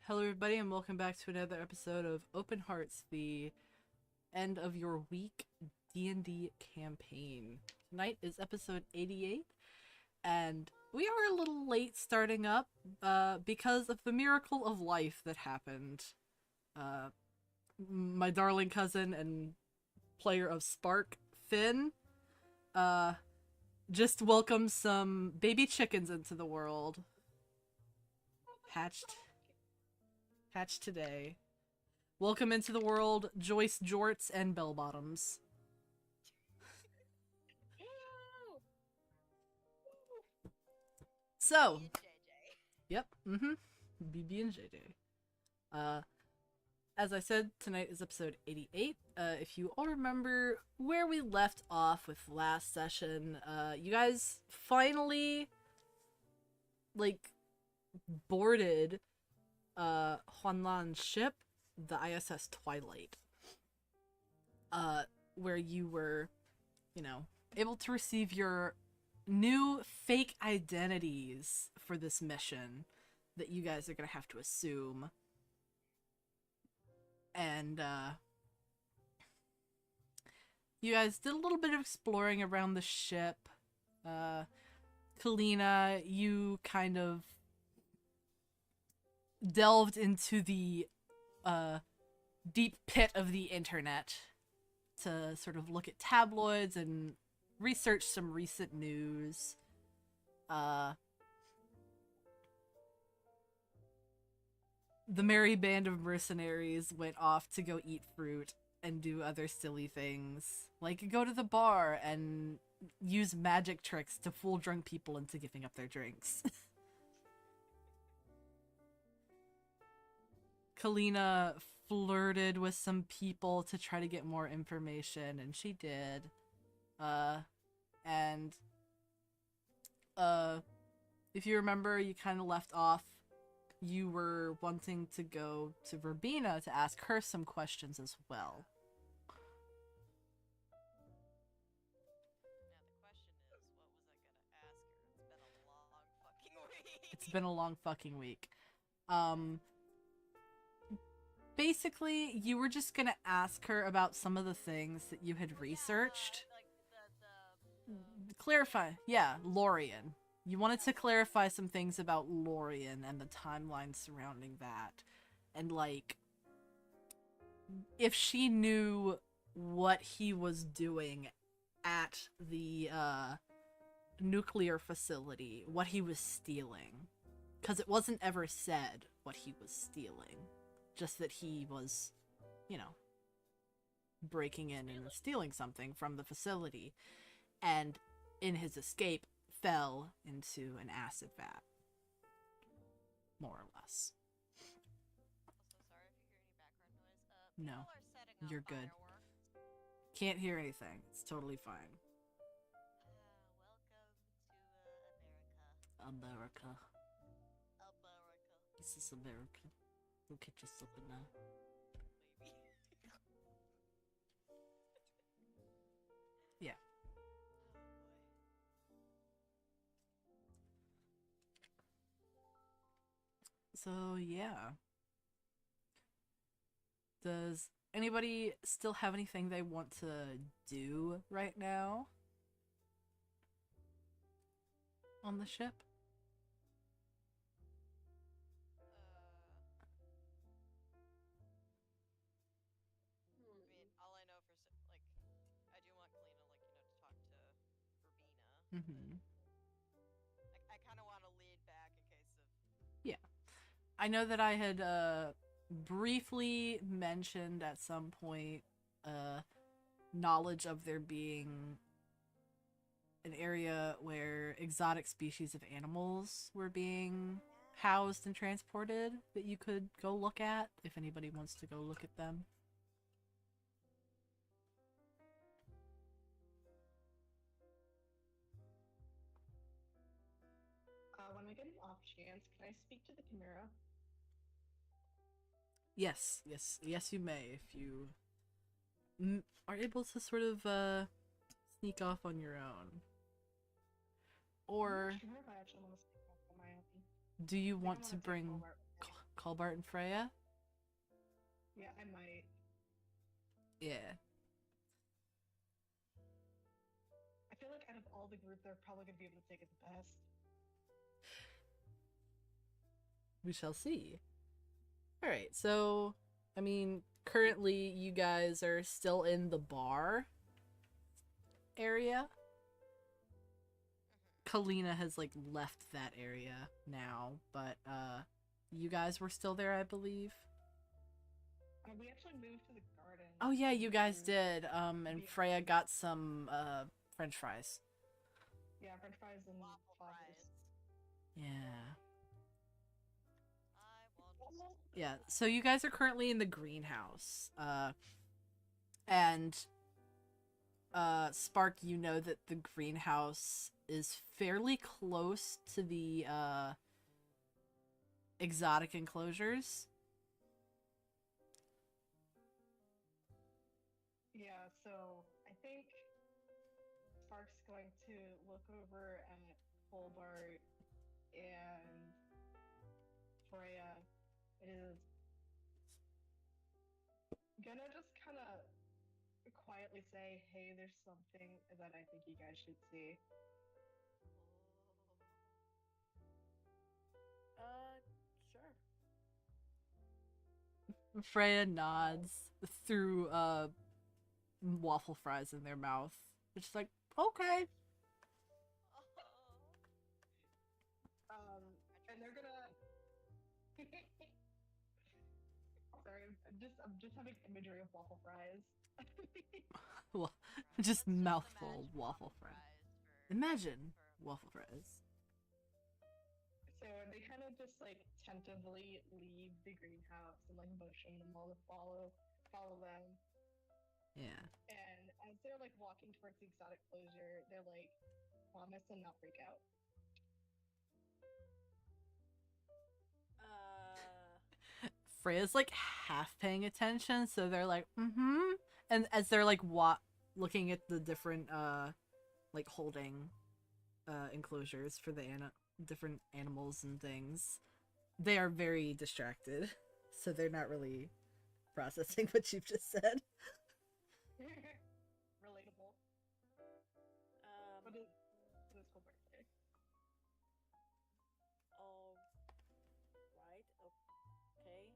Hello, everybody, and welcome back to another episode of Open Hearts, the end of your week D&D campaign. Tonight is episode 88, and we are a little late starting up because of the miracle of life that happened. My darling cousin and player of Spark, Finn, uh, just welcomed some baby chickens into the world. Hatched today. Welcome into the world, Joyce Jorts and Bell Bottoms. So, yep, BB and JJ. As I said, tonight is episode 88. If you all remember where we left off with last session, you guys finally, boarded Huanlan's ship, the ISS Twilight, where you were, able to receive your new fake identities for this mission that you guys are gonna have to assume. And you guys did a little bit of exploring around the ship. Kalina, you kind of delved into the deep pit of the internet to sort of look at tabloids and research some recent news. The merry band of mercenaries went off to go eat fruit and do other silly things, like go to the bar and use magic tricks to fool drunk people into giving up their drinks. Kalina flirted with some people to try to get more information, and she did. And if you remember, you kind of left off. You were wanting to go to Verbena to ask her some questions as well. It's been a long fucking week. Basically, you were just gonna ask her about some of the things that you had researched. Clarify. Yeah, Lorien. You wanted to clarify some things about Lorien and the timeline surrounding that. And, if she knew what he was doing at the, nuclear facility, what he was stealing. Because it wasn't ever said what he was stealing. Just that he was, breaking in and stealing something from the facility. And in his escape, fell into an acid vat. More or less. No, you're good. Can't hear anything. It's totally fine. America. This is America. We'll catch us something now. Yeah. So, yeah. Does anybody still have anything they want to do right now? On the ship? Mm-hmm. Yeah. I know that I had briefly mentioned at some point knowledge of there being an area where exotic species of animals were being housed and transported that you could go look at if anybody wants to go look at them. When I get an off chance, can I speak to the Chimera? Yes, you may if you are able to sort of sneak off on your own. Or Sure, if I actually want to speak off on my own. do you want to bring Colbart and Freya? Yeah, I might. Yeah. I feel like out of all the group, they're probably gonna be able to take it the best. We shall see. Alright, so, I mean, currently you guys are still in the bar area. Kalina has, like, left that area now, but, you guys were still there, I believe? We actually moved to the garden. Oh yeah, you guys did, and Freya got some, french fries. Yeah, french fries and Waffle waffles. fries. Yeah. I want. Yeah, so you guys are currently in the greenhouse. And Spark, you know that the greenhouse is fairly close to the exotic enclosures. Yeah, so I think Spark's going to look over at Holbart and Freya is gonna just kind of quietly say, hey, there's something that I think you guys should see. Sure. Freya nods through waffle fries in their mouth. It's just like, okay. And they're gonna. Sorry, I'm just having imagery of waffle fries. Well, just mouthful waffle fries. Imagine waffle fries. So they kind of just like tentatively leave the greenhouse and like motion them all to follow them. Yeah. And as they're like walking towards the exotic closure, they're like, promise and not freak out. Freya's like half paying attention, so they're like, mm-hmm. And as they're like looking at the different like holding enclosures for the different animals and things, they are very distracted. So they're not really processing what you've just said. Relatable. What is Colbert say? All right. Okay.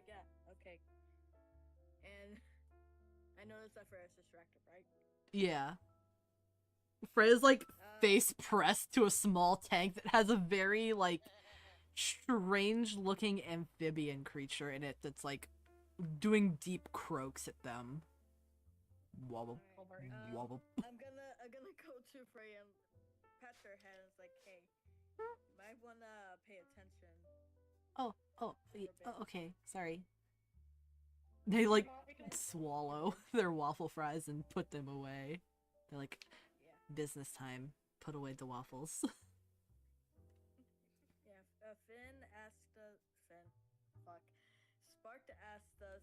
Yeah. Okay. And I noticed that Freya's distracted, right? Yeah. Freya's like face pressed to a small tank that has a very like strange looking amphibian creature in it that's like doing deep croaks at them. Wobble. Right. Wobble. I'm gonna go to Freya and pat her head and it's like, hey, you might wanna pay attention. Okay, sorry. They like swallow their waffle fries and put them away. They're like, Yeah. business time. Put away the waffles. Yeah. Finn asked us. Spark asked us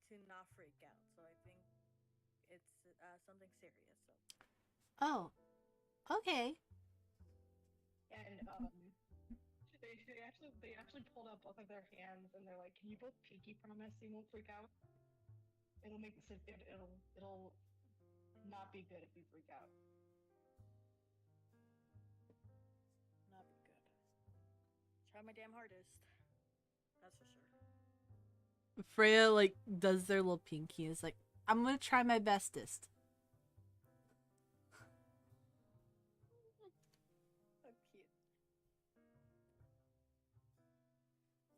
to not freak out. So I think it's something serious. So. Oh, okay. And they actually pulled up both of their hands and they're like, can you both pinky promise you won't freak out? It'll make it'll not be good if you freak out. Not be good. Try my damn hardest. That's for sure. Freya like does their little pinky and is like, I'm gonna try my bestest. So cute.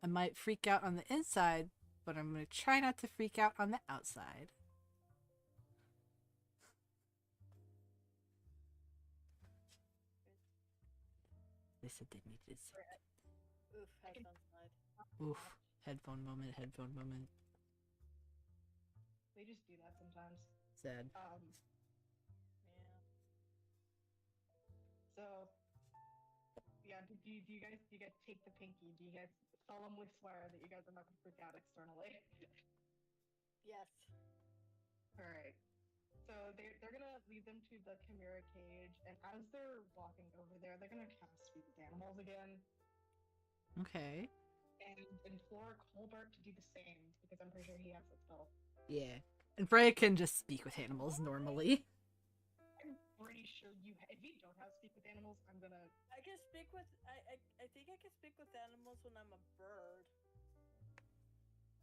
I might freak out on the inside, but I'm gonna try not to freak out on the outside. They said they needed it. Oof, headphones slide. Oof. Headphone moment, headphone moment. They just do that sometimes. Sad. Yeah. So yeah, do you guys take the pinky? Do you guys solemnly swear that you guys are not gonna freak out externally? Yes. Alright. So they're gonna lead them to the chimera cage, and as they're walking over there, they're gonna cast Feed the Animals again. Okay. and implore Colbert to do the same because I'm pretty sure he has a spell. Yeah. And Freya can just speak with animals normally. I'm pretty sure if you don't have speak with animals, I'm gonna. I can speak with. I think I can speak with animals when I'm a bird.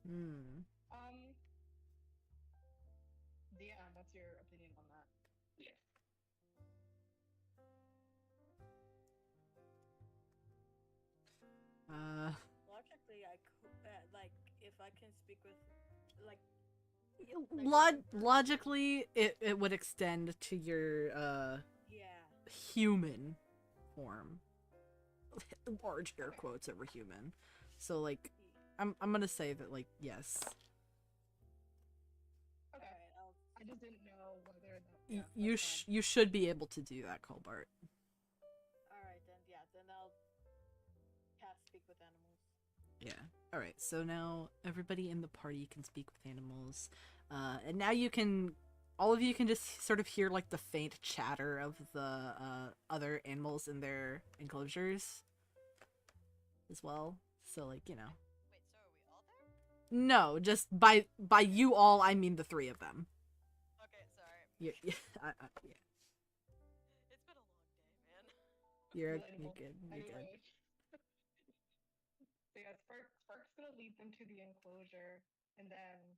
Hmm. Yeah, that's your opinion on that. Yeah. Logically, I could like if I can speak with like Logically, it would extend to your yeah. human form. Large air quotes over human. So like, I'm gonna say that like yes. Okay. Alright, I just didn't know whether that. You should be able to do that, Colbert. Alright then, yeah, then I'll cast speak with animals. Yeah. All right. So now everybody in the party can speak with animals, and now you can. All of you can just sort of hear like the faint chatter of the other animals in their enclosures as well. So like you know. Wait, so are we all there? No, just by you all, I mean the three of them. Okay, sorry. Yeah, yeah, yeah. It's been a long day, man. You're Relatable. good. You're good. Anyway. So yeah, Spark's gonna lead them to the enclosure, and then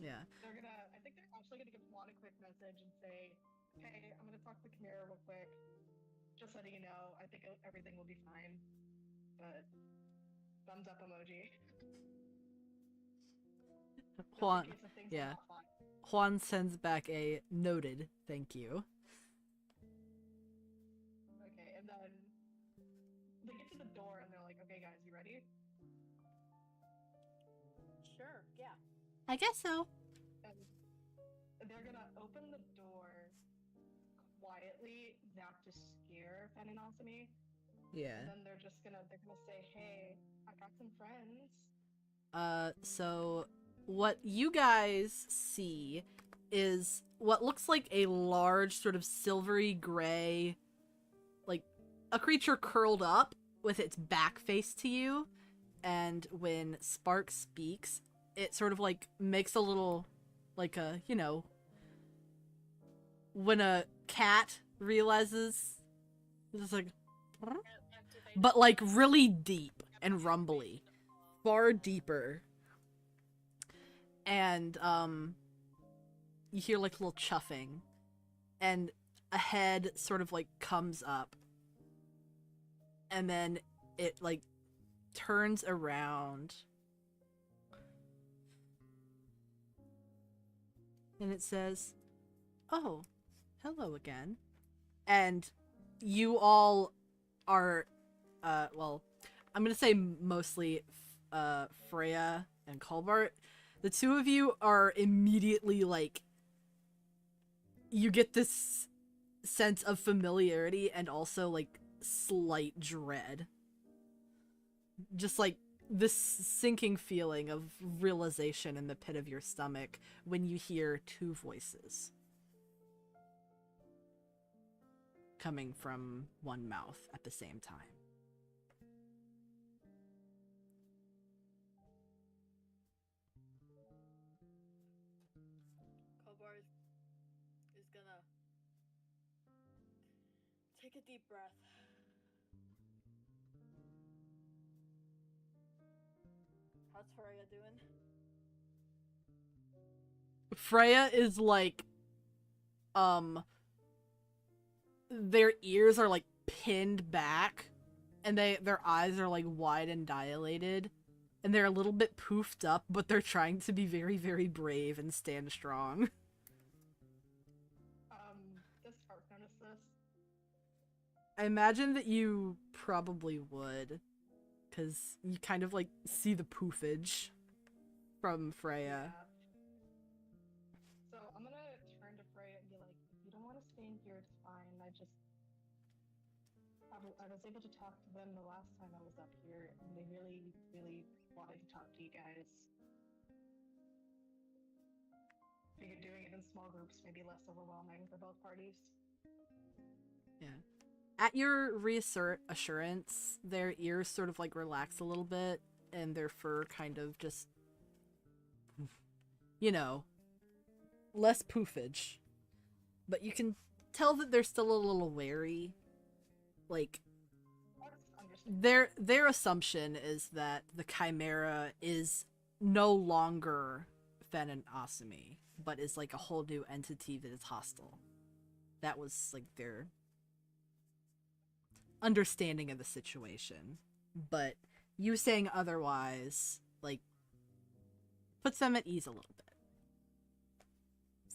Yeah. they're gonna. I think they're actually gonna give Juan a quick message and say, "Hey, I'm gonna talk to the Chimera real quick. Just letting you know, I think everything will be fine." But thumbs up emoji. Juan. Yeah. Juan sends back a noted thank you. Okay, and then they get to the door and they're like, "Okay, guys, you ready?" Sure, yeah. I guess so. And they're gonna open the door quietly, not to scare Feninosity. Yeah. And then they're gonna say, "Hey, I got some friends." So what you guys see is what looks like a large sort of silvery gray, like a creature curled up with its back face to you, and when Spark speaks, it sort of like makes a little, like a, you know, when a cat realizes, it's like, but like really deep and rumbly, far deeper. And you hear like a little chuffing, and a head sort of like comes up, and then it like turns around, and it says, "Oh, hello again." And you all are well, I'm gonna say mostly Freya and Colbert. The two of you are immediately like, you get this sense of familiarity and also like slight dread. Just like this sinking feeling of realization in the pit of your stomach when you hear two voices coming from one mouth at the same time. Kobar is gonna take a deep breath. How's Freya doing? Freya is like, their ears are like pinned back, and their eyes are like wide and dilated, and they're a little bit poofed up, but they're trying to be very, very brave and stand strong. Does Spark notice this? I imagine that you probably would, because you kind of like see the poofage from Freya. Yeah. So I'm gonna turn to Freya and be like, "If you don't want to stay in here, it's fine. I was able to talk to them the last time I was up here, and they really, really wanted to talk to you guys. Figured doing it in small groups may be less overwhelming for both parties." Yeah. At your reassurance, their ears sort of like relax a little bit, and their fur kind of just, less poofage. But you can tell that they're still a little wary. Like, their assumption is that the Chimera is no longer Fen and Asumi, but is like a whole new entity that is hostile. That was like their understanding of the situation. But you saying otherwise, like, puts them at ease a little bit.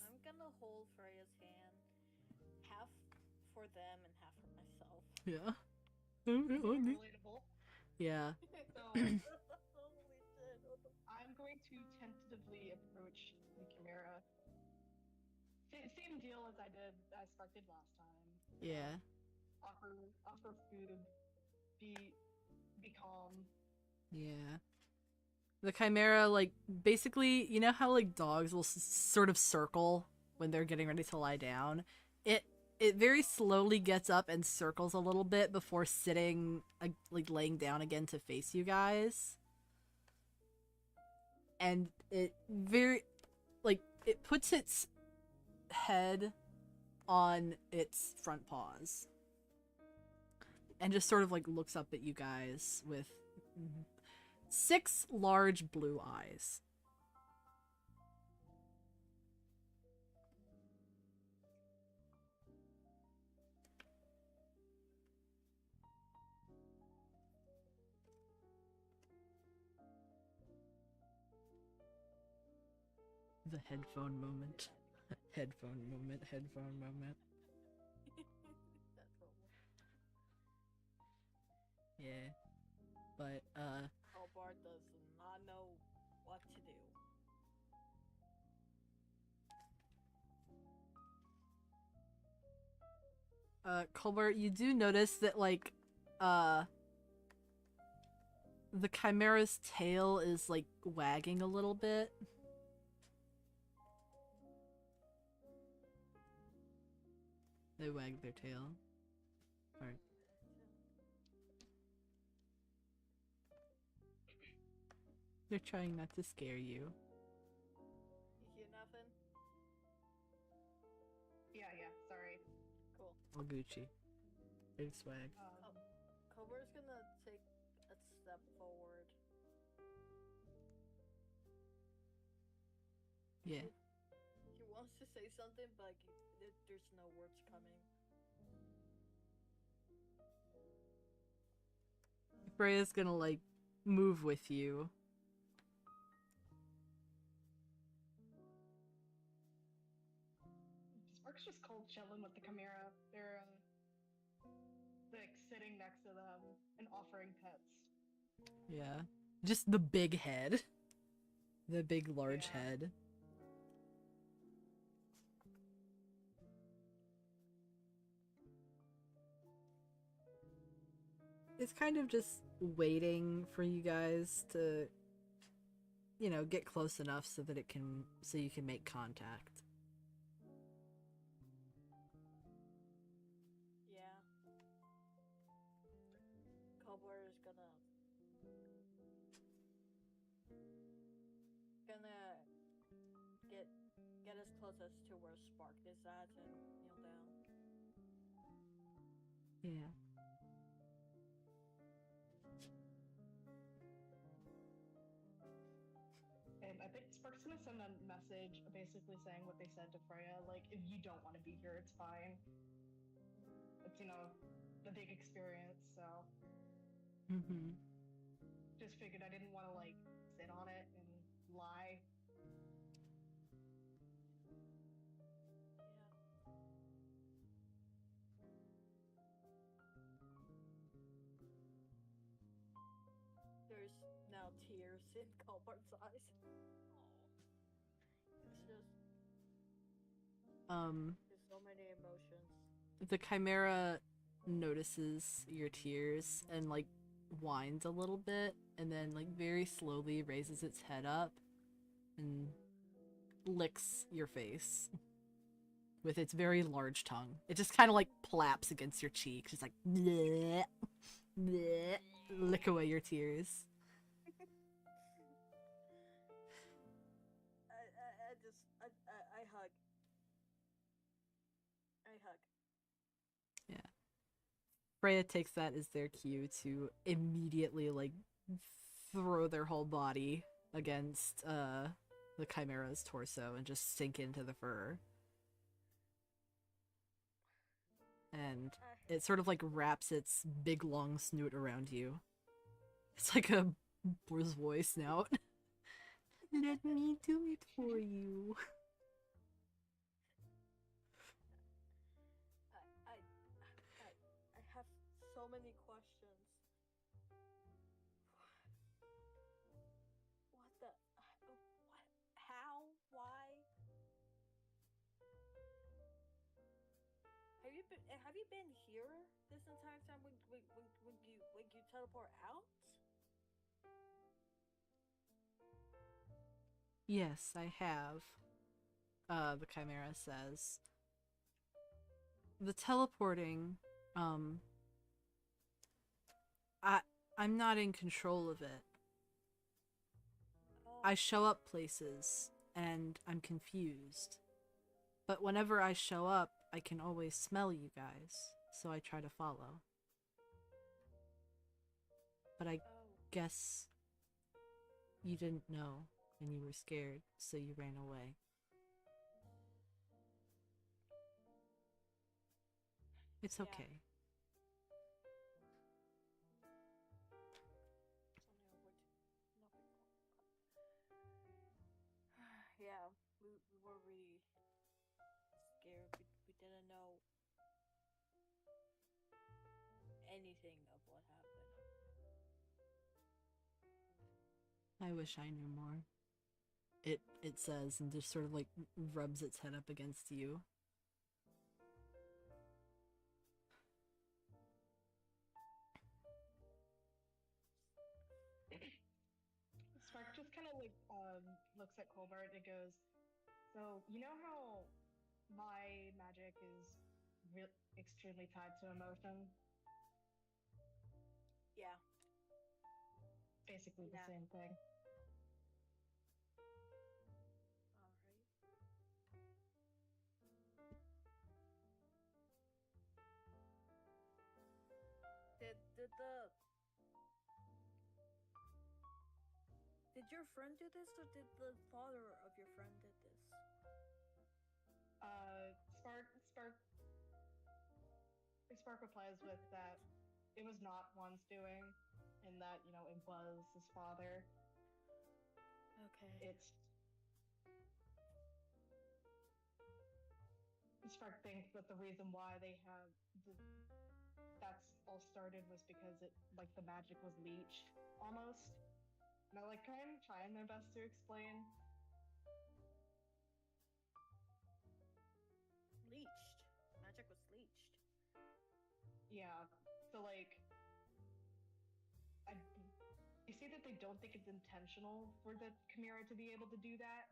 I'm gonna hold Freya's hand, half for them and half for myself. Yeah. Relatable. Yeah. So Holy shit! I'm going to tentatively approach the Chimera. Same deal as I expected last time. Yeah. Offer food. Be calm. Yeah. The Chimera, like, basically, you know how, like, dogs will sort of circle when they're getting ready to lie down? It very slowly gets up and circles a little bit before sitting, like, laying down again to face you guys. And it it puts its head on its front paws. And just sort of, like, looks up at you guys with 6 large blue eyes. The headphone moment. Headphone moment. Headphone moment. Yeah. But, Albart does not know what to do. Colbert, you do notice that, like, the Chimera's tail is, like, wagging a little bit. They wag their tail. Alright. They're trying not to scare you. You hear nothing? Yeah, sorry. Cool. All Gucci. Big swag. Cobra's gonna take a step forward. Yeah. He wants to say something, but there's no words coming. Freya's gonna, like, move with you. Spark's just cold chilling with the Chimera. They're like sitting next to them and offering pets. Yeah. Just the big head. The big, large Yeah. head. It's kind of just waiting for you guys to, get close enough so that so you can make contact. Yeah. Cobra is gonna get as close as to where Spark is at and kneel down. Yeah. And I think Spark's gonna send a message basically saying what they said to Freya, like, if you don't want to be here, it's fine. It's, the big experience, so. Mm-hmm. Just figured I didn't want to, like, sit on it and lie. Yeah. There's now tears in Colbert's eyes. It's just there's so many emotions. The Chimera notices your tears and, like, whines a little bit, and then, like, very slowly raises its head up and licks your face with its very large tongue. It just kind of like plaps against your cheek, just like bleh, bleh, lick away your tears. I hug. Yeah. Freya takes that as their cue to immediately like throw their whole body against the Chimera's torso and just sink into the fur. And it sort of like wraps its big long snoot around you. It's like a boar's voice snout. Let me do it for you. I have so many questions. What the? What? How? Why? Have you been here this entire time when you teleport out? Yes, I have. The Chimera says. The teleporting, I'm not in control of it. Oh. I show up places, and I'm confused. But whenever I show up, I can always smell you guys, so I try to follow. But I guess you didn't know, and you were scared, so you ran away. It's okay. Yeah, we were really scared. We didn't know anything of what happened. I wish I knew more. It says, and just sort of like rubs its head up against you. Spark just kind of like looks at Colbert and goes, "So you know how my magic is extremely tied to emotion? Yeah. Basically the same thing." Did your friend do this, or did the father of your friend did this? Spark replies with that it was not Juan's doing, and that, you know, it was his father. Okay. Spark thinks that the reason why that's all started was because it, like, the magic was leached, almost. And they're like kind of trying their best to explain. Leached. Magic was leached. Yeah. So like, you see that they don't think it's intentional for the Chimera to be able to do that.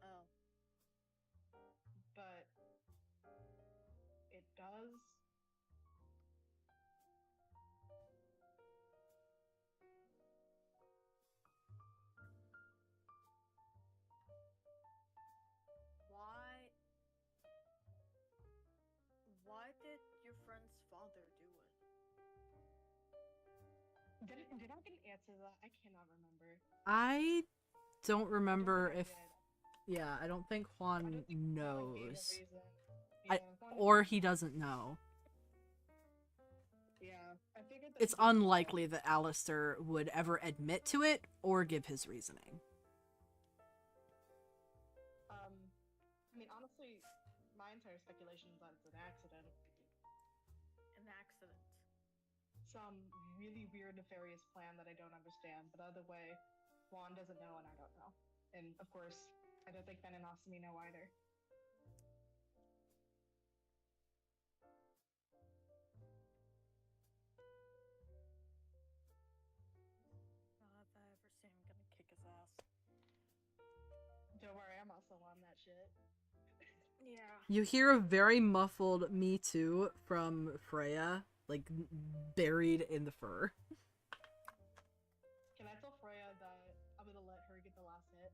Oh. But it does. Why did your friend's father do it? Did I get an answer to that? I cannot remember. I don't remember if... Did. Yeah, I don't think Juan knows. Yeah, or he doesn't know. Yeah, I figured that It's unlikely that Alistair would ever admit to it or give his reasoning. I mean, honestly, my entire speculation is that it's an accident. An accident. Some really weird, nefarious plan that I don't understand, but either way, Juan doesn't know and I don't know. And, of course, I don't think Ben and Asumi know either. If I ever see him, I'm gonna kick his ass. Don't worry, I'm also on that shit. Yeah. You hear a very muffled "me too" from Freya, like buried in the fur. Can I tell Freya that I'm gonna let her get the last hit?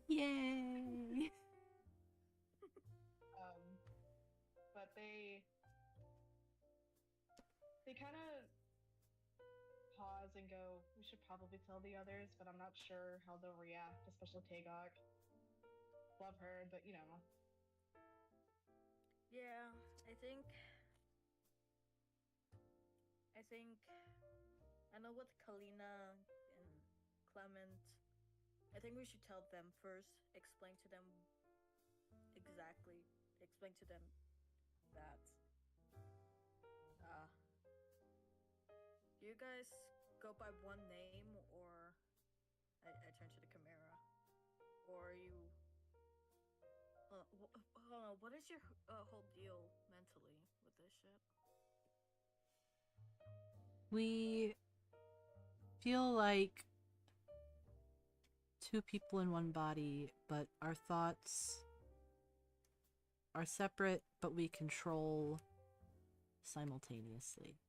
Yay! But they kind of pause and go, we should probably tell the others, but I'm not sure how they'll react, especially Tagok. Love her, but you know. Yeah, I think I know with Kalina and Clement. I think we should tell them first. Explain to them that uh do you guys go by one name, or I turn to the Chimera, or you hold on, what is your whole deal mentally with this shit? We feel like two people in one body, but our thoughts are separate, but we control simultaneously.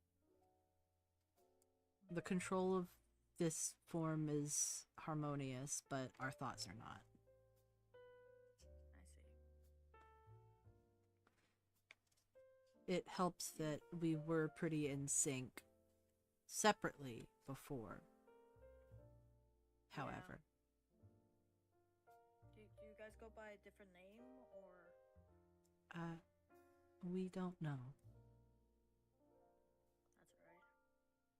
The control of this form is harmonious, but our thoughts are not. I see. It helps that we were pretty in sync separately before. However. Do you guys go by a different name, or? We don't know. That's alright.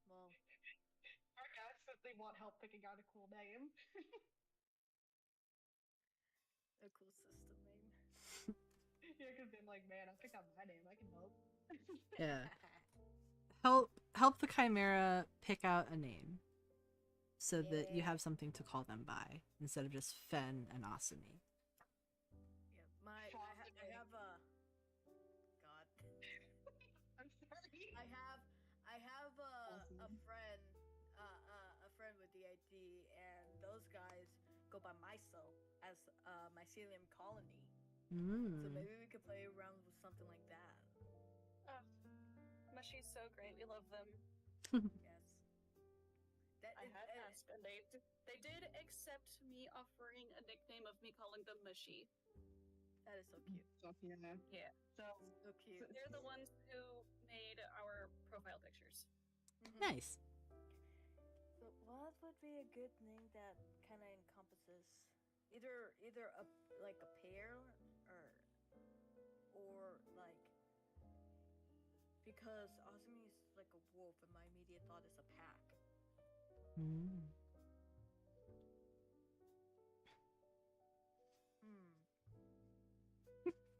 Well, Our guys said they want help picking out a cool name. a cool system name. Yeah, because they're like, man, I picked out my name. I can help. Yeah. Help the Chimera pick out a name, so that you have something to call them by instead of just Fen and Asumi. Yeah, I have a. God. I'm sorry. I have a friend, a friend with DID, and those guys go by myself as Mycelium Colony. So maybe we could play around with something like that. Mushy's so great. We love them. Yes. I had asked, and they did accept me offering a nickname of me calling them Mushy. That is so cute. So cute. Yeah. So cute. They're the ones who made our profile pictures. Nice. So what would be a good name that kind of encompasses either a like a pair, or like, because Asumi is like a wolf and my immediate thought is a pack.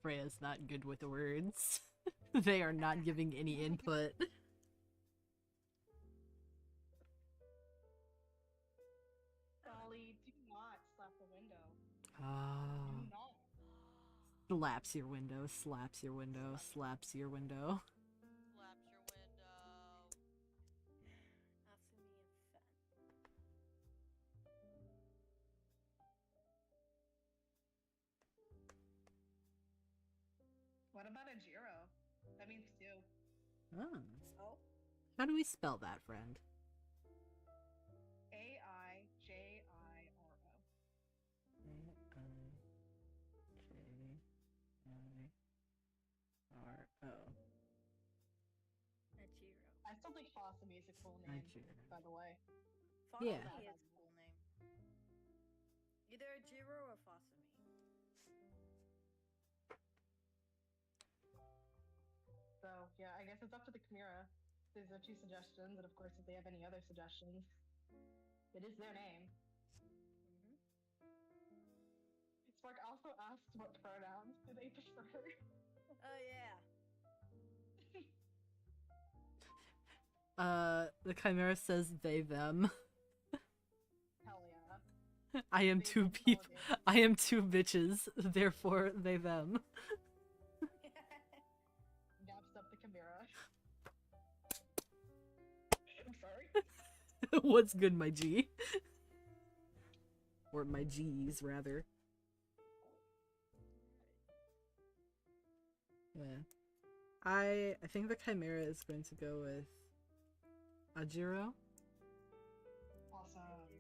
Freya's not good with words. They are not giving any input. Dolly, do not slap the window. Ah. Do not. Slaps your window, slaps your window, slaps your window. Slaps your window. Asumi and Fen. What about a Jiro? That means two. Oh. So? How do we spell that, friend? AIJIRO. AIJIRO. Ajiro. I still think Fossamy is a cool name, by the way. Yeah. Fossamy is a cool name. Either Ajiro or Fossamy. So, yeah, I guess it's up to the Chimera. These are two suggestions, and of course, if they have any other suggestions, it is their name. Spark also asked what pronouns do they prefer. Oh, yeah. The Chimera says they, them. Hell yeah. I am They, two them, people. holidays. I am two bitches, therefore they, them. Naps up the Chimera. I'm sorry. What's good, my G? Or my G's, rather. Yeah. I think the Chimera is going to go with Ajiro. Awesome.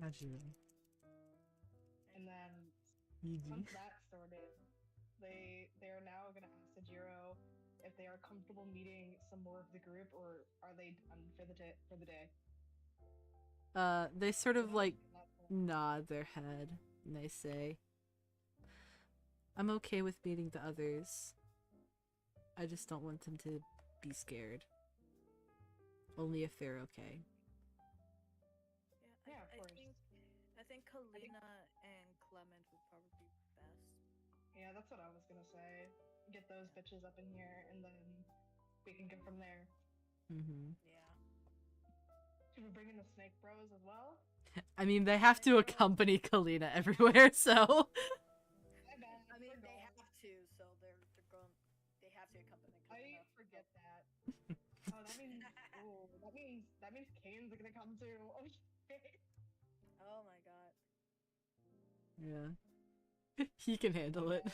Ajiro. And then Yuji. once that's sorted, they are now gonna ask Ajiro if they are comfortable meeting some more of the group, or are they done for the day? They sort of like nod their head and they say, I'm okay with meeting the others. I just don't want them to be scared. Only if they're okay. Yeah, of course. I think Kalina and Clement would probably be best. Yeah, that's what I was gonna say. Get those bitches up in here, and then we can go from there. Mm-hmm. Yeah. Should we bring in the Snake Bros as well? I mean, they have to accompany Kalina everywhere, so... I mean, they have to, so they're going. They have to accompany Kalina. I forget that. Oh, that means Kane's gonna come too. Okay. Oh my god. Yeah. He can handle it.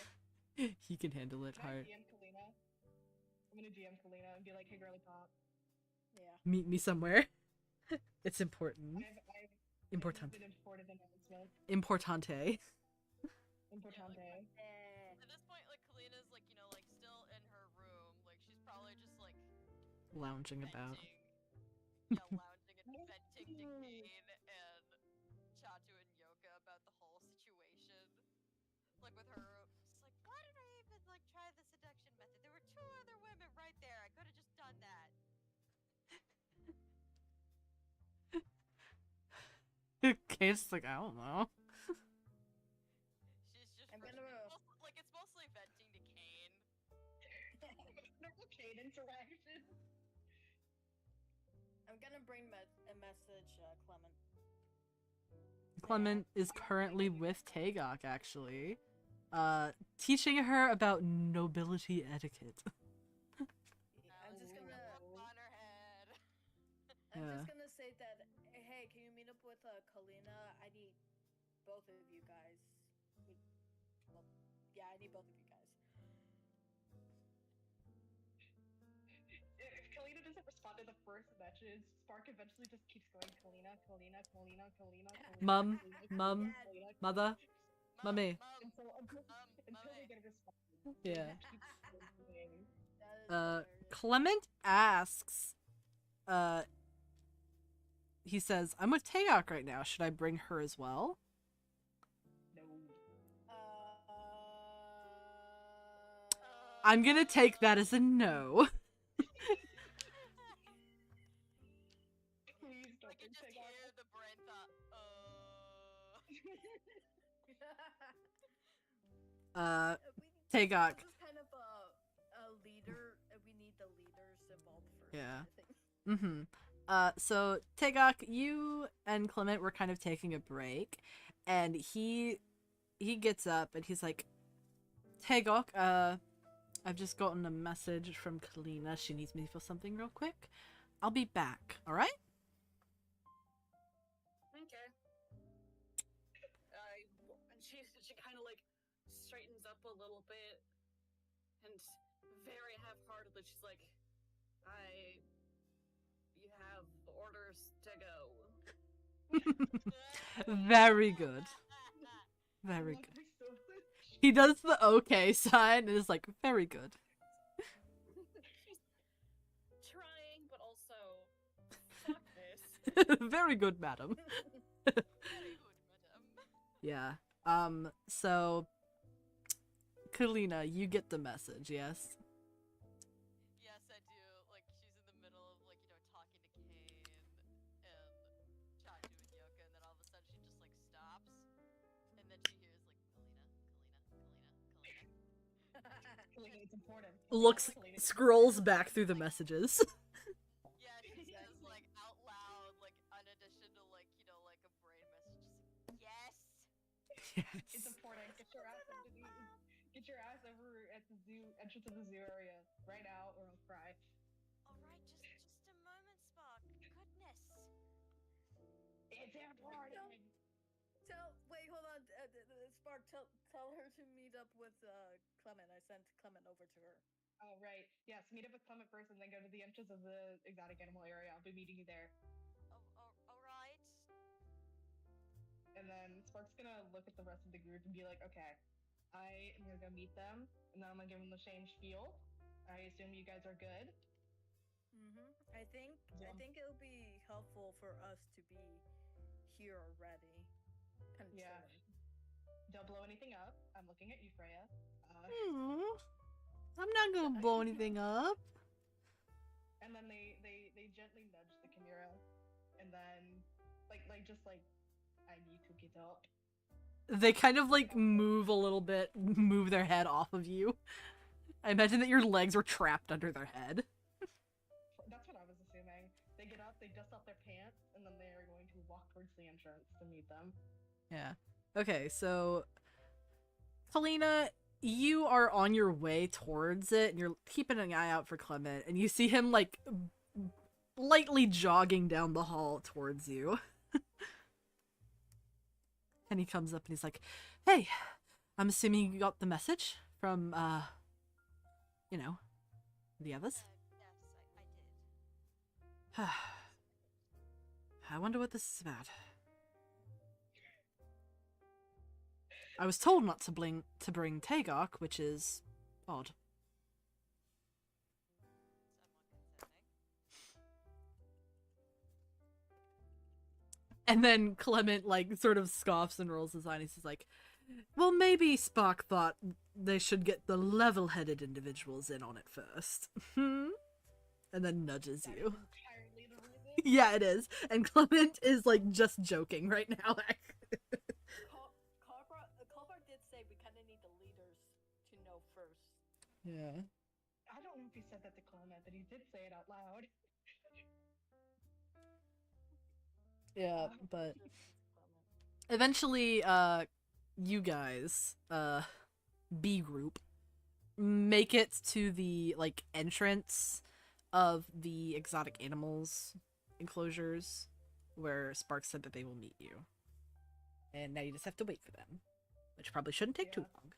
He can handle it hard. I'm gonna DM Kalina and be like, hey girly pop. Yeah. Meet me somewhere. It's important. Importante. Importante. Importante. At this point, like, Kalina's, like, you know, like, still in her room. Like, she's probably just, like, Lounging about. Yeah, lounging and venting to Kane and Chatu and Yoka about the whole situation. Like, with her, it's like, why did I even, like, try the seduction method? There were 2 other women right there. I could have just done that. Kate's like, I don't know. She's just like, it's mostly venting to Kane. No Kane interaction. I'm gonna bring a message, Clement. Clement is currently with Tagok, actually. Teaching her about nobility etiquette. I'm just gonna... on her head. I'm just gonna say that, hey, can you meet up with Kalina? I need both of you guys. Well, yeah, I need both of you guys. If Kalina doesn't respond to the first message, Spark eventually just keeps going, Kalina. Mum, mother, mummy. Until they get a response. Yeah. That is Clement asks, he says, I'm with Tagok right now. Should I bring her as well? No. I'm gonna take that as a no. Please don't I can just take hear the brain thought, Tagok. This is kind of a leader. We need the leaders involved first. Yeah. I think. Mm-hmm. So Tagok, you and Clement were kind of taking a break, and he gets up and he's like, Tagok, I've just gotten a message from Kalina. She needs me for something real quick. I'll be back, alright? Okay. And she kind of like straightens up a little bit, and very half-heartedly she's like, you have orders to go. Very good. Very good. He does the okay sign and is like, very good. She's trying, but also, fuck this. Very good, madam. very good, madam. Yeah. So Kalina, you get the message, yes? Yes, I do. Like, she's in the middle of, like, you know, talking to Kane and Chatu and Yoka, and then all of a sudden she just, like, stops, and then she hears, like, Kalina. It's important. Looks, scrolls back through the messages. Yeah, she says, like, out loud, like, in addition to, like, you know, like, a brain message, just, yes! It's important. Get your ass over at the zoo, entrance of the zoo area right now, or I'll cry. Alright, just a moment, Spark. Goodness. It's important. Wait, hold on. Spark, tell her to meet up with Clement. I sent Clement over to her. Oh, right. Yes, meet up with Clement first and then go to the entrance of the exotic animal area. I'll be meeting you there. All right. And then Spark's gonna look at the rest of the group and be like, okay, I am gonna go meet them, and then I'm gonna give them the same spiel. I assume you guys are good. I think it would be helpful for us to be here already. Yeah. Don't blow anything up. I'm looking at you, Freya. I'm not gonna blow anything up. And then they gently nudge the Chimera, and then just I need to get up. They kind of like move a little bit, move their head off of you. I imagine that your legs were trapped under their head. That's what I was assuming. They get up, they dust off their pants, and then they are going to walk towards the entrance to meet them. Yeah. Okay, so Kalina, you are on your way towards it, and you're keeping an eye out for Clement, and you see him like lightly jogging down the hall towards you. And he comes up and he's like, "Hey, I'm assuming you got the message from, you know, the others?" Yes, I did. I wonder what this is about. I was told not to bring Tagok, which is odd. And then Clement, like, sort of scoffs and rolls his eye, and he's like, "Well, maybe Spark thought they should get the level-headed individuals in on it first." And then nudges you. Entirely the reason. Yeah, it is. And Clement is, like, just joking right now. Colbert did say we kind of need the leaders to know first. Yeah. I don't know if he said that to Clement, but he did say it out loud. Yeah, but eventually, you guys, B group, make it to the, like, entrance of the exotic animals enclosures where Spark said that they will meet you. And now you just have to wait for them, which probably shouldn't take too long.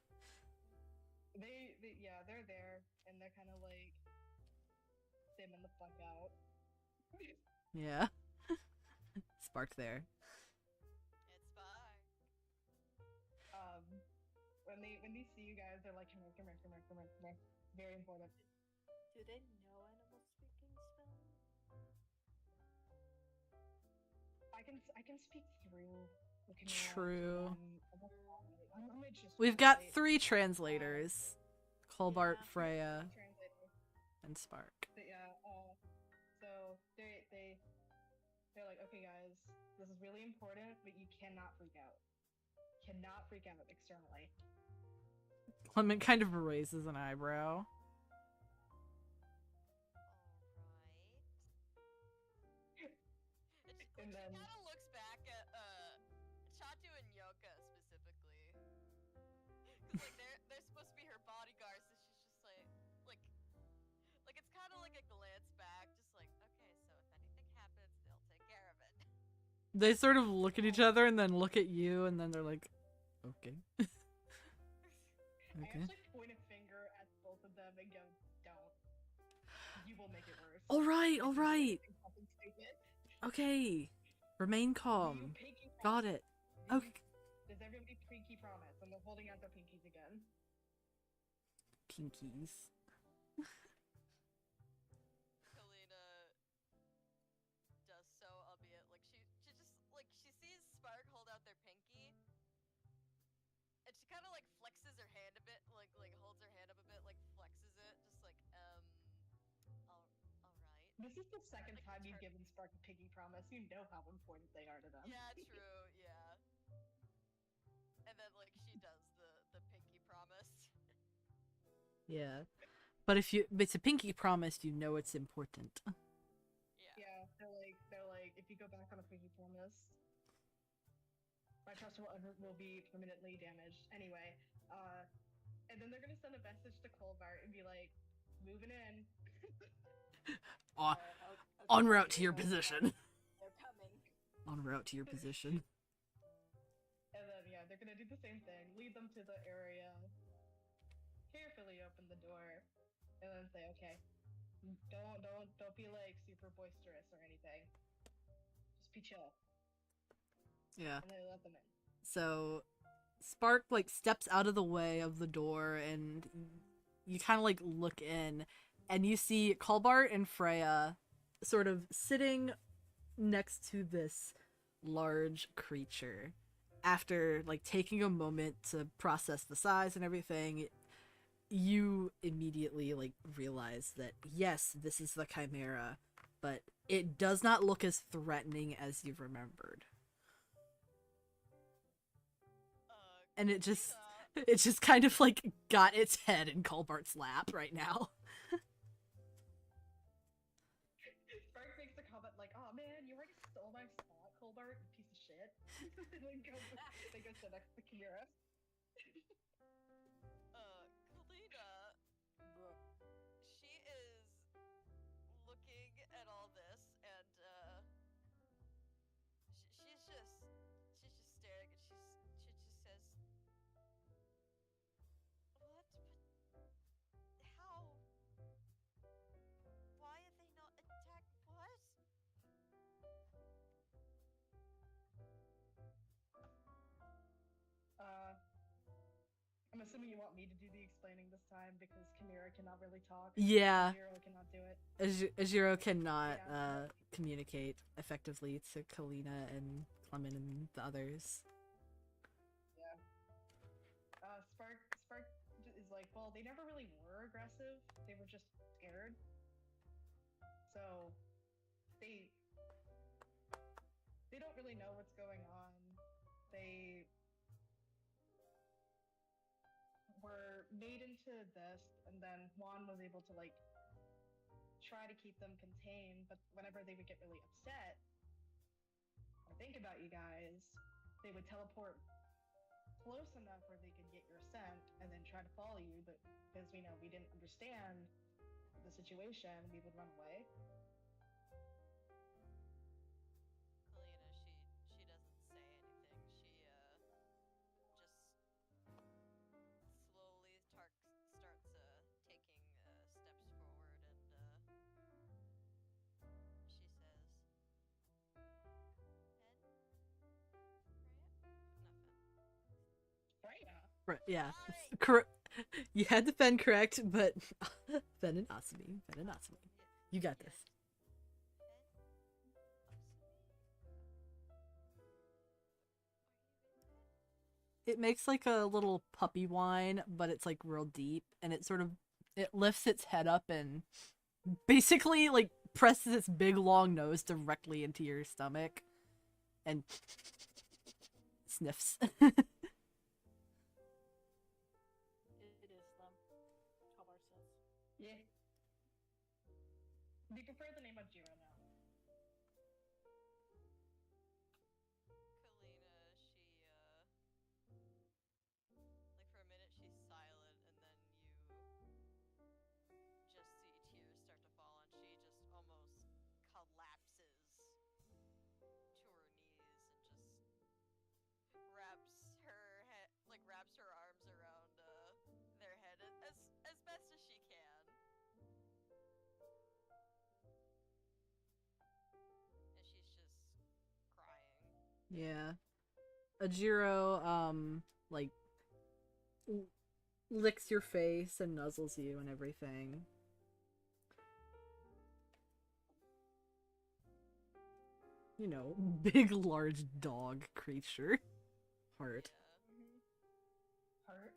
They're there, and they're kind of like simming the fuck out. Yeah. Spark there. It's Spark. When they see you guys, they're like, come here. Very important. Do they know animal speaking spell? I can speak through. True. Just We've got 3 translators. Colbart, Freya, and Spark. But yeah, so they're like, okay guys, this is really important, but you cannot freak out. Cannot freak out externally. Clement kind of raises an eyebrow. And then She kind of looks back at Chatu and Yoka specifically, because like they're supposed to be her bodyguards, so she's just like it's kind of like a glance back, just like, okay, so if anything happens, they'll take care of it. They sort of look at each other and then look at you, and then they're like, okay. I actually point a finger at both of them and go, don't. You will make it worse. Alright. Something stupid. Okay. Remain calm. Got it. Okay. Does everybody pinky promise? And they're holding out their pinkies again. Pinkies. Kalina does so, albeit like she just like she sees Spark hold out their pinky, and she kind of like flexes her hand a bit, like holds her hand up a bit, like flexes it, just like all right. This is the second time you've given Spark a pinky promise. You know how important they are to them. Yeah, true. Yeah. And then like she does the pinky promise. Yeah. But if it's a pinky promise, you know it's important. Yeah, they're like, if you go back on a pinky promise, my trust will be permanently damaged. Anyway, and then they're gonna send a message to Colbart and be like, moving in. En route to your position. They're coming. En route to your position. And then, yeah, they're gonna do the same thing. Lead them to the area. carefully open the door and then say, okay, don't be like super boisterous or anything. Just be chill. Yeah. And they let them in. So Spark like steps out of the way of the door and you kind of like look in and you see Colbart and Freya sort of sitting next to this large creature. After like taking a moment to process the size and everything, you immediately like realize that yes, this is the Chimera, but it does not look as threatening as you remembered. And it just kind of like got its head in Colbart's lap right now. Spark makes a comment like, "Oh man, you already stole my spot, Colbart, you piece of shit." They go sit next to Chimera. Kalina, she is looking at all this, and she's just staring, and she just says, "What? But how? Why are they not attacked? What?" I'm assuming you want me to do the explaining this time because Chimera cannot really talk. Yeah. Ajiro cannot do it. Ajiro cannot communicate effectively to Kalina and Clement and the others. Yeah. Spark is like, well, they never really were aggressive. They were just scared. So they don't really know what's going on. They were made into this, and then Juan was able to like try to keep them contained, but whenever they would get really upset or think about you guys, they would teleport close enough where they could get your scent and then try to follow you, but because we didn't understand the situation, we would run away. Kalina, she doesn't say anything. She just slowly starts taking steps forward, and she says, Freya? Right, yeah. Sorry. You had the Fen correct, but Fen and Asumi. You got this. It makes like a little puppy whine, but it's like real deep, and it lifts its head up and basically like presses its big long nose directly into your stomach and sniffs. It is them. Colbart says. Yeah. Do you prefer the name Ajiro now? Kalina, like for a minute she's silent, and then you just see tears start to fall, and she just almost collapses to her knees and just wraps her arms around their head as best as she can. And she's just crying. Yeah. Ajiro, like, licks your face and nuzzles you and everything. You know, big, large dog creature. Heart. Yeah. Mm-hmm. Heart?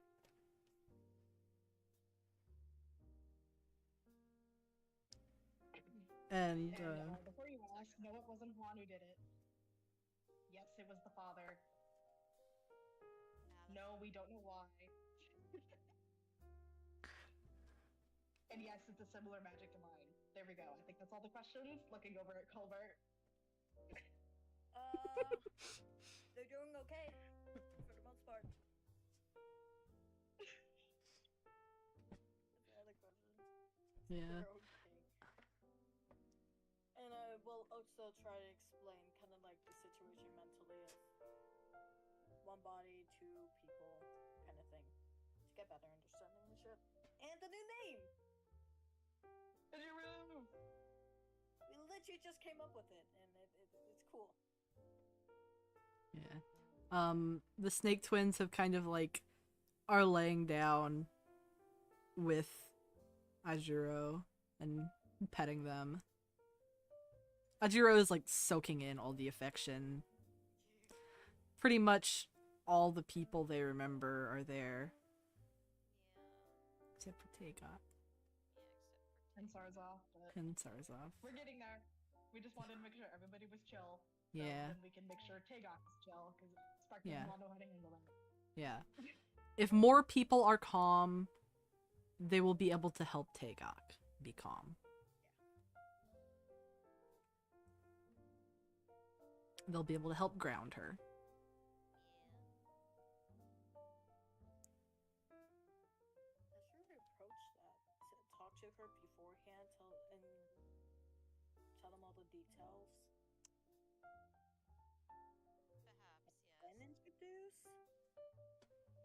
And, before you ask, no, it wasn't Juan who did it. Yes, it was the father. No, we don't know why. And yes, it's a similar magic to mine. There we go. I think that's all the questions. Looking over at Colbart. They're doing okay for the most part. That's the other question. yeah. They're okay. And I will also try to explain kind of like the situation mentally of one body, two people kind of thing to get better understanding of the ship. And the new name! Ajiro! We literally just came up with it, and it's cool. Yeah. The Snake Twins have kind of like are laying down with Ajiro and petting them. Ajiro is like soaking in all the affection. Pretty much all the people they remember are there. Yeah. Except for Tagok. And Sarzov, but And Sarzov. we're getting there. We just wanted to make sure everybody was chill. Yeah. So then we can make sure Tagok is chill, because Spark doesn't want to know how to handle that. Yeah. If more people are calm, they will be able to help Tagok be calm. They'll be able to help ground her. I should approach that. Talk to her beforehand, tell them all the details. Perhaps, Then yes. introduce.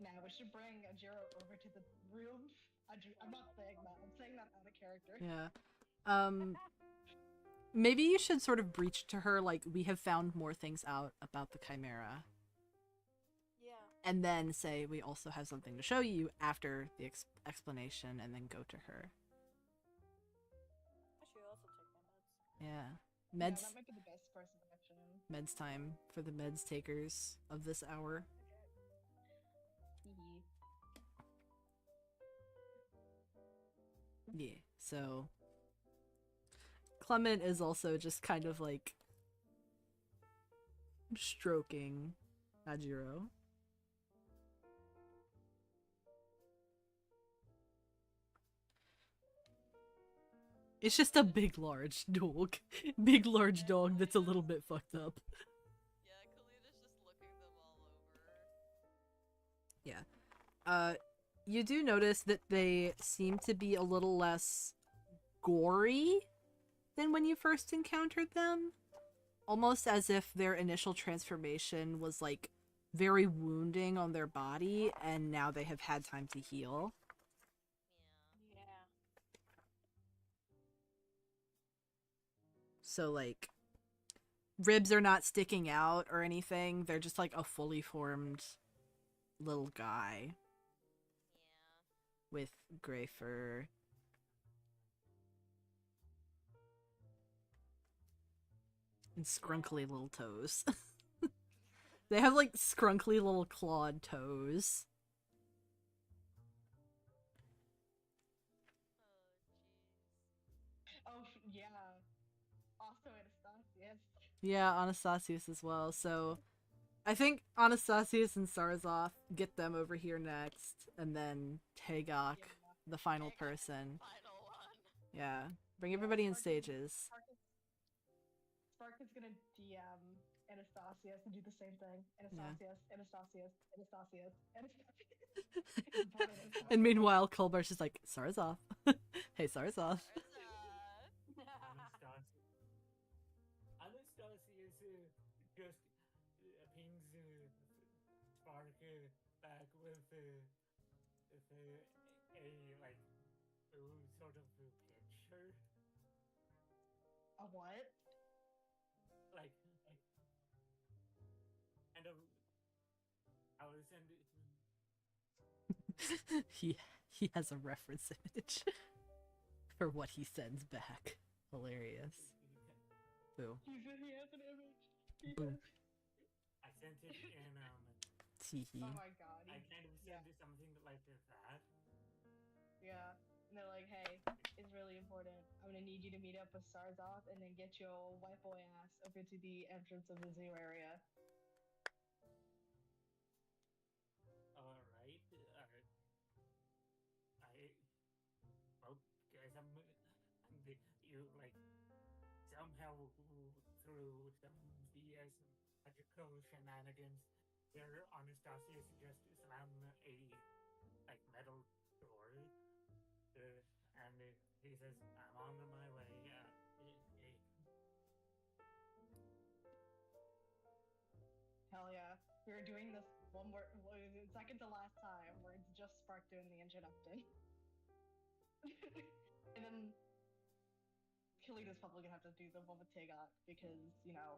Now we should bring Ajiro over to the room. I'm not saying that. I'm saying that out of character. Yeah. Maybe you should sort of breach to her, like, we have found more things out about the Chimera. Yeah. And then say, we also have something to show you after the explanation, and then go to her. I should also take my meds. Yeah. Yeah, Meds. that might be the best course of action. Meds time for the meds takers of this hour. Yeah, so Clement is also just kind of like stroking Ajiro. It's just a big large dog. Big large dog that's a little bit fucked up. Yeah, Kalina's just looking them all over. Yeah. You do notice that they seem to be a little less gory than when you first encountered them. Almost as if their initial transformation was like very wounding on their body, and now they have had time to heal. Yeah. Yeah. So like ribs are not sticking out or anything. They're just like a fully formed little guy Yeah. with gray fur. And scrunkly little toes. They have like scrunkly little clawed toes. Oh, jeez. Oh, yeah. Also Anastasius. Yeah, Anastasius as well. So I think Anastasius and Sarzov, get them over here next, and then Tagok, Yeah. the final Take, like, person. Final one. Yeah, bring everybody in stages. Spark is gonna DM Anastasius and do the same thing. Anastasius, Anastasius, Anastasius, Anastasius. And meanwhile, Colbert's just like, Sarzov. Hey, Sarzov. Anastasius just pings Spark back with a like sort of picture. A what? Like and I was He has a reference image for what he sends back. Hilarious. Boo. He has an image. Boo. I sent it in Teehee. Oh my god. I kind of said something like that. Yeah. And they're like, hey, it's really important. I'm gonna need you to meet up with Sarzov and then get your white boy ass over to the entrance of the zoo area. Alright. Well, guys, you like somehow through some BS magical shenanigans, there Anastasius just slammed a like metal door, and he says, "I'm on my way." Hell yeah. We were doing this one more, second to last time, where it's just Spark doing the introduction. And then Kalina's probably gonna have to do the one with Tagok because, Yeah.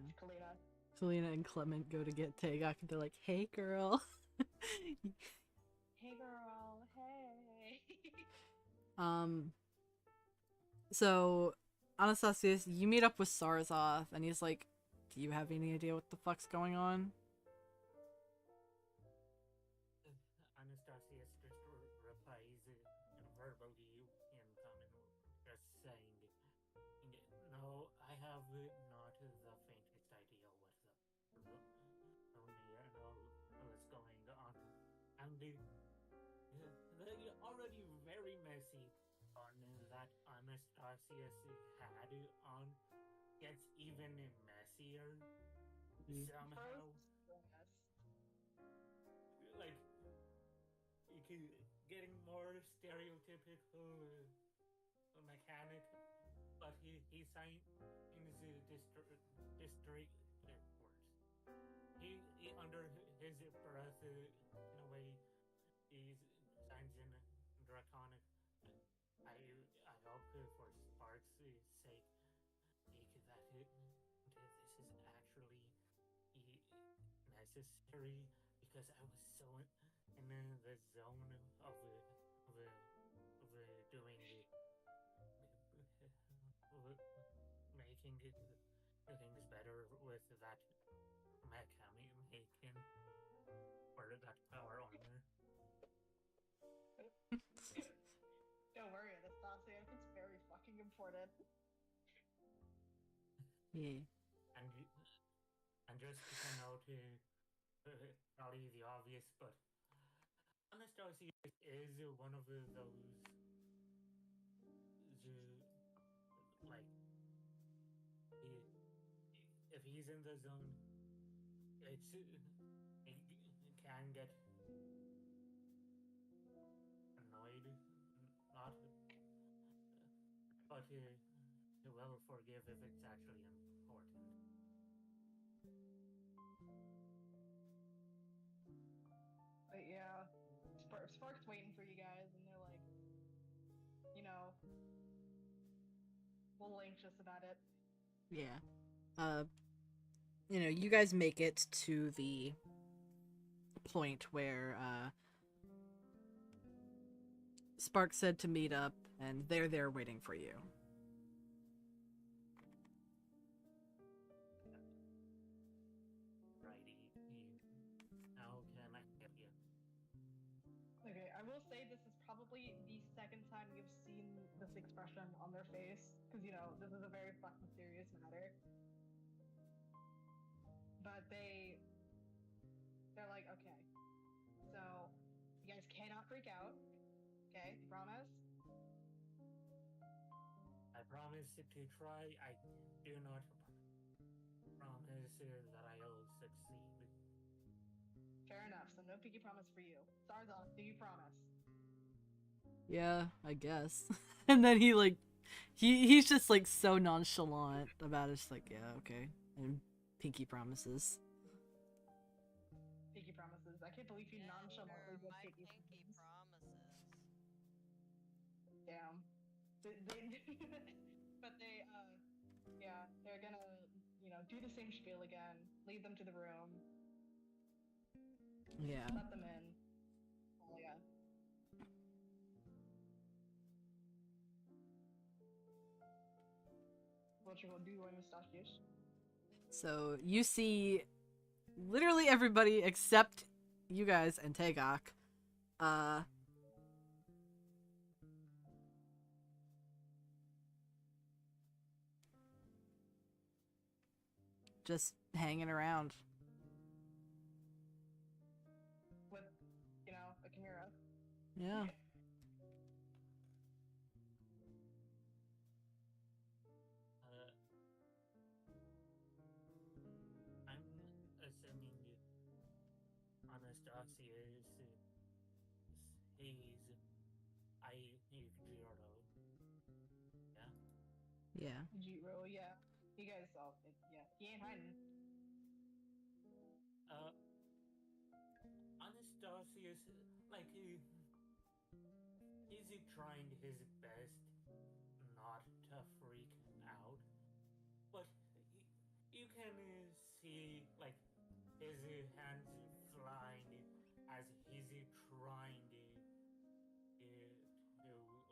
it's Kalina. Kalina and Clement go to get Tagok and they're like, hey girl. Hey girl, hey. So Anastasius, you meet up with Sarzoth and he's like, do you have any idea what the fuck's going on? Anastasius just replies verbally in common, just saying, no, I have not the faintest idea what what's going on. And the already very messy fun that Anastasius had on gets even messier somehow. Like, getting more stereotypical mechanic, but he signs district worse. He under his breath, in a way, he signs in draconic. I hope for Spark's sake that this is actually necessary, because I was so in the zone of doing making things better with that making or that power armor. Don't worry, Anastasia, it's very fucking important. Yeah. And just to note, probably the obvious, but Anastasia is one of those like, if he's in the zone, it can get annoyed, not, but he will forgive if it's actually important. But yeah, Spark's waiting for you guys, and they're like, a little anxious about it. Yeah. You guys make it to the point where Spark said to meet up, and they're there waiting for you. Righty. How can I help you? Okay, I will say this is probably the second time you've seen this expression on their face, because, this is a very fucking serious matter. But they're like, okay, so you guys cannot freak out, okay? You promise? I promise to try. I do not promise that I'll succeed. Fair enough, so no pinky promise for you. Sarzoth, do you promise? Yeah, I guess. And then he's just like so nonchalant about it. Just like, yeah, okay. And pinky promises. Pinky promises. I can't believe you nonchalantly did pinky promises. Damn. But they're gonna, do the same spiel again. Lead them to the room. Yeah. Let them in. Oh yeah. What you gonna do, Anastasia? So you see literally everybody except you guys and Tagok. Just hanging around. With, a Chimera. Yeah. I'm assuming Anastasius he's Jiro. Yeah? Yeah. Jiro, yeah. You guys saw it, yeah. He ain't hiding. Anastasius, like, he's trying his best not to freak out, but you can see like his hands flying as he's trying to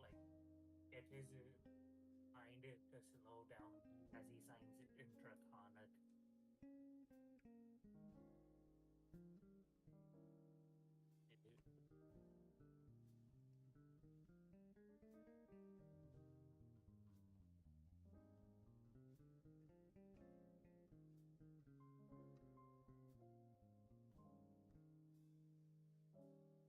like get his mind to slow down as he signs intraconic.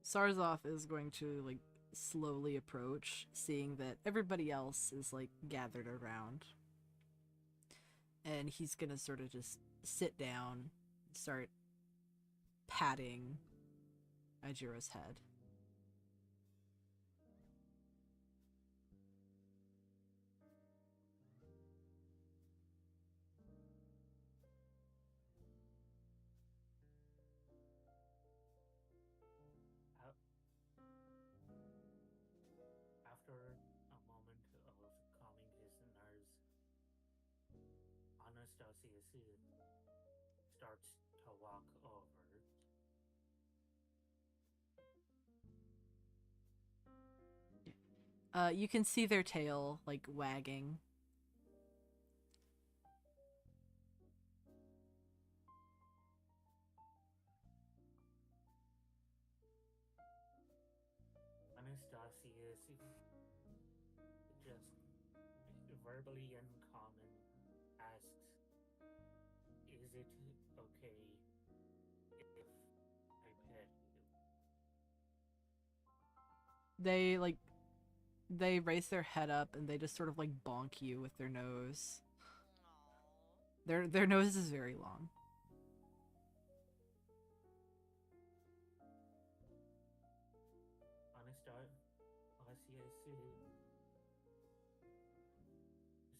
Sarzov is going to like slowly approach, seeing that everybody else is like gathered around. And he's gonna sort of just sit down, start patting Ajiro's head. After a moment of calming his nerves, Anastasius starts to walk over. You can see their tail like wagging. Anastasius just verbally and common asks, "Is it okay if I pet you?" They raise their head up and they just sort of like bonk you with their nose. Aww. Their nose is very long. Anastasius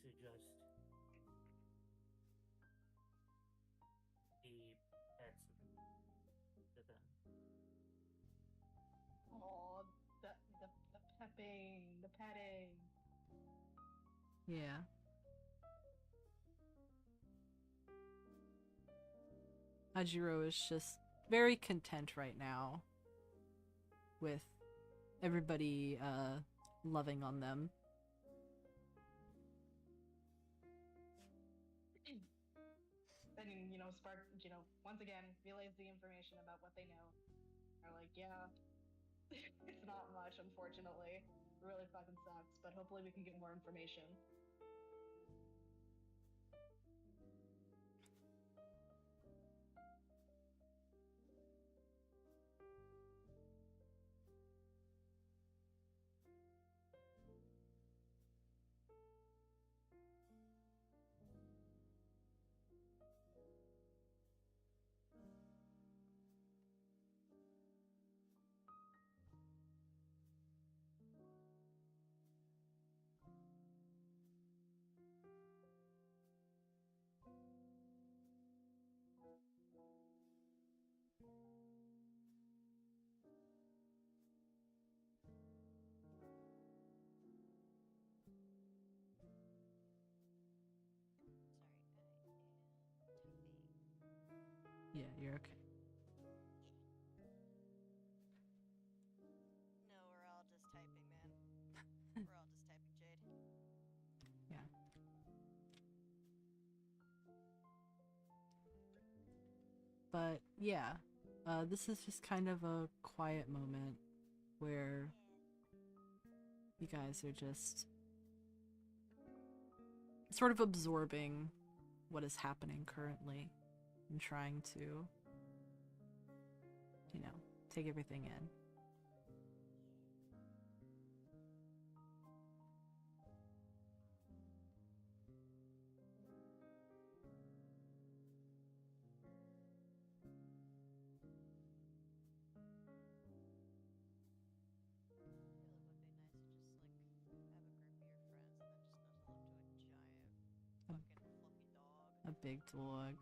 suggest he pets to them. Oh, the pepping, the petting. Yeah. Ajiro is just very content right now with everybody loving on them. Then, Spark, once again, relays the information about what they know. They're like, yeah, it's not much, unfortunately. It really fucking sucks, but hopefully we can get more information. Yeah, you're okay. No, we're all just typing, man. We're all just typing, Jade. Yeah. But yeah, this is just kind of a quiet moment where you guys are just sort of absorbing what is happening currently and trying to, take everything in. A big dog.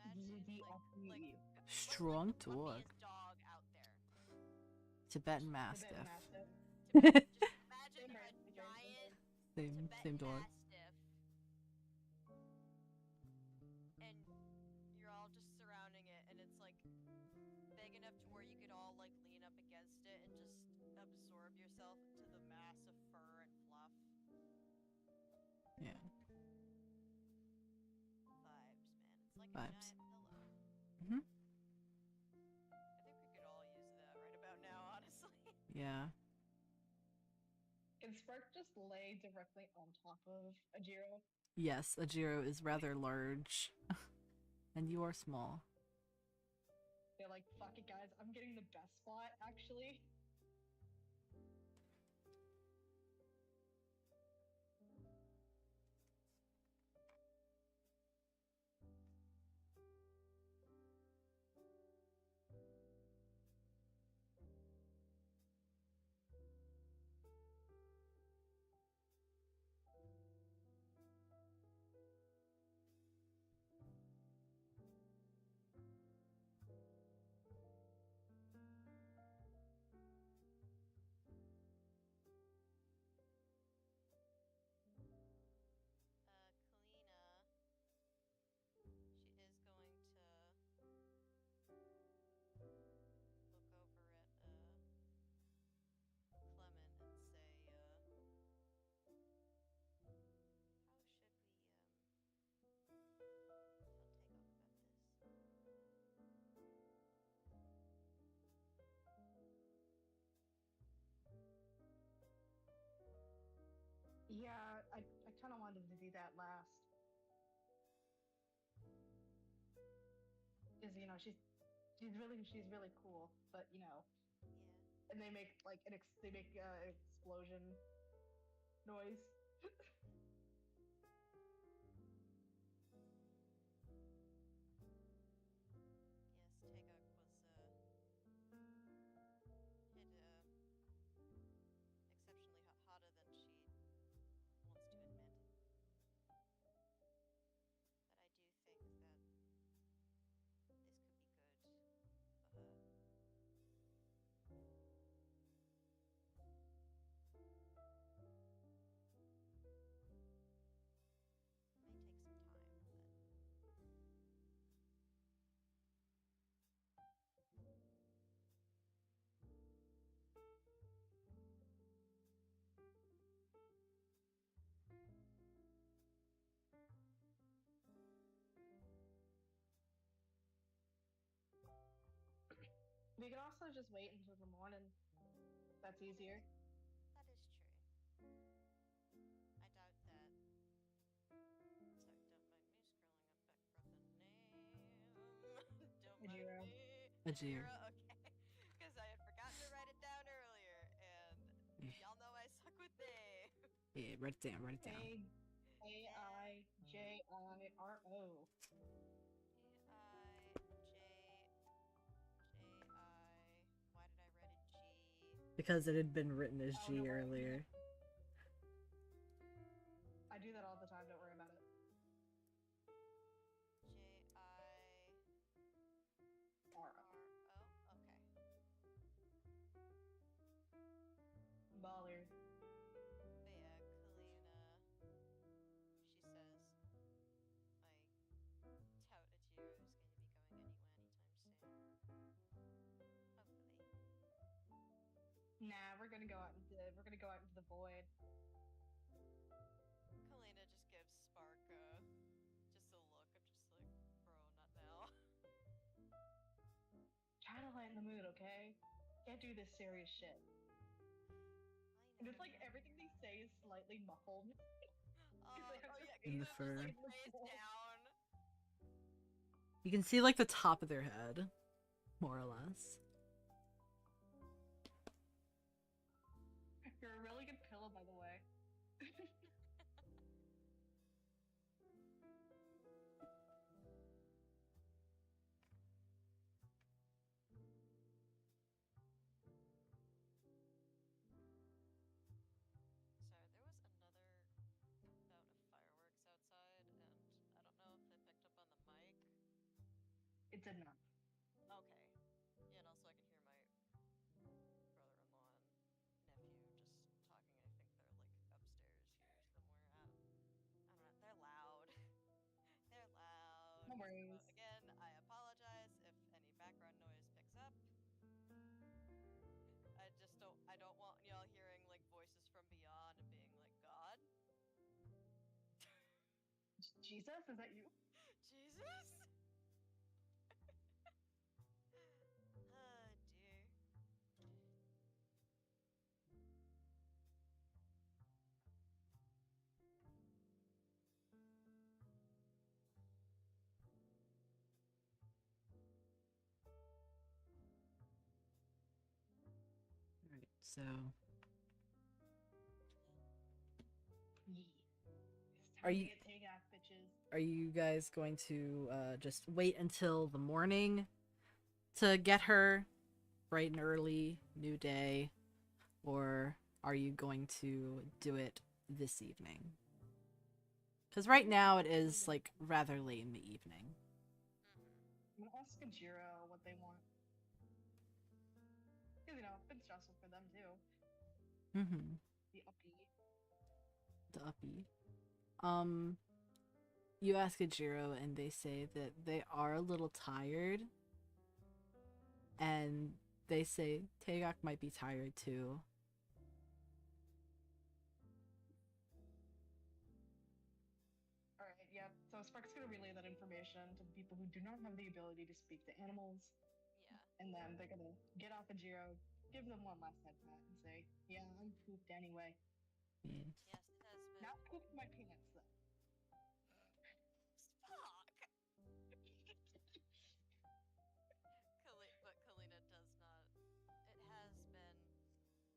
Imagine, The like Strong what's, like, the dog. puppiest dog out there? Tibetan Mastiff. Just imagine a giant Same Tibetan dog. Mastiff, and you're all just surrounding it, and it's like big enough to where you could all like lean up against it and just absorb yourself into the mass of fur and fluff. Yeah. Vibes, man. It's like Vibes. a giant pillow. Mhm. I think we could all use that right about now, honestly. Yeah. Can Spark just lay directly on top of Ajiro? Yes, Ajiro is rather large. And you are small. They're like, fuck it, guys. I'm getting the best spot, actually. Yeah, I kind of wanted to do that last. Because, you know, she's really cool, but, you know. Yeah. And they make, like, explosion noise. We can also just wait until the morning. That's easier. That is true. I doubt that. Sorry, don't mind me scrolling up back for the name. Don't mind Ajiro. me. Ajiro. Okay. Because I had forgotten to write it down earlier, and y'all know I suck with names. Yeah, write it down, write it down. A-I-J-I-R-O. Why did I write a G? Because it had been written as G earlier. I do that all the time, don't worry about it. J-I-R-O? Okay. Baller. But yeah, Kalina, she says, I doubt Ajiro is going to be going anywhere anytime soon. Hopefully. Nah, we're gonna go out into the void. Kalina just gives Spark just a look of just like, bro, not now. Try to lighten the mood, okay? Can't do this serious shit. And it's like everything they say is slightly muffled. In the fur. Just, like, lays down. You can see like the top of their head, more or less. You're a really good pillow, by the way. Sorry, there was another bout of fireworks outside, and I don't know if they picked up on the mic. It did not. Okay. Yeah, and also I can hear my brother worries. Again, I apologize if any background noise picks up. I don't want y'all hearing like voices from beyond and being like, God? Jesus, is that you? Jesus? Oh dear. Alright, so Are you- Get take off, bitches. are you guys going to just wait until the morning to get her, bright and early, new day, or are you going to do it this evening? Because right now it is like rather late in the evening. I'm gonna ask Kajiro what they want. Because, you know, it's been stressful for them too. Mm-hmm. The uppy. The uppy. You ask Ajiro and they say that they are a little tired. And they say Tagok might be tired too. Alright, yeah. So Spark's gonna relay that information to the people who do not have the ability to speak to animals. Yeah. And then they're gonna get off Ajiro, give them one last head pat, and say, yeah, I'm pooped anyway. Yeah. Yes, it has been. Not pooped my pants, though. Fuck! But Kalina does not. It has been quite a long day, honestly.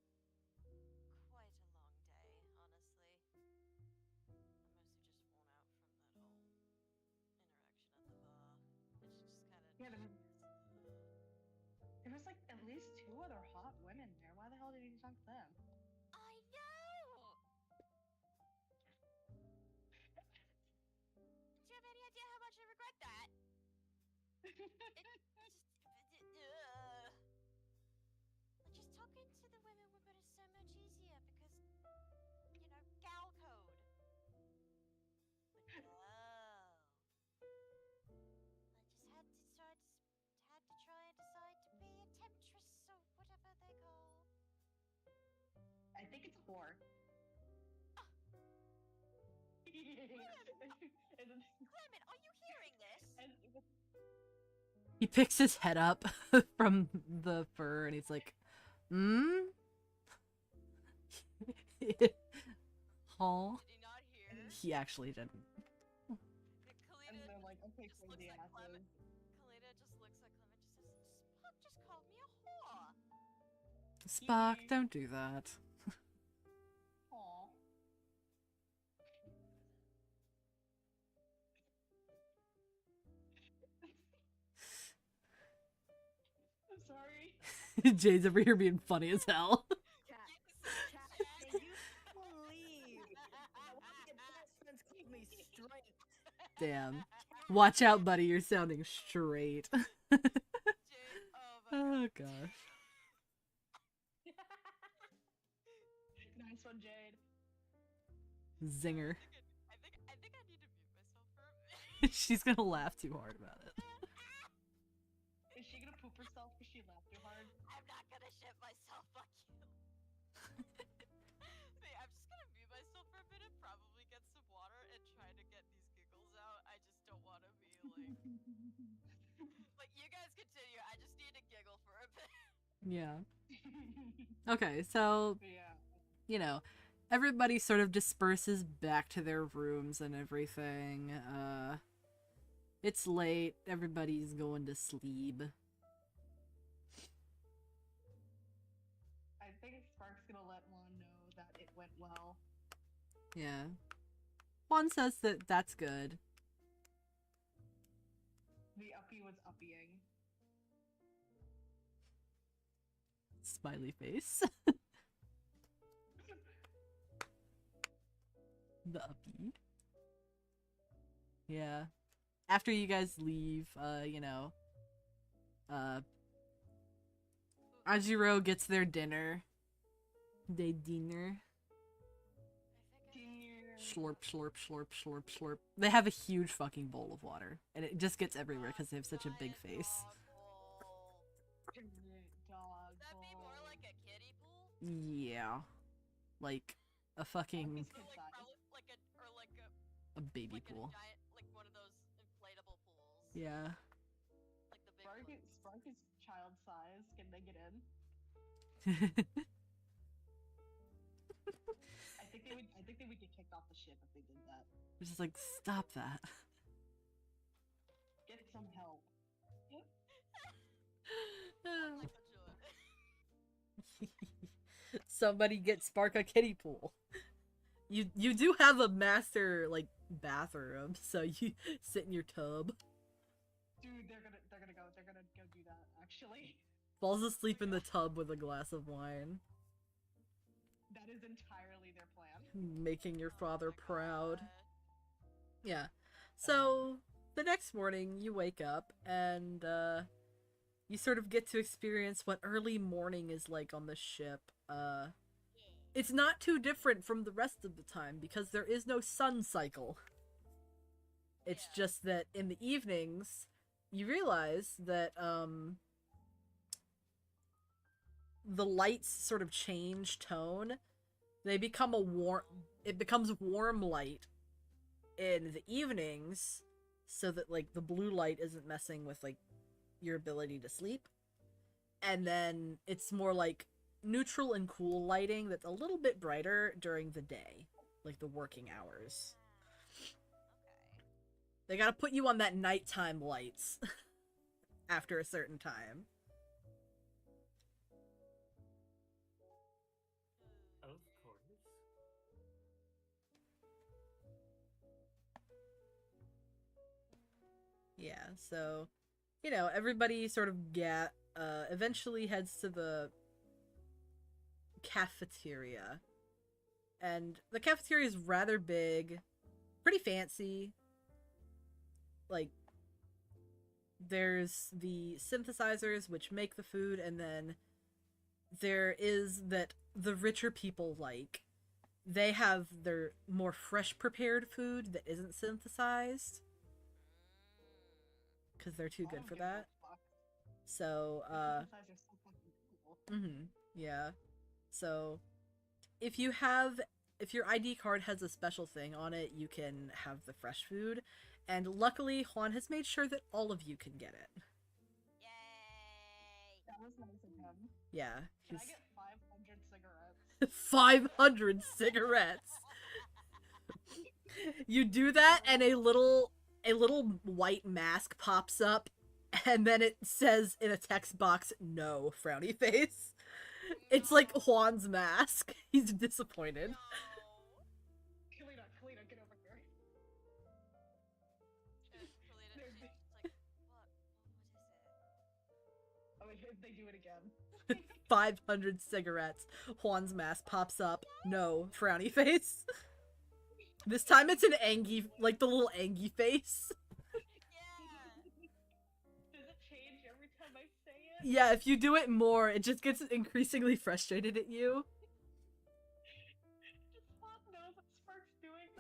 I'm mostly just worn out from that whole interaction at the bar. And she just kind of. Yeah, there was like at least 2 other hot women there. Why the hell did he talk to them? I know! Do you have any idea how much I regret that? Like, just talking to the women would have been so much easier because, you know, gal code. But no. I just had to try and decide to be a temptress or whatever they call. I think it's 4. Clement, are you hearing this? He picks his head up from the fur and he's like, hmm? Huh? Did he not hear? He actually didn't. And they're like, okay, just looks crazy like asses. Kalina just looks like Clement just says, Spock just called me a whore. Spock, don't do that. Aw. I'm sorry. Jade's over here being funny as hell. Cat, can you believe that one of the attachments called me straight? Damn. Watch out, buddy. You're sounding straight. Jade, oh my Oh, gosh. Nice one, Jade. Zinger. I think I need to mute myself for a minute. She's gonna laugh too hard about it. Is she gonna poop herself because she laughed too hard? I'm not gonna shit myself, fuck you. Wait, I'm just gonna mute myself for a minute, probably get some water, and try to get these giggles out. I just don't want to be like... Like, you guys continue, I just need to giggle for a bit. Yeah. Okay, so, Yeah. you know, everybody sort of disperses back to their rooms and everything. It's late. Everybody's going to sleep. I think Spark's gonna let Juan know that it went well. Yeah. Juan says that that's good. The uppy was uppying. Smiley face. The uppy. Yeah. After you guys leave, you know, Ajiro gets their dinner. They dinner. slurp, slurp, slurp, slurp, slurp. They have a huge fucking bowl of water, and it just gets everywhere because they have such a big face. Dog Would that be more like a kiddie pool? Yeah, like a fucking Or like a baby like pool. a giant, like one of those inflatable pools. Yeah. Like the big Spark is child size. Can they get in? I think they would get kicked off the ship if they did that. It's just like, stop that. Get some help. like Somebody get Spark a kiddie pool. You do have a master like bathroom, so you sit in your tub. Dude, they're gonna go do that, actually. Falls asleep in the tub with a glass of wine. That is entirely their plan. Making your father proud. Yeah. So, the next morning, you wake up, and, you sort of get to experience what early morning is like on the ship. It's not too different from the rest of the time, because there is no sun cycle. It's just that in the evenings, you realize that, the lights sort of change tone. They become it becomes warm light in the evenings, so that, like, the blue light isn't messing with, like, your ability to sleep. And then it's more like neutral and cool lighting that's a little bit brighter during the day, like the working hours. Okay. They gotta put you on that nighttime lights after a certain time. Of course. Yeah, so, you know, everybody sort of eventually heads to the cafeteria. And the cafeteria is rather big, pretty fancy. Like, there's the synthesizers which make the food, and then there is that the richer people like. They have their more fresh prepared food that isn't synthesized, because they're too good for that. So, yeah. So, if your ID card has a special thing on it, you can have the fresh food. And luckily, Juan has made sure that all of you can get it. Yay! That was nice of him. Yeah. Can I get 500 cigarettes? 500 cigarettes! You do that, and a little white mask pops up, and then it says in a text box, "No," frowny face. It's like Juan's mask. He's disappointed. No. Kalina, get over here. And Kalina is like, what is it? Oh wait, if they do it again. 500 cigarettes. Juan's mask pops up. No, frowny face. This time it's an Angie, like the little Angie face. Yeah. Does it change every time I say it? Yeah, if you do it more, it just gets increasingly frustrated at you. Does Spot know that Spark's doing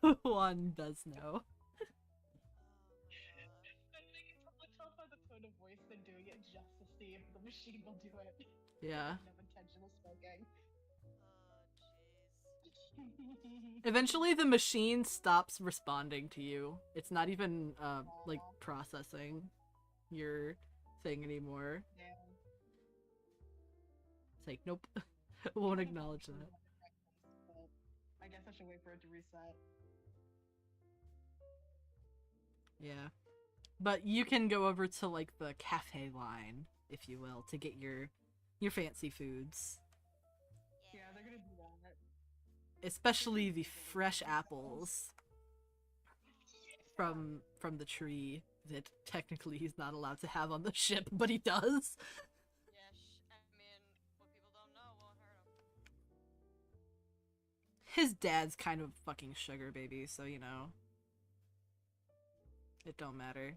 this? Juan does know. I think it's probably tell by the tone of voice than doing it just to see if the machine will do it. Yeah. No intentional smoking. Oh, jeez. Eventually the machine stops responding to you. It's not even, like, processing your thing anymore. Yeah. It's like, nope. Won't acknowledge that. But I guess I should wait for it to reset. Yeah. But you can go over to, like, the cafe line, if you will, to get your fancy foods. Yeah, they're gonna do that. Especially the fresh apples from the tree that technically he's not allowed to have on the ship, but he does. Yes, I mean, what people don't know won't hurt them. His dad's kind of fucking sugar baby, so you know. It don't matter.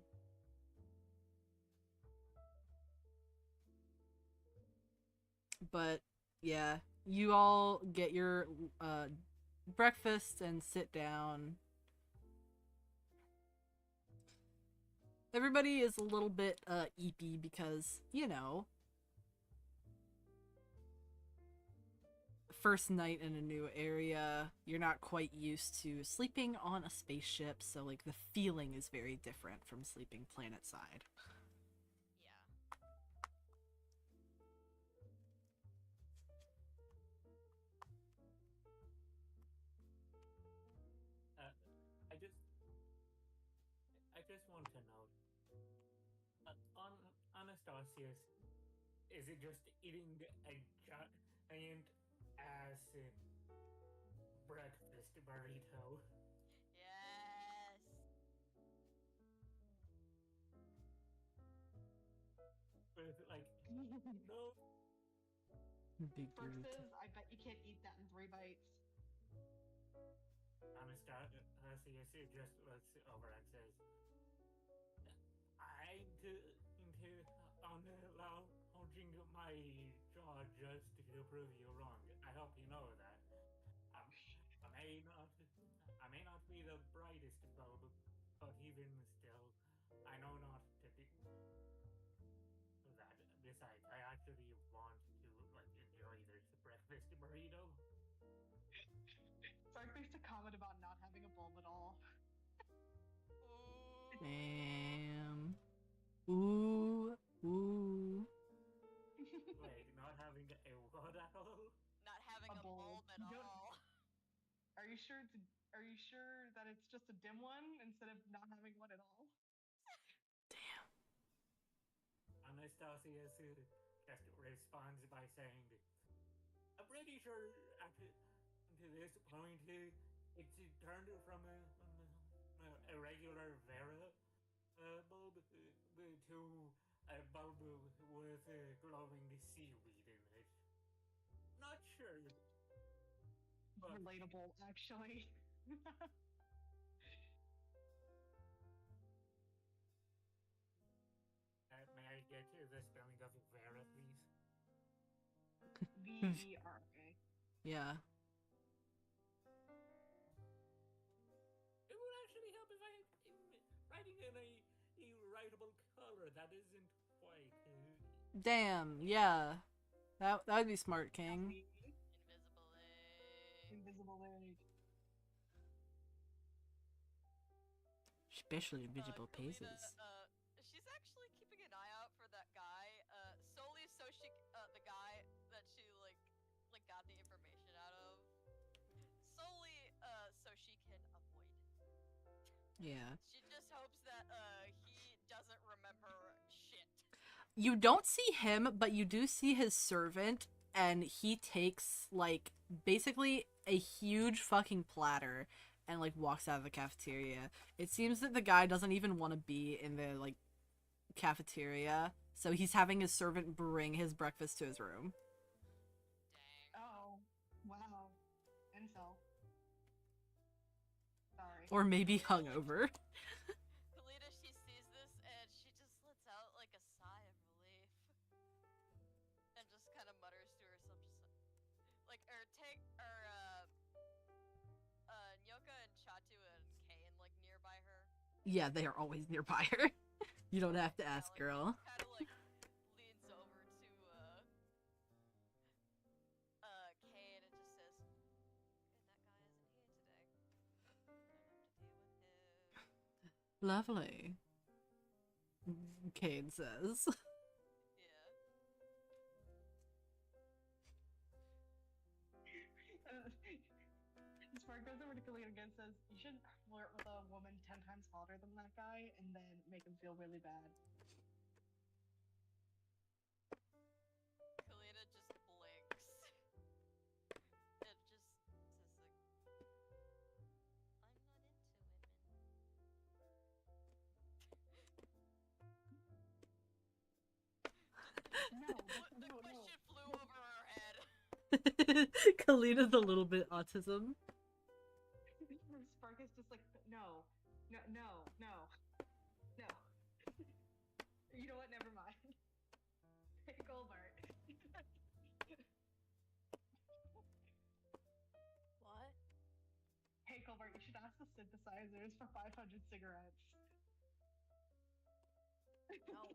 But yeah, you all get your breakfast and sit down. Everybody is a little bit eepy because, you know, first night in a new area, you're not quite used to sleeping on a spaceship, so like the feeling is very different from sleeping planet side. I just want to know, on Anastasius, is it just eating a giant ass breakfast burrito? Yes. With like no Big burrito. Versus, I bet you can't eat that in 3 bites. Anastasius just looks over and says, I into on lounging my jaw just to prove you wrong. I hope you know that. Um, I may not be the brightest bulb, but even still, I know not to do that. Besides, I actually want to like enjoy this breakfast burrito. Sark makes a comment about not having a bulb at all. Damn. Ooh. Ooh. Wait, not having a what at all? Not having a bulb at all. Are you sure that it's just a dim one instead of not having one at all? Damn. Anastasius just responds by saying, I'm pretty sure to this point it's turned from a regular Vera bulb to a bulb with glowing seaweed in it. Not sure. But Relatable, actually. may I get the spelling of Vera, please? V-E-R-A. Yeah. It would actually help if I writing in a writable color that isn't quite. Damn. Yeah. That would be smart, King. Invisible ink. Especially invisible pages. She's actually keeping an eye out for that guy, solely so she, the guy that she like got the information out of, solely so she can avoid him. Yeah. She just hopes that he doesn't remember shit. You don't see him, but you do see his servant, and he takes like basically a huge fucking platter and like walks out of the cafeteria. It seems that the guy doesn't even want to be in the like cafeteria, so he's having his servant bring his breakfast to his room. Dang. Oh, wow. Incel. Sorry. Or maybe hungover. Kalita, she sees this and she just lets out like a sigh of relief. And just kind of mutters to herself, just like, Nyoka and Chatu and Kane like nearby her. Yeah, they are always nearby her. You don't have to ask, like, girl. Kind of like leans over to Kane and just says, "Good, that guy isn't here today. Don't have to deal with him." Lovely. Kane says. Spark goes over to Kalita again and says, you should flirt with a woman 10 times hotter than that guy and then make him feel really bad. Kalita just blinks. It just says like, I'm not into women. The question flew over her head. Kalina's a little bit autism. Spark is just like, no. You know what? Never mind. Goldbart. synthesizers for 500 cigarettes. No.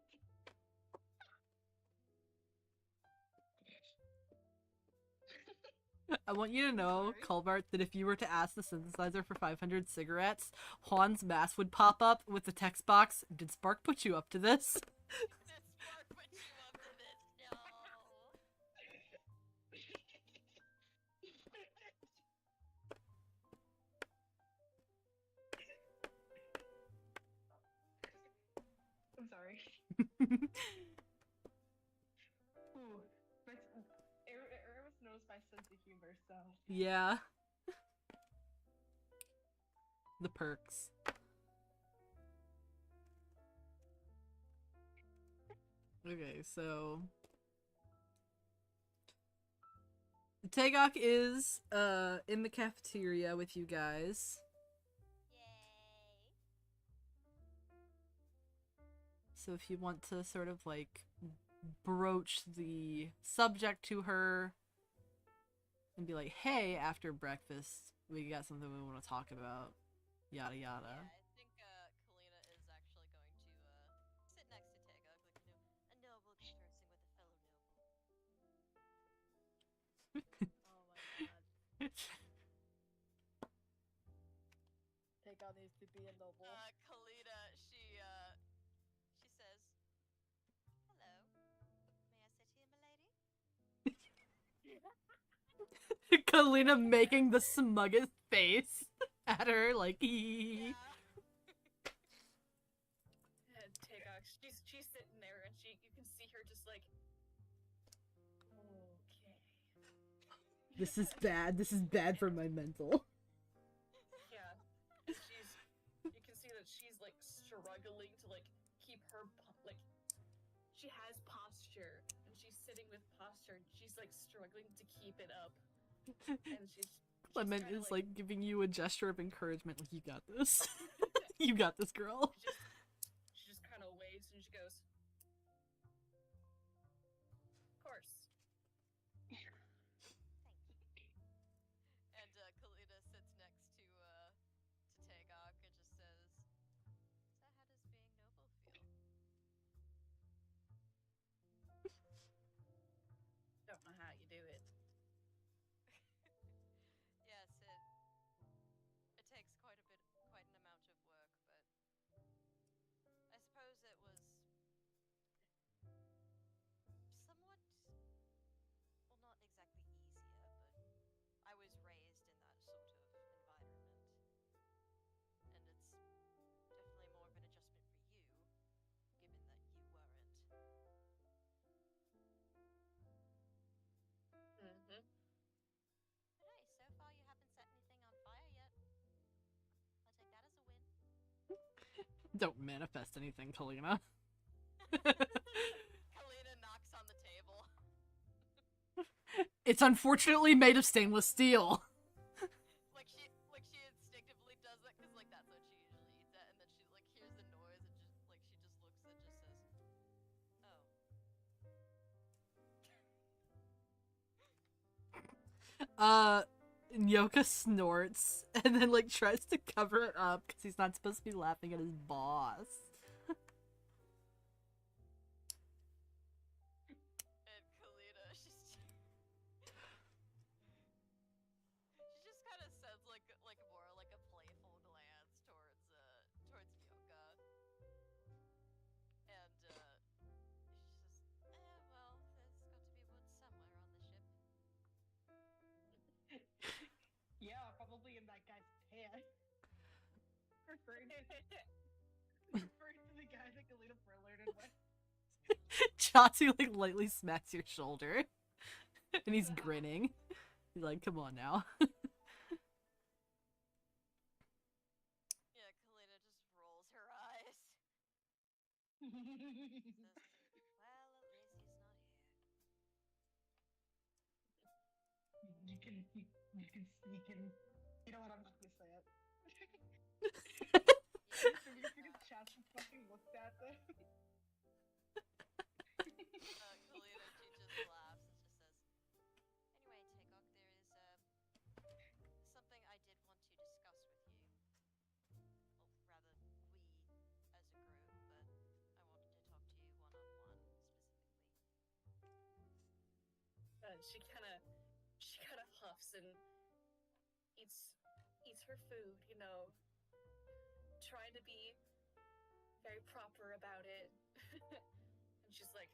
I want you to know, Colbart, that if you were to ask the synthesizer for 500 cigarettes, Juan's mask would pop up with the text box. Did Spark put you up to this? Did Spark put you up to this? No. I'm sorry. Ooh, Eris knows my sense of humor, so. Yeah. The perks. Okay, so Tagok is in the cafeteria with you guys. Yay. So if you want to sort of like broach the subject to her and be like, hey, after breakfast, we got something we want to talk about. Yada yada. Yeah, I think Kalina is actually going to sit next to Tagok, like, a noble conversing with a fellow noble. Oh my god. Takeout needs to be a noble. Kalina, she says, hello, may I sit here, milady? Kalina making the smuggest face at her, like, Yeah. And Tagok, she's sitting there, and you can see her just like, okay. this is bad. This is bad for my mental. Yeah, you can see that she's like struggling to like keep her like, she has posture, and she's sitting with posture, and she's like struggling to keep it up, and she's Clement is like giving you a gesture of encouragement, like, you got this. You got this, girl. She just kind of waves and she goes, of course. Thank you. And Kalina sits next to Tagok and just says, so how does being noble feel? Don't know how you do it. Yes, it takes quite an amount of work, but I suppose it was somewhat, well, not exactly easier, but I was raised in that sort of environment, and it's definitely more of an adjustment for you, given that you weren't. Mm-hmm. But hey, so far you haven't set anything on fire yet. I'll take that as a win. Don't manifest anything, Kalina. Kalina knocks on the table. It's unfortunately made of stainless steel. like she instinctively does that because like that's what she usually eats at, and then she like hears the noise and just like she just looks and just says, "Oh." Nyoka snorts and then like tries to cover it up because he's not supposed to be laughing at his boss. And Kalina, she just kind of sends like more like a playful glance towards Nyoka, and she says, well, there's got to be wood somewhere on the ship." Yeah, probably in that guy's pants. Referring to the guy that Kalina flirted with. Chatu like lightly smacks your shoulder and he's grinning. He's like, come on now. Yeah, Kalina just rolls her eyes. Says, well, at least he's not here. You can sneak in. You know what? I'm not gonna say it. Because Chad just fucking looked at them. Kalina, she just laughs and just says, anyway, Tagok, there is something I did want to discuss with you. she kind of huffs and eats her food, you know, trying to be very proper about it. And she's like,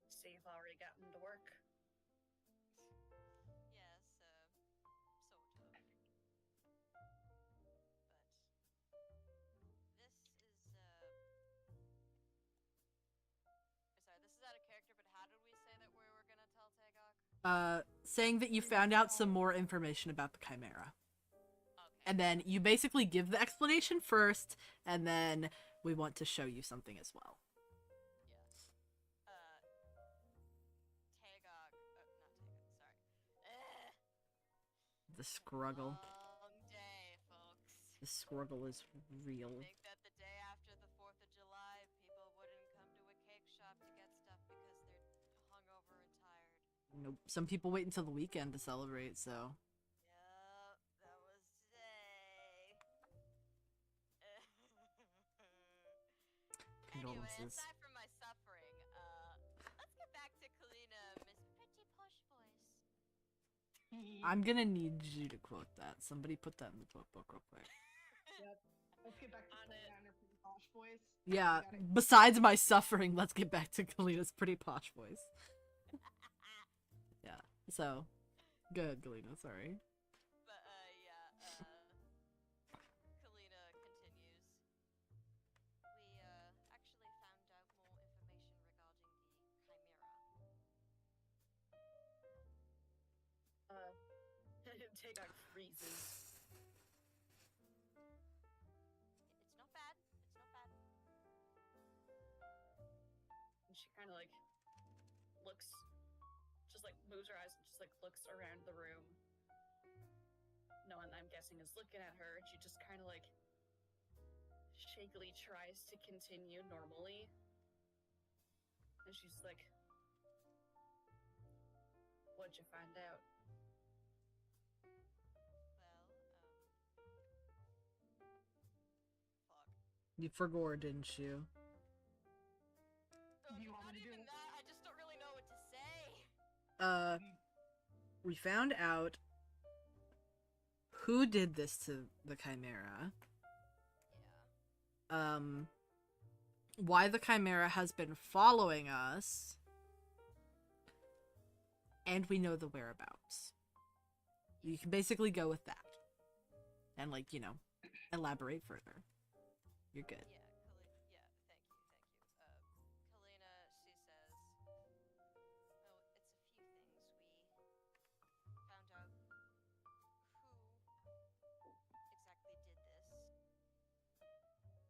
"So you've already gotten to work?" Yes, sort of. But this is sorry, this is out of character, but how did we say that we were gonna tell Tagok? Saying that you found out some more information about the Chimera. Okay. And then you basically give the explanation first, and then we want to show you something as well. Yes. Tagok, not Tagok, sorry. The Scruggle. Long day, folks. The Scruggle is real. Think that the day after the 4th of July, people wouldn't come to a cake shop to get stuff because they're hungover and tired. Nope. Some people wait until the weekend to celebrate, so. Yep, that was today. Anyway, Condolences. aside from my suffering, let's get back to Kalina, Miss Pretty Posh Voice. I'm gonna need you to quote that. Somebody put that in the quote book real quick. Yep. Let's get back to On it. her pretty posh voice. Yeah, We gotta- besides my suffering, let's get back to Kalina's pretty posh voice. Yeah, so. Good, Kalina, sorry. But, yeah, Kalina continues. We, actually found out more information regarding the Chimera. Tagok freezes. It's not bad. It's not bad. And she kind of like looks, just like moves her eyes and just like looks around the room. No one, I'm guessing, is looking at her. She just kind of like shakily tries to continue normally. And she's like, "What'd you find out?" Well, fuck. You forgot, didn't you? Do you want Not me to do even it? that, I just don't really know what to say. We found out who did this to the Chimera. Yeah. Why the Chimera has been following us. And we know the whereabouts. You can basically go with that. And, like, you know, elaborate further. You're good. Yeah, thank you. Kalina, she says, oh, it's a few things. We found out who exactly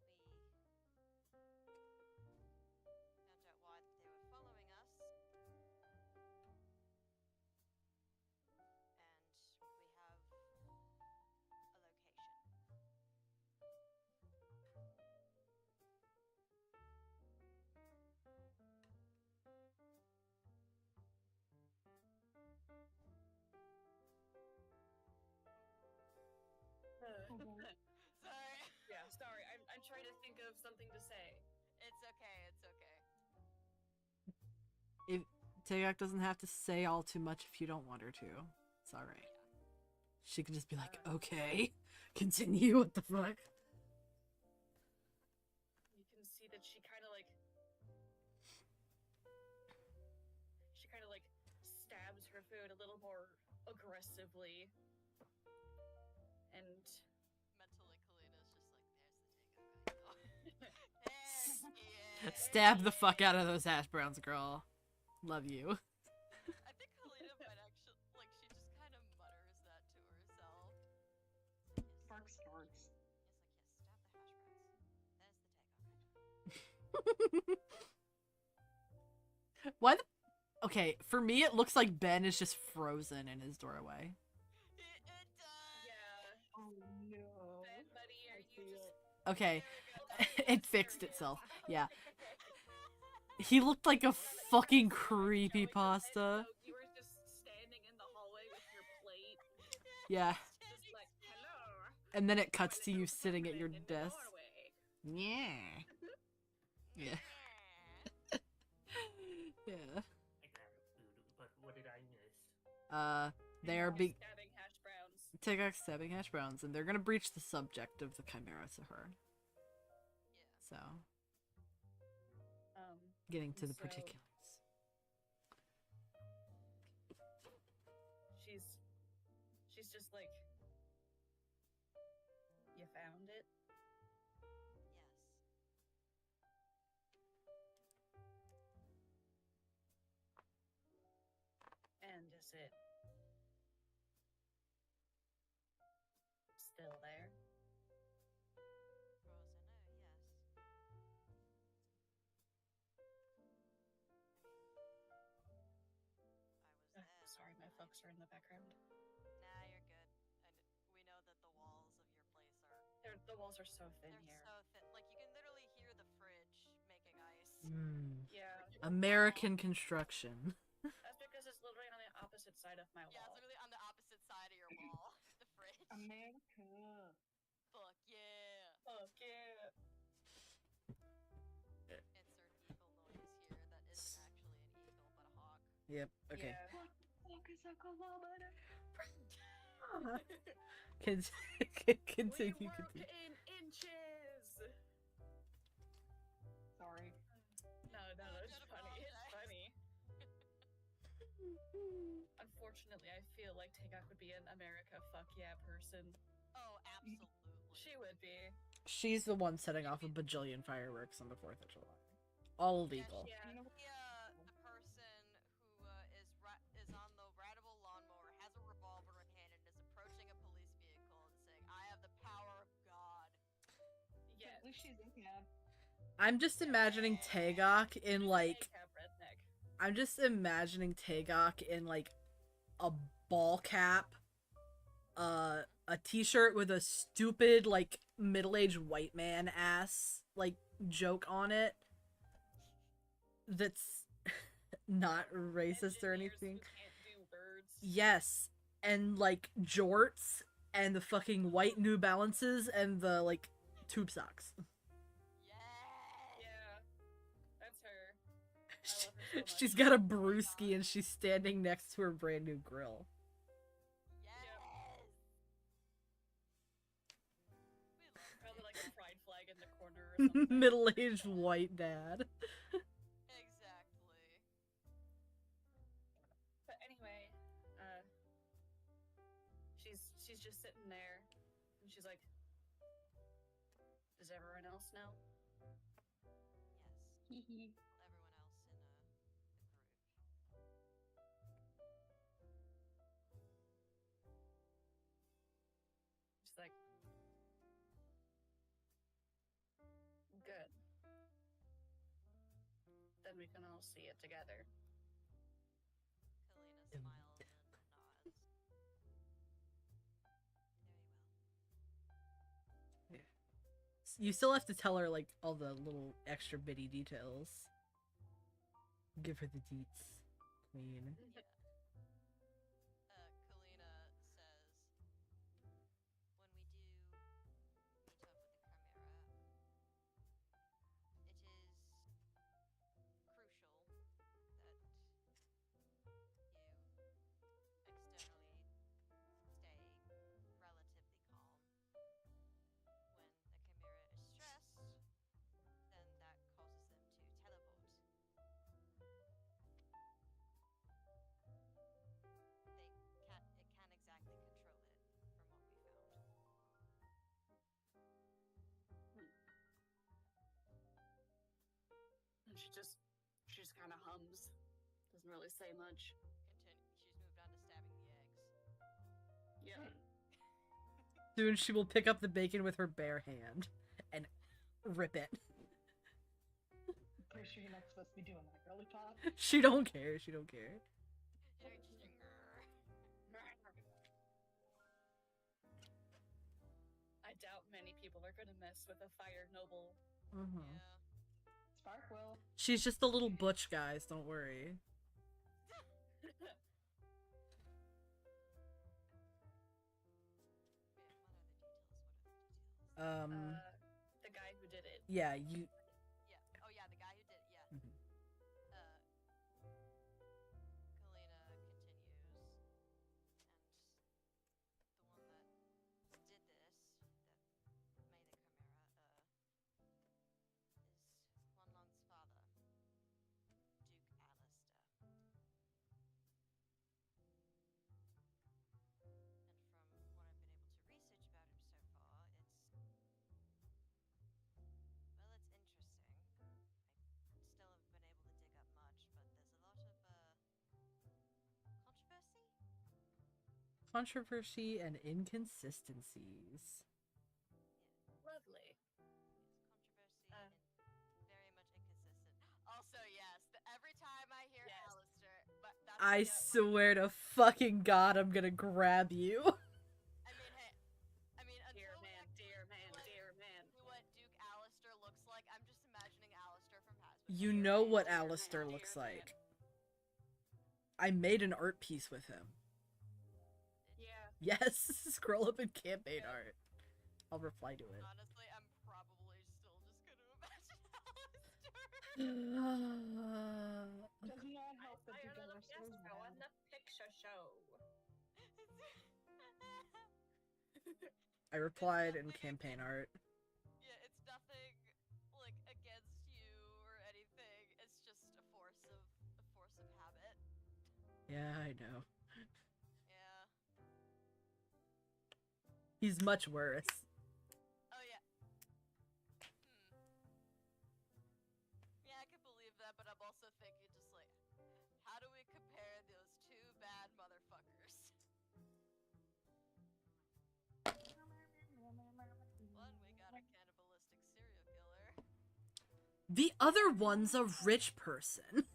did this. We found out why they were following us. And we have a location. Sorry. Yeah, sorry. I'm trying to think of something to say. It's okay, it's okay. If Tagok doesn't have to say all too much if you don't want her to. It's alright. She could just be like, okay, continue, what the fuck? You can see that she kind of like stabs her food a little more aggressively, and Mentally, Kalina's just like, there's the take. Stab the fuck out of those hash browns, girl. Love you. I think Kalina might actually, like, she just kind of mutters that to herself. Spark starts. It's like, yes, stab the hash browns. There's the take. Why the... Okay, for me it looks like Ben is just frozen in his doorway. It does. yeah. Oh no. Ben, buddy, are I you see just? it. Okay, There we go. it fixed There we go. itself. Yeah. He looked like a fucking creepy Showing your head, pasta. so you were just standing in the hallway with your plate, Yeah. just like, hello. And then it cuts What to is you so sitting at your feminine in the desk. doorway? Yeah. Yeah. Yeah. I grab a food. They are stabbing hash browns. Tigok stabbing hash browns, and they're gonna breach the subject of the chimera to her. Yeah. So, getting to the so particulars. She's just like, you found it? Yes. And is it still there? As far as I know, yes. I was there. Sorry, my folks are in the background. Nah, you're good. And we know that the walls of your place are. The walls are so thin They're here. so thin. Like, you can literally hear the fridge making ice. Yeah. American construction. That's because it's literally on the opposite side of my wall. Yeah, it's literally on the opposite side of your wall. The fridge. America. Fuck yeah. Fuck yeah. Insert eagle noise here. That isn't actually an eagle, but a hawk. Yep. Okay. Yeah. What the fuck is a kilometer? Continue. We work in inches. Sorry. No, it's Don't funny. It's apologize. funny. Unfortunately, I feel like Tigok would be an America fuck yeah person. Oh, absolutely. She would be. She's the one setting off a bajillion fireworks on the 4th of July. All illegal. Yeah. You know, The person who is on the rideable lawnmower, has a revolver in hand, and is approaching a police vehicle and saying, "I have the power of God." Yeah. at least she's in cab. I'm just imagining Tagok in like Handicap redneck. I'm just imagining Tagok in like a ball cap, a t-shirt with a stupid like middle-aged white man ass like joke on it that's not racist or Engineers anything. who can't do words. Yes, and like jorts and the fucking white New Balances and the like tube socks. Yes. Yeah. That's her. I love her so much. She's got a brewski and she's standing next to her brand new grill. Yes. Probably like a pride flag in the corner or something. Middle-aged white dad. Exactly. But anyway, she's just sitting there, and she's like, "Does everyone else know?" Yes. Hee hee. Everyone else in the group. She's like, "Good. Then we can all see it together." Kalina smiles and nods. Very well. You still have to tell her like all the little extra bitty details. Give her the deets, queen. Yeah. Kalina says, when we do meet up with the Chimera, it is crucial that you externally stay relatively calm. When the Chimera is stressed, then that causes them to teleport. It can't exactly control it, from what we found. And she just kind of hums. Doesn't really say much. She's moved on to stabbing the eggs. Yeah. Soon she will pick up the bacon with her bare hand and rip it. Pretty sure you're not supposed to be doing that, girly pop. She don't care. She don't care. I doubt many people are gonna mess with a fire noble. Mm-hmm. Yeah. Spark will. She's just a little butch, guys. Don't worry. The guy who did it. Yeah, you. Yeah. Oh yeah, the guy who did. Yeah. Mhm. Kalina continues. controversy and inconsistencies. Lovely. Controversy and very much inconsistent. Also, yes, every time I hear Yes. Alistair, but that's I yeah, swear to fucking God, I'm gonna grab you. I mean, hey, I mean, Dear until we man, actually dear man, see, like, dear man. what Duke Alistair looks like, I'm just imagining Alistair from Hazbin. You Dear know man, what dear Alistair man, looks dear man. like. I made an art piece with him. Yeah. Yes, scroll up in campaign Yeah. art. I'll reply to it. Honestly, I'm probably still just gonna imagine Alistair. Does not help that Duke on Alistair is mad. the picture show. I replied in nothing campaign art. Yeah, it's nothing like against you or anything. It's just a force of habit. Yeah, I know. Yeah. He's much worse. Oh yeah. Yeah, I can believe that, but I'm also thinking just like, how do we compare those two bad motherfuckers? One, we got a cannibalistic serial killer. The other one's a rich person,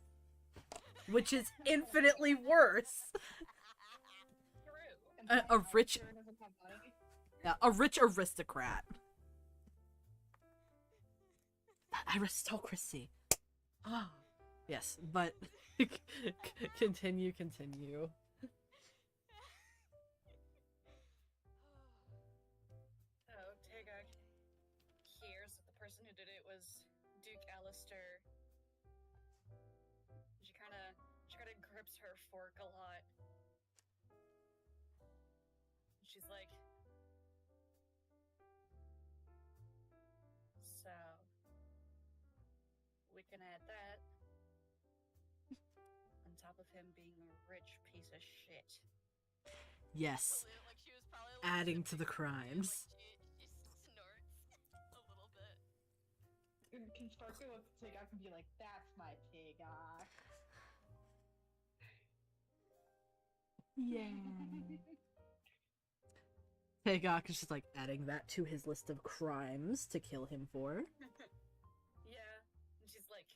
which is infinitely worse. True. And A rich, Alistair doesn't have money. yeah, a rich aristocrat. Aristocracy. Oh, yes, but continue. Oh, Tagog hears that the person who did it was Duke Alistair. She kind of grips her fork a lot. She's like, so we can add that on top of him being a rich piece of shit. Yes, Like she was probably like adding to the sipping crimes. Like she snorts a little bit. Can Spark go up to Tagok and be like, that's my Tagok. Yeah. Tagok is just like adding that to his list of crimes to kill him for. Yeah, and she's like,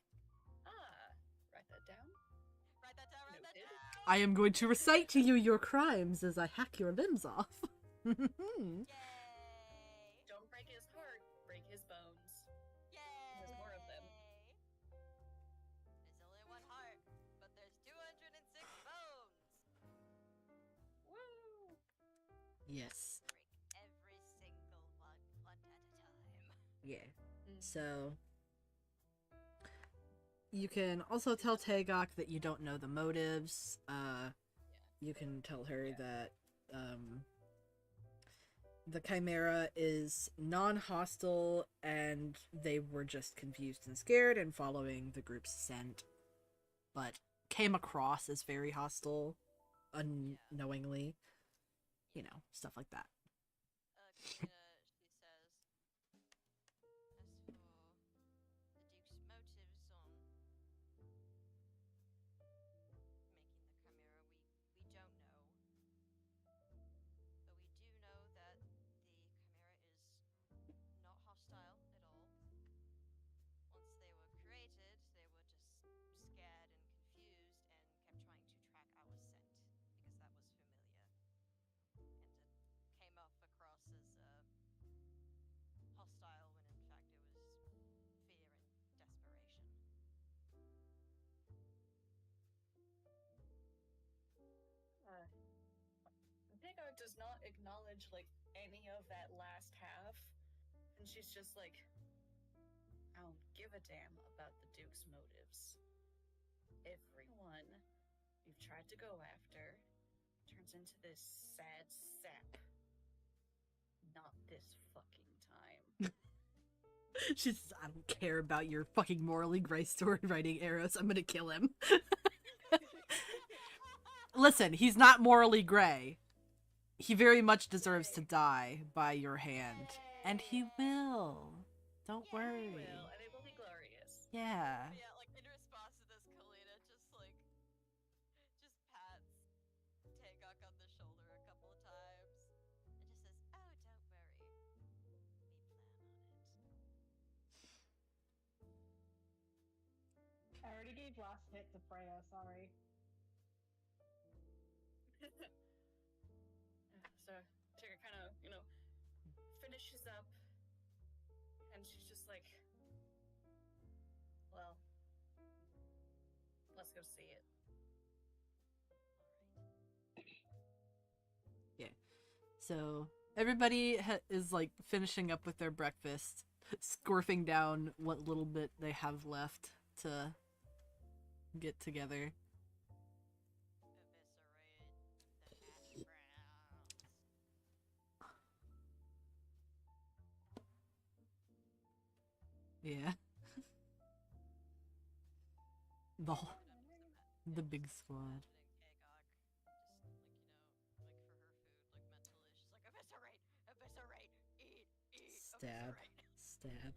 write that down. Write that down. Noted. I am going to recite to you your crimes as I hack your limbs off. Yay! Don't break his heart, break his bones. Yay! There's more of them. There's only one heart, but there's 206 bones. Woo! Yes. Break every single one at a time. Yeah. So you can also tell Tagok that you don't know the motives. You can tell her that the Chimera is non-hostile and they were just confused and scared and following the group's scent, but came across as very hostile unknowingly. You know, stuff like that. Christina, she says, as for the Duke's motives on making the Chimera, we don't know. But we do know that the Chimera is not hostile at all. Once they were created, they were just scared and confused and kept trying to track our scent because that was familiar. And it came off across as hostile when in fact it was fear and desperation. Tagog does not acknowledge like any of that last half, and she's just like, I don't give a damn about the Duke's motives. Everyone you've tried to go after turns into this sad sap. Not this fucking time. She says, I don't care about your fucking morally gray sword writing arrows. I'm gonna kill him. Listen, he's not morally gray. He very much deserves to die by your hand. And he will. Don't worry. He will, and it will be glorious. Yeah. But yeah, like in response to this, Kalina just pats Tagok on the shoulder a couple of gave last hit to Freya, sorry. So Tigger kind of, finishes up, and she's just like, well, let's go see it. Yeah. So everybody is like finishing up with their breakfast, scorfing down what little bit they have left to get together. Eviscerate the hash browns. Yeah. The big squad. Stab. Stab.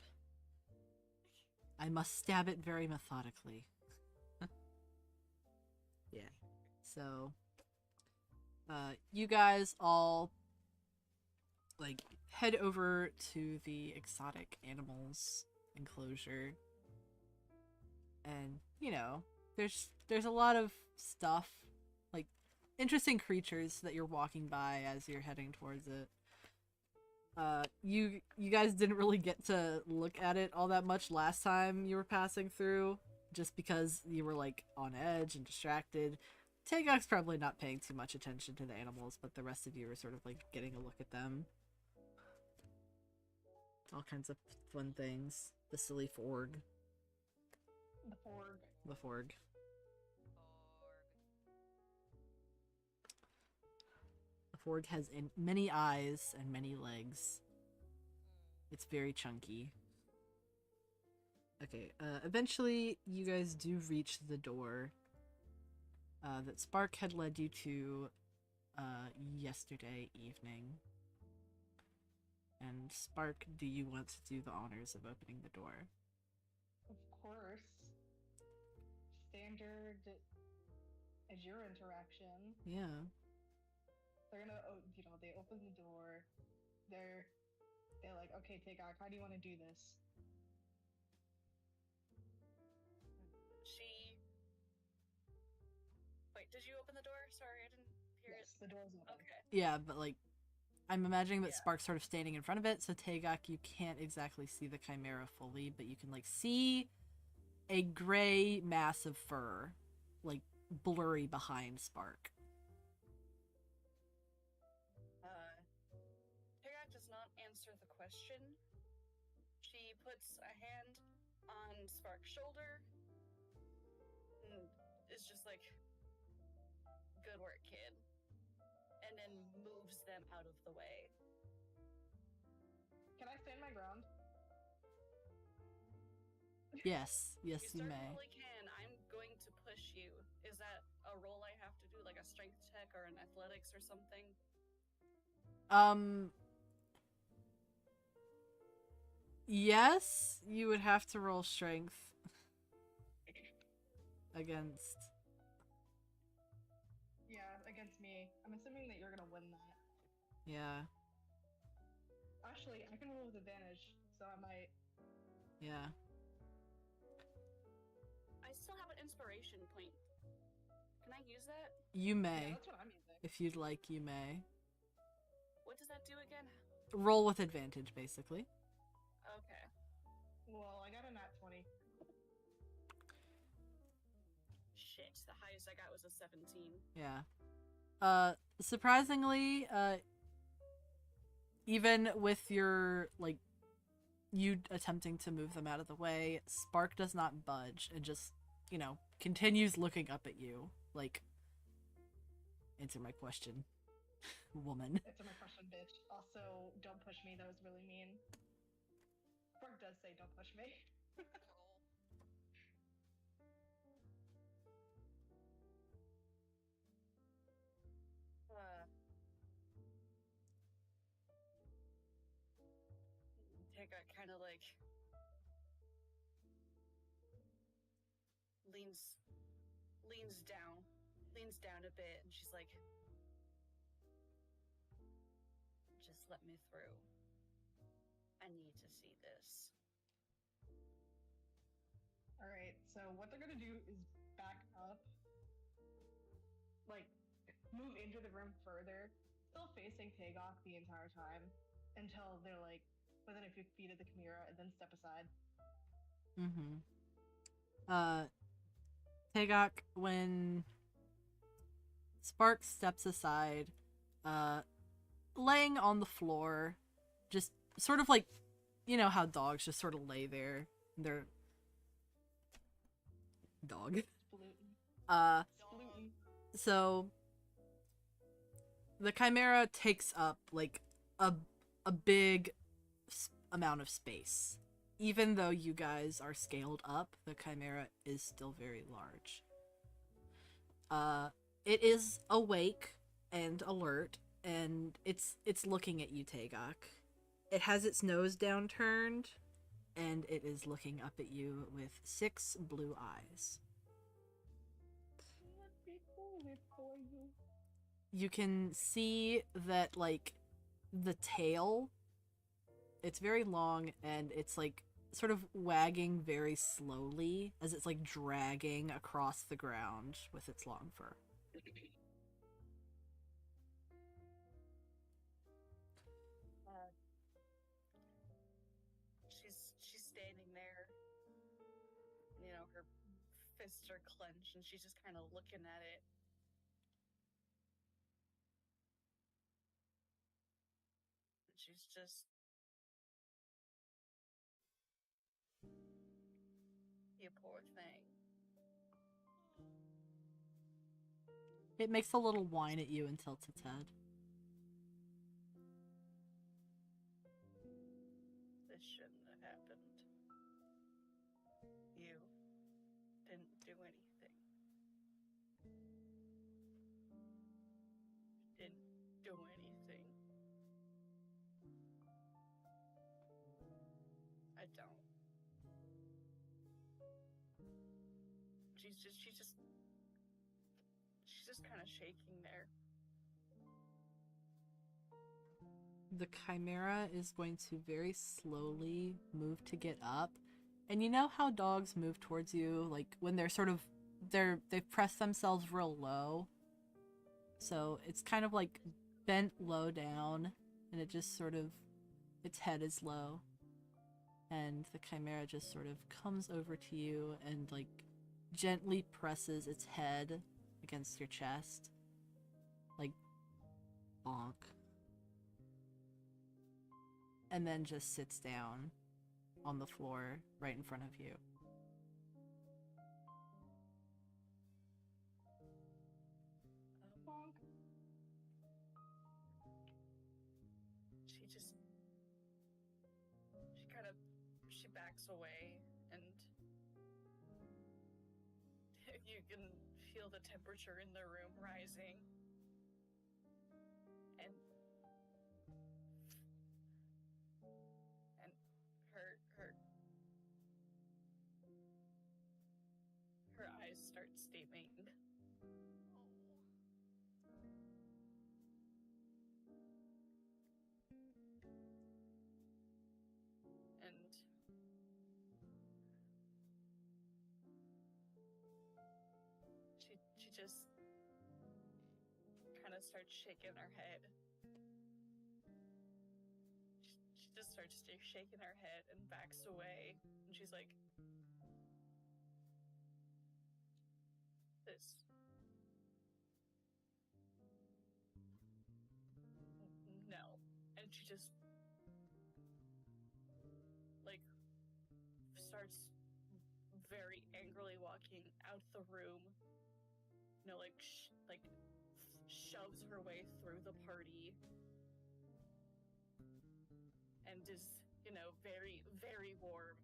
I must stab it very methodically. Yeah. So, you guys all, like, head over to the exotic animals enclosure. And, there's a lot of stuff, like, interesting creatures that you're walking by as you're heading towards it. You guys didn't really get to look at it all that much last time you were passing through, just because you were, like, on edge and distracted. Tagok's probably not paying too much attention to the animals, but the rest of you are sort of, like, getting a look at them. All kinds of fun things. The silly forg. The forg. The forg. The forg has many eyes and many legs. It's very chunky. Okay, eventually you guys do reach the door that Spark had led you to yesterday evening. And Spark, do you want to do the honors of opening the door? Of course. Standard as your interaction. Yeah. They're gonna, they open the door. They're like, okay, Tagok, how do you want to do this? Wait, did you open the door? Sorry, I didn't hear it. Yes, the door's open. Okay. Yeah, but like, I'm imagining that Yeah. Spark's sort of standing in front of it, so Tagok, you can't exactly see the chimera fully, but you can like see a gray mass of fur, like blurry behind Spark. Tagok does not answer the question. She puts a hand on Spark's shoulder and is just like, good work, kid. And then moves them out of the way. Can I stand my ground? Yes, yes, you may. certainly can. I'm going to push you. Is that a roll I have to do, like a strength check or an athletics or something? Yes, you would have to roll strength against. Yeah, against me. I'm assuming that you're gonna win that. Yeah, Actually, I can roll with advantage, so I might. yeah. I still have an inspiration point. Can I use that? You Yeah, may. that's what I'm using. If you'd like, you may. What does that do again? Roll with advantage, basically. Okay. Well, I got a nat 20. Shit, the highest I got was a 17. Yeah. Surprisingly, even with your, like, you attempting to move them out of the way, Spark does not budge and just, continues looking up at you. Like, answer my question, woman. Answer my question, bitch. Also, don't push me. That was really mean. Spark does say don't push me. Tagok kind of like leans down a bit, and she's like, just let me through. I need to see this. Alright, so what they're gonna do is back up, like, move into the room further, still facing Tagok the entire time, until they're, like, within a few feet of the Chimera, and then step aside. Mm-hmm. Tagok, when Spark steps aside, laying on the floor, just sort of like, you know how dogs just sort of lay there. They're dog. Splootin'. So the Chimera takes up like a big amount of space. Even though you guys are scaled up, the Chimera is still very large. It is awake and alert, and it's looking at you, Tagok. It has its nose downturned, and it is looking up at you with 6 blue eyes. You can see that, like, the tail, it's very long, and it's, like, sort of wagging very slowly as it's, like, dragging across the ground with its long fur. She's standing there. You know, her fists are clenched, and she's just kind of looking at it. She's just... You poor thing. It makes a little whine at you and tilts its head. This shouldn't have happened. You didn't do anything. Didn't do anything. I don't. She's just kind of shaking there. The Chimera is going to very slowly move to get up. And you know how dogs move towards you, like when they're sort of they've pressed themselves real low. So it's kind of like bent low down, and it just sort of, its head is low. And the Chimera just sort of comes over to you and like gently presses its head against your chest. Like, bonk. And then just sits down on the floor right in front of you. She backs away, and you can feel the temperature in the room rising. And her eyes start steaming. And she just kind of starts shaking her head. She just starts shaking her head and backs away. And she's like, this. No. And she just, like, starts very angrily walking out the room. You know, like, shoves her way through the party. And is, you know, very, very warm.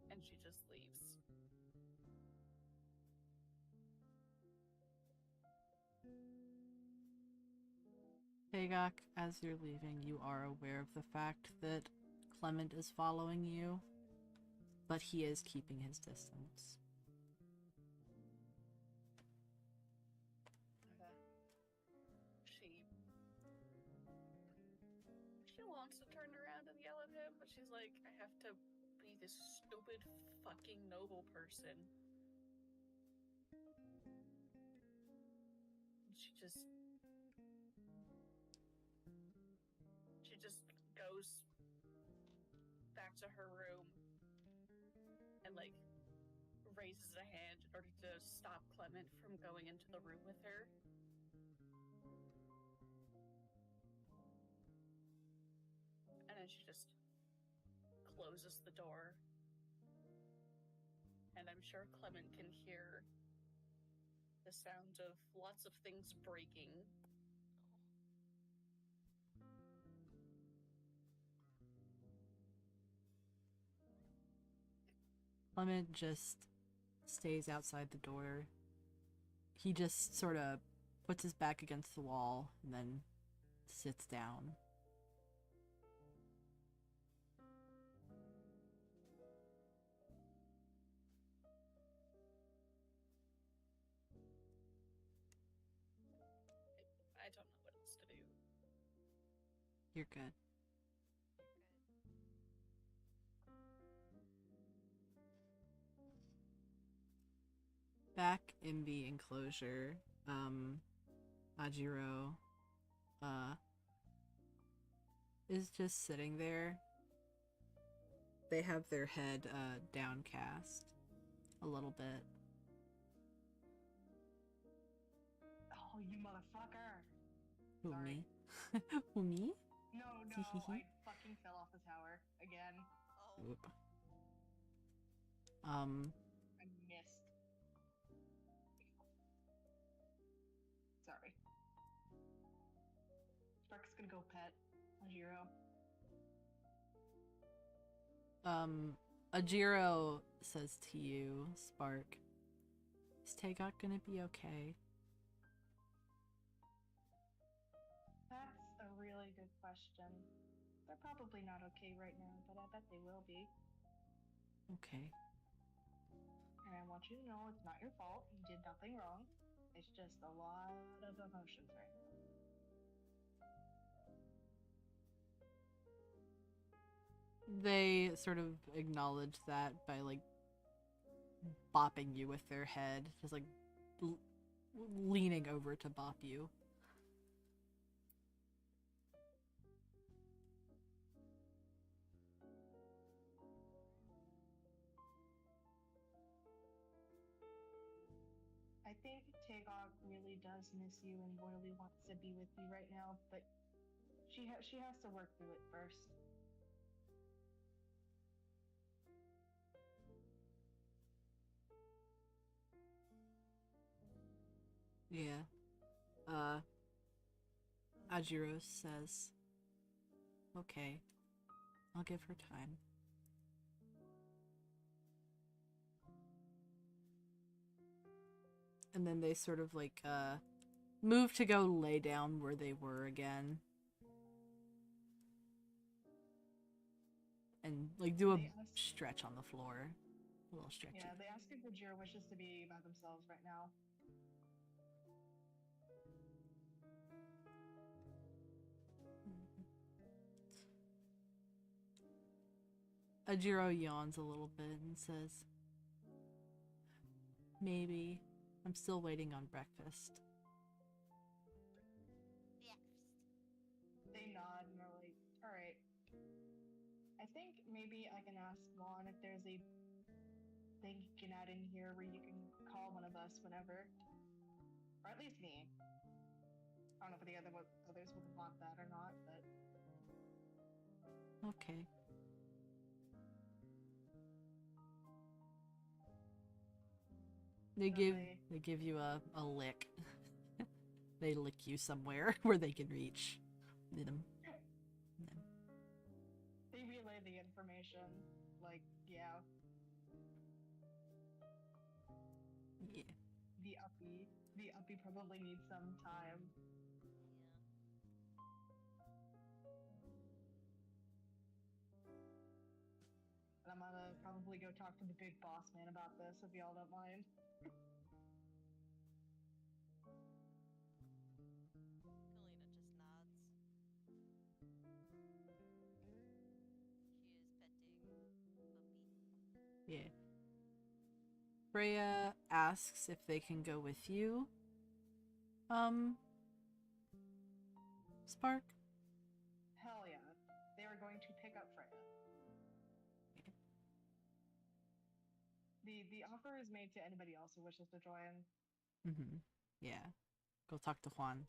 Yeah. And she just leaves. Tagok, as you're leaving, you are aware of the fact that Clement is following you, but he is keeping his distance. She wants to turn around and yell at him, but she's like, I have to be this stupid fucking noble person. She just goes back to her room and like raises a hand in order to stop Clement from going into the room with her. And then she just closes the door. And I'm sure Clement can hear the sound of lots of things breaking. Clement just stays outside the door. He just sort of puts his back against the wall and then sits down. I don't know what else to do. You're good. Back in the enclosure, Ajiro is just sitting there. They have their head downcast a little bit. Oh, you motherfucker! Who, Sorry. me? Who, me? No, I fucking fell off the tower again. Oh. Oop. I missed. Sorry. Spark's gonna go pet Ajiro. Ajiro says to you, Spark, is Tagok gonna be okay? That's a really good question. They're probably not okay right now, but I bet they will be. Okay. And I want you to know it's not your fault. You did nothing wrong. It's just a lot of emotions right now. They sort of acknowledge that by, like, bopping you with their head. Just, like, leaning over to bop you. I think Tagok really does miss you and really wants to be with you right now, but she has to work through it first. Yeah. Ajiro says, okay, I'll give her time. And then they sort of, like, move to go lay down where they were again. And, like, do a stretch on the floor. A little stretchy. Yeah, they ask if Ajiro wishes to be by themselves right now. Ajiro yawns a little bit and says, maybe. I'm still waiting on breakfast. They nod and are like, alright. I think maybe I can ask Juan if there's a thing you can add in here where you can call one of us whenever. Or at least me. I don't know if the others would want that or not, but... Okay. They give you a lick. They lick you somewhere where they can reach. They relay the information. Like, yeah. Yeah. The uppy probably needs some time. And I'm gonna probably go talk to the big boss man about this, if y'all don't mind. Kalina just nods. She is petting Puppy. Yeah. Freya asks if they can go with you. Spark? Hell yeah. They were going to pick up Freya. The offer is made to anybody else who wishes to join. Mm-hmm. Yeah. Go talk to Juan.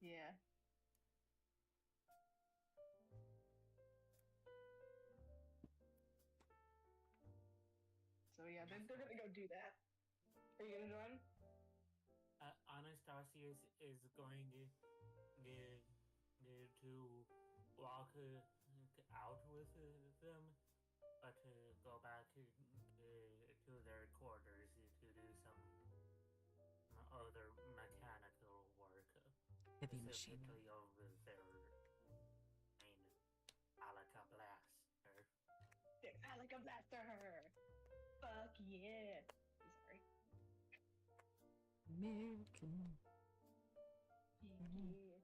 Yeah. So yeah, they're gonna go do that. Are you gonna join? Anastasia is going to walk out with them, but to go back to their quarters to do some other mechanical work, Heavy machine. specifically of their main Alaka blaster. I like a blaster. Fuck yeah. Sorry. American. Yeah.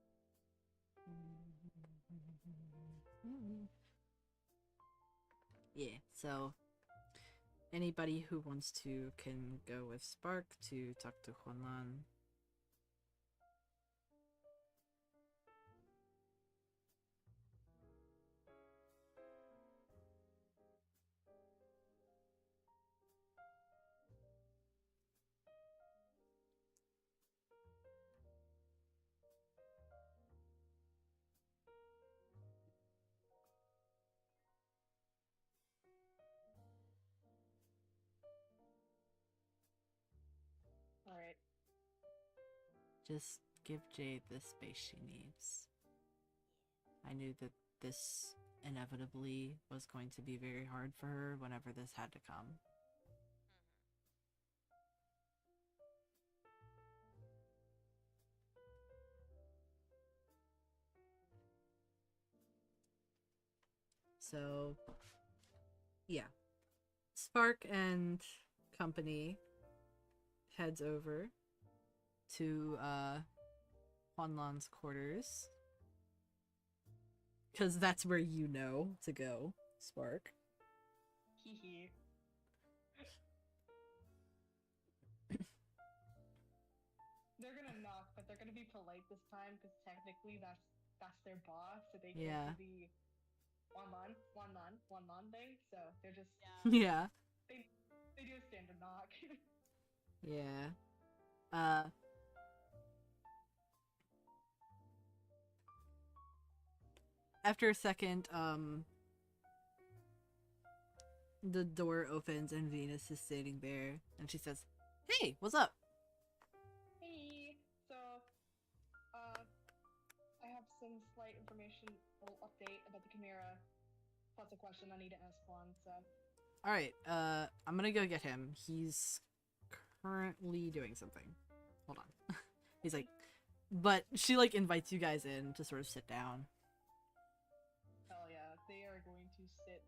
Yeah, so anybody who wants to can go with Spark to talk to Juanlan. All right. Just give Jade the space she needs. I knew that this inevitably was going to be very hard for her whenever this had to come. So, yeah. Spark and company heads over to Juanlan's quarters. Because that's where you know to go, Spark. Hee hee. They're gonna knock, but they're gonna be polite this time because technically that's their boss, so they can't do the one thing. So they're just Yeah. They do a standard knock. Yeah. After a second, the door opens and Venus is sitting there and she says, "Hey, what's up?" Hey, so I have some slight information, a little update about the Chimera, plus a question I need to ask Juan. So Alright, I'm gonna go get him. He's currently doing something. Hold on. He's like, but she like invites you guys in to sort of sit down. hell yeah, they are going to sit.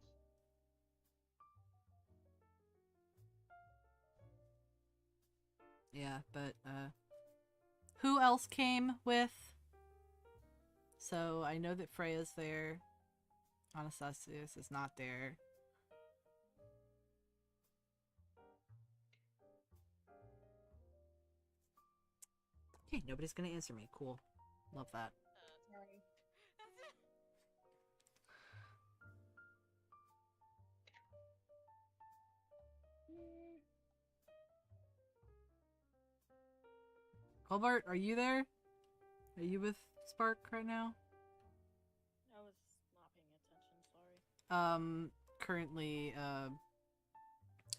Yeah, but who else came with? So I know that Freya's there. Anastasius is not there. Okay, nobody's gonna answer me. Cool. Love that. Sorry. Colbert, are you there? Are you with Spark right now? I was not paying attention, sorry. Currently,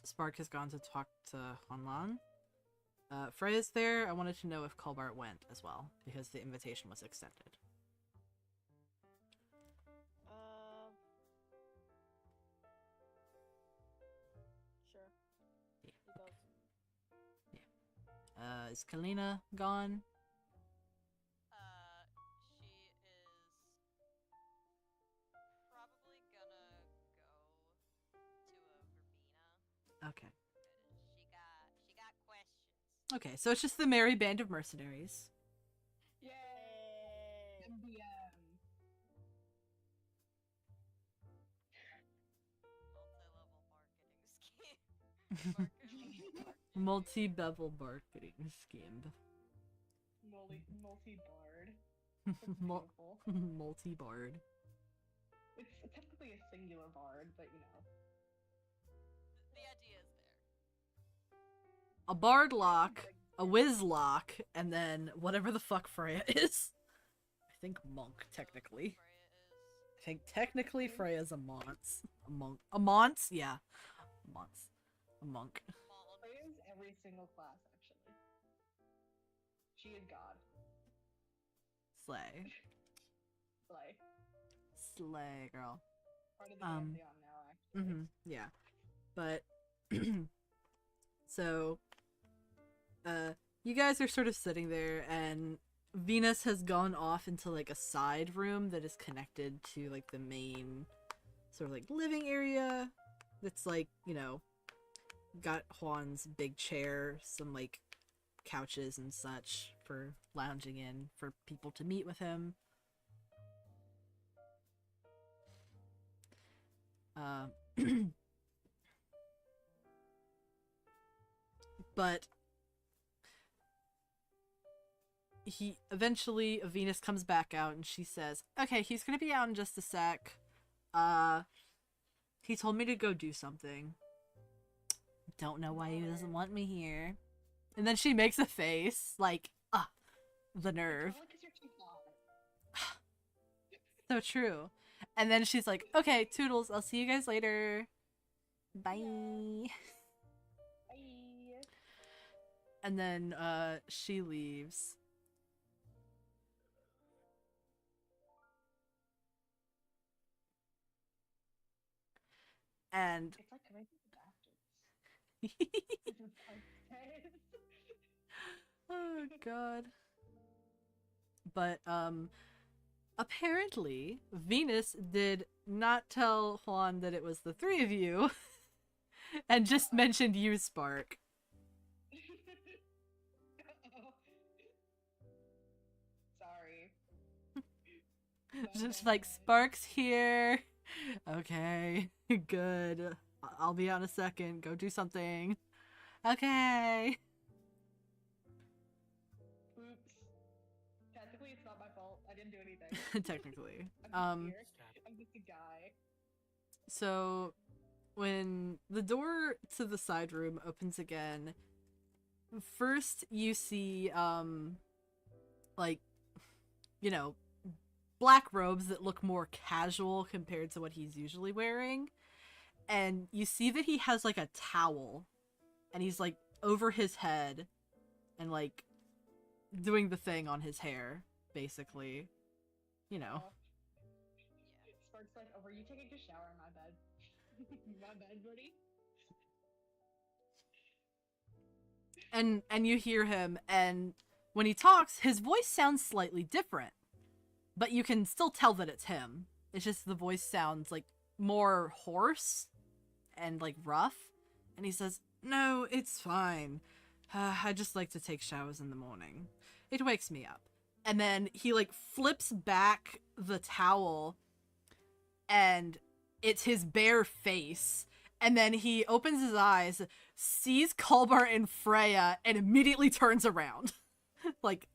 Spark has gone to talk to Hanlan. Freya's there. I wanted to know if Colbert went as well, because the invitation was extended. Sure. Yeah. He goes. Yeah. Is Kalina gone? She is probably gonna go to a verbena. Okay. She got questions. Okay, so it's just the merry band of mercenaries. Yay! MDM. Multi-level Multi-bevel marketing scheme. Multi-bard. Mul- Beautiful. Multi-bard. It's technically a singular bard, but you know. The idea is there. A bard lock, a whiz lock, and then whatever the fuck Freya is. I think monk, technically. Freya is. I think technically Freya's a monk. A monk. A monk? Yeah. A monk. A monk. Freya is every single class, actually. She is God. Slay. Slay. Slay, girl. Part of the pantheon now, actually. Mm-hmm. Yeah. But so you guys are sort of sitting there, and Venus has gone off into like a side room that is connected to like the main sort of like living area. That's like, you know, got Juan's big chair, some like couches and such for lounging in for people to meet with him. But he eventually, Venus comes back out and she says, okay, he's gonna be out in just a sec. He told me to go do something. Don't know why he doesn't want me here. And then she makes a face like, the nerve. So true. And then she's like, okay, toodles, I'll see you guys later. Bye. Bye. And then she leaves. And It's like going to the bastards. oh god. But apparently Venus did not tell Juan that it was the three of you and just mentioned you, Spark. Sorry. Just like, Spark's here. Okay, good. I'll be out in a second. Go do something. Okay. Oops. Technically, it's not my fault. I didn't do anything. Technically. I'm just a guy. So when the door to the side room opens again, first you see like, you know, black robes that look more casual compared to what he's usually wearing. And you see that he has like a towel and he's like over his head and like doing the thing on his hair, basically. You know. Spark's like, oh, were you taking a shower in my bed? My bed, buddy? And you hear him, and when he talks, his voice sounds slightly different. But you can still tell that it's him. It's just the voice sounds like more hoarse and like rough. And he says, no, it's fine. I just like to take showers in the morning. It wakes me up. And then he like flips back the towel and it's his bare face. And then he opens his eyes, sees Kulbar and Freya, and immediately turns around. Like,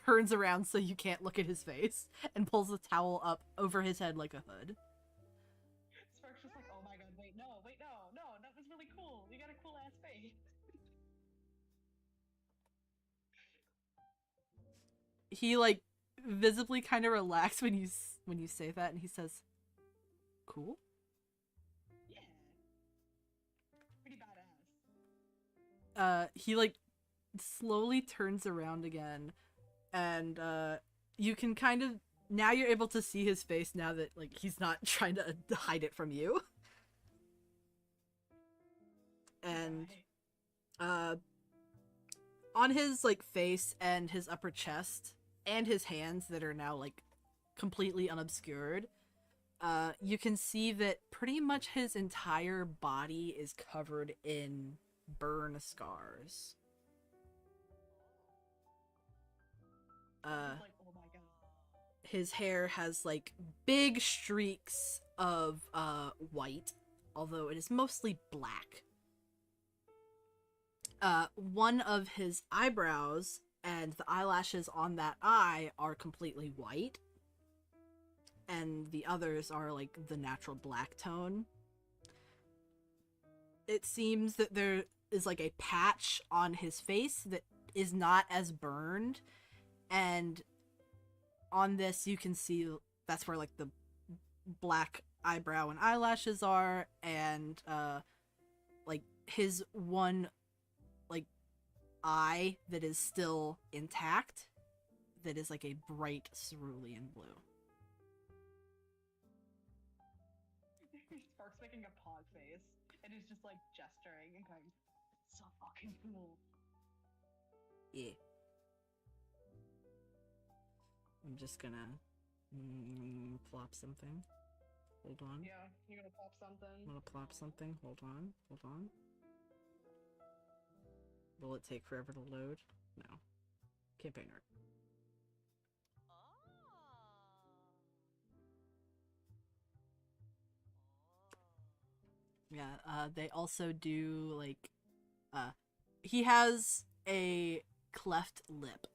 turns around so you can't look at his face, and pulls the towel up over his head like a hood. Spark's just like, oh my god, wait, no, that was really cool. You got a cool ass face. He, like, visibly kind of relaxed when you say that, and he says, cool? Yeah. Pretty badass. He, like, slowly turns around again, and, you can kind of, now you're able to see his face now that, like, he's not trying to hide it from you. And, on his, like, face and his upper chest, and his hands that are now, like, completely unobscured, you can see that pretty much his entire body is covered in burn scars. Like, oh my god. His hair has, like, big streaks of, white, although it is mostly black. one of his eyebrows and the eyelashes on that eye are completely white, and the others are like the natural black tone. It seems that there is like a patch on his face that is not as burned, and on this you can see that's where like the black eyebrow and eyelashes are, and like his one like eye that is still intact, that is like a bright cerulean blue. Spark's making a pog face, and he's just like gesturing and going, "It's so fucking cool." Yeah. I'm just gonna plop something. Hold on. Yeah, you're gonna pop something. I'm gonna plop something. Hold on. Hold on. Will it take forever to load? No. Campaign art. Yeah, they also do, like, he has a cleft lip,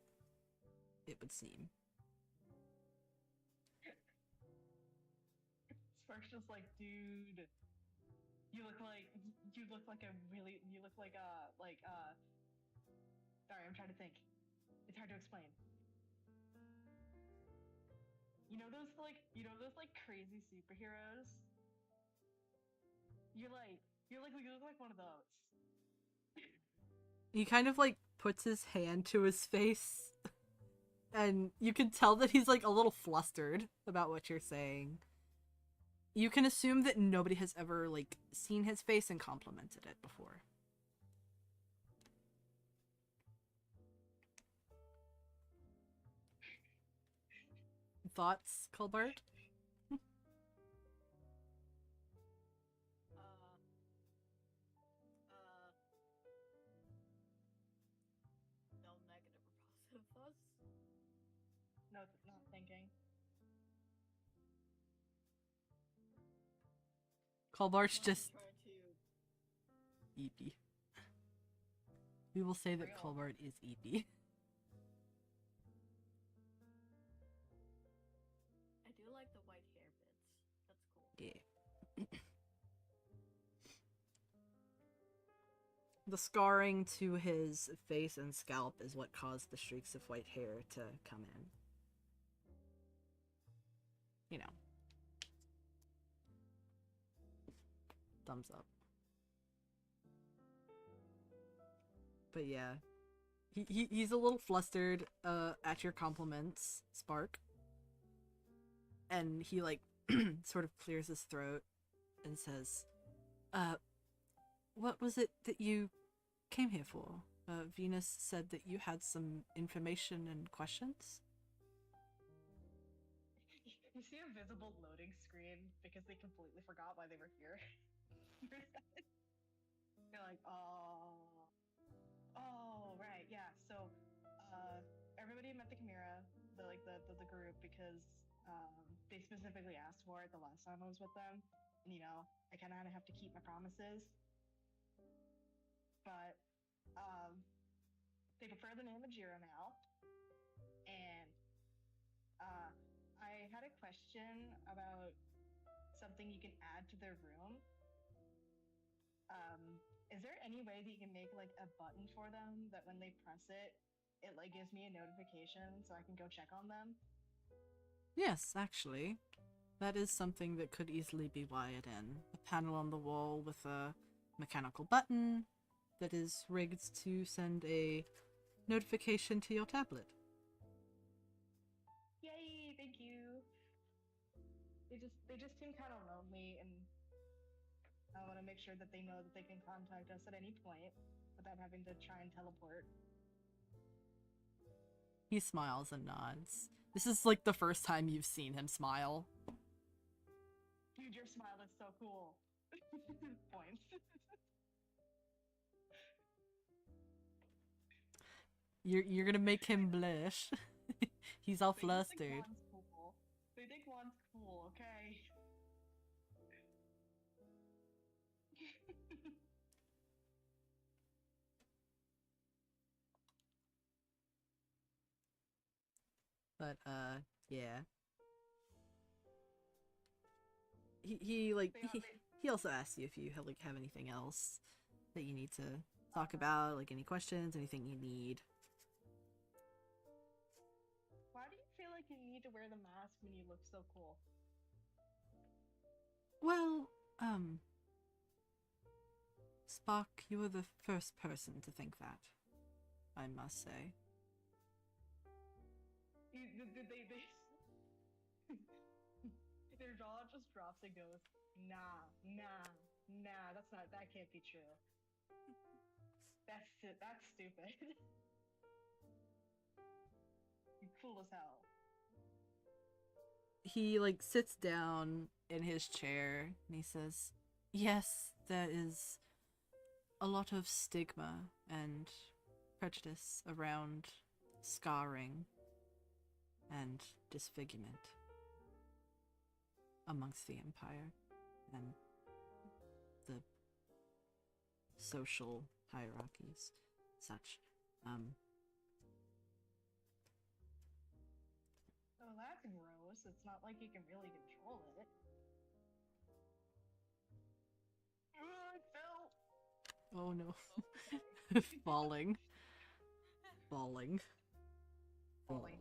it would seem. Spark's just like, dude, you look like sorry, I'm trying to think. It's hard to explain. You know those crazy superheroes? You look like one of those. He kind of, like, puts his hand to his face, and you can tell that he's, like, a little flustered about what you're saying. You can assume that nobody has ever, like, seen his face and complimented it before. Thoughts, Colbert? No negative or positive thoughts. No, not thinking. Colbart's just Trying to... eepy. We will say that Real. Colbert is eepy. I do like the white hair bits. That's cool. Yeah. The scarring to his face and scalp is what caused the streaks of white hair to come in. You know. Thumbs up. But yeah. He's a little flustered at your compliments, Spark. And he, like, sort of clears his throat and says, what was it that you came here for? Venus said that you had some information and questions? You see a visible loading screen because they completely forgot why they were here. You're like, oh, right, yeah. So, everybody met the Chimera, the group, because they specifically asked for it the last time I was with them, and I kind of have to keep my promises. But they prefer the name Ajira now, and I had a question about something you can add to their room. Is there any way that you can make like a button for them that when they press it, it like gives me a notification so I can go check on them? Yes, actually. That is something that could easily be wired in. A panel on the wall with a mechanical button that is rigged to send a notification to your tablet. Yay, thank you. They just seem kind of lonely, and I want to make sure that they know that they can contact us at any point without having to try and teleport. He smiles and nods. This is like the first time you've seen him smile. Dude, your smile is so cool. Points. You're gonna make him blush. He's all flustered. They think Juan's cool, okay? But yeah. He also asks you if you have anything else that you need to talk about, like any questions, anything you need. Why do you feel like you need to wear the mask when you look so cool? Well, Spock, you were the first person to think that, I must say. Their jaw just drops and goes, nah, that can't be true. That's stupid. You're cool as hell. He, sits down in his chair, and he says, yes, there is a lot of stigma and prejudice around scarring and disfigurement amongst the Empire and the social hierarchies, such. So that's gross. It's not like you can really control it. I fell. Oh no. Falling. Falling. Falling.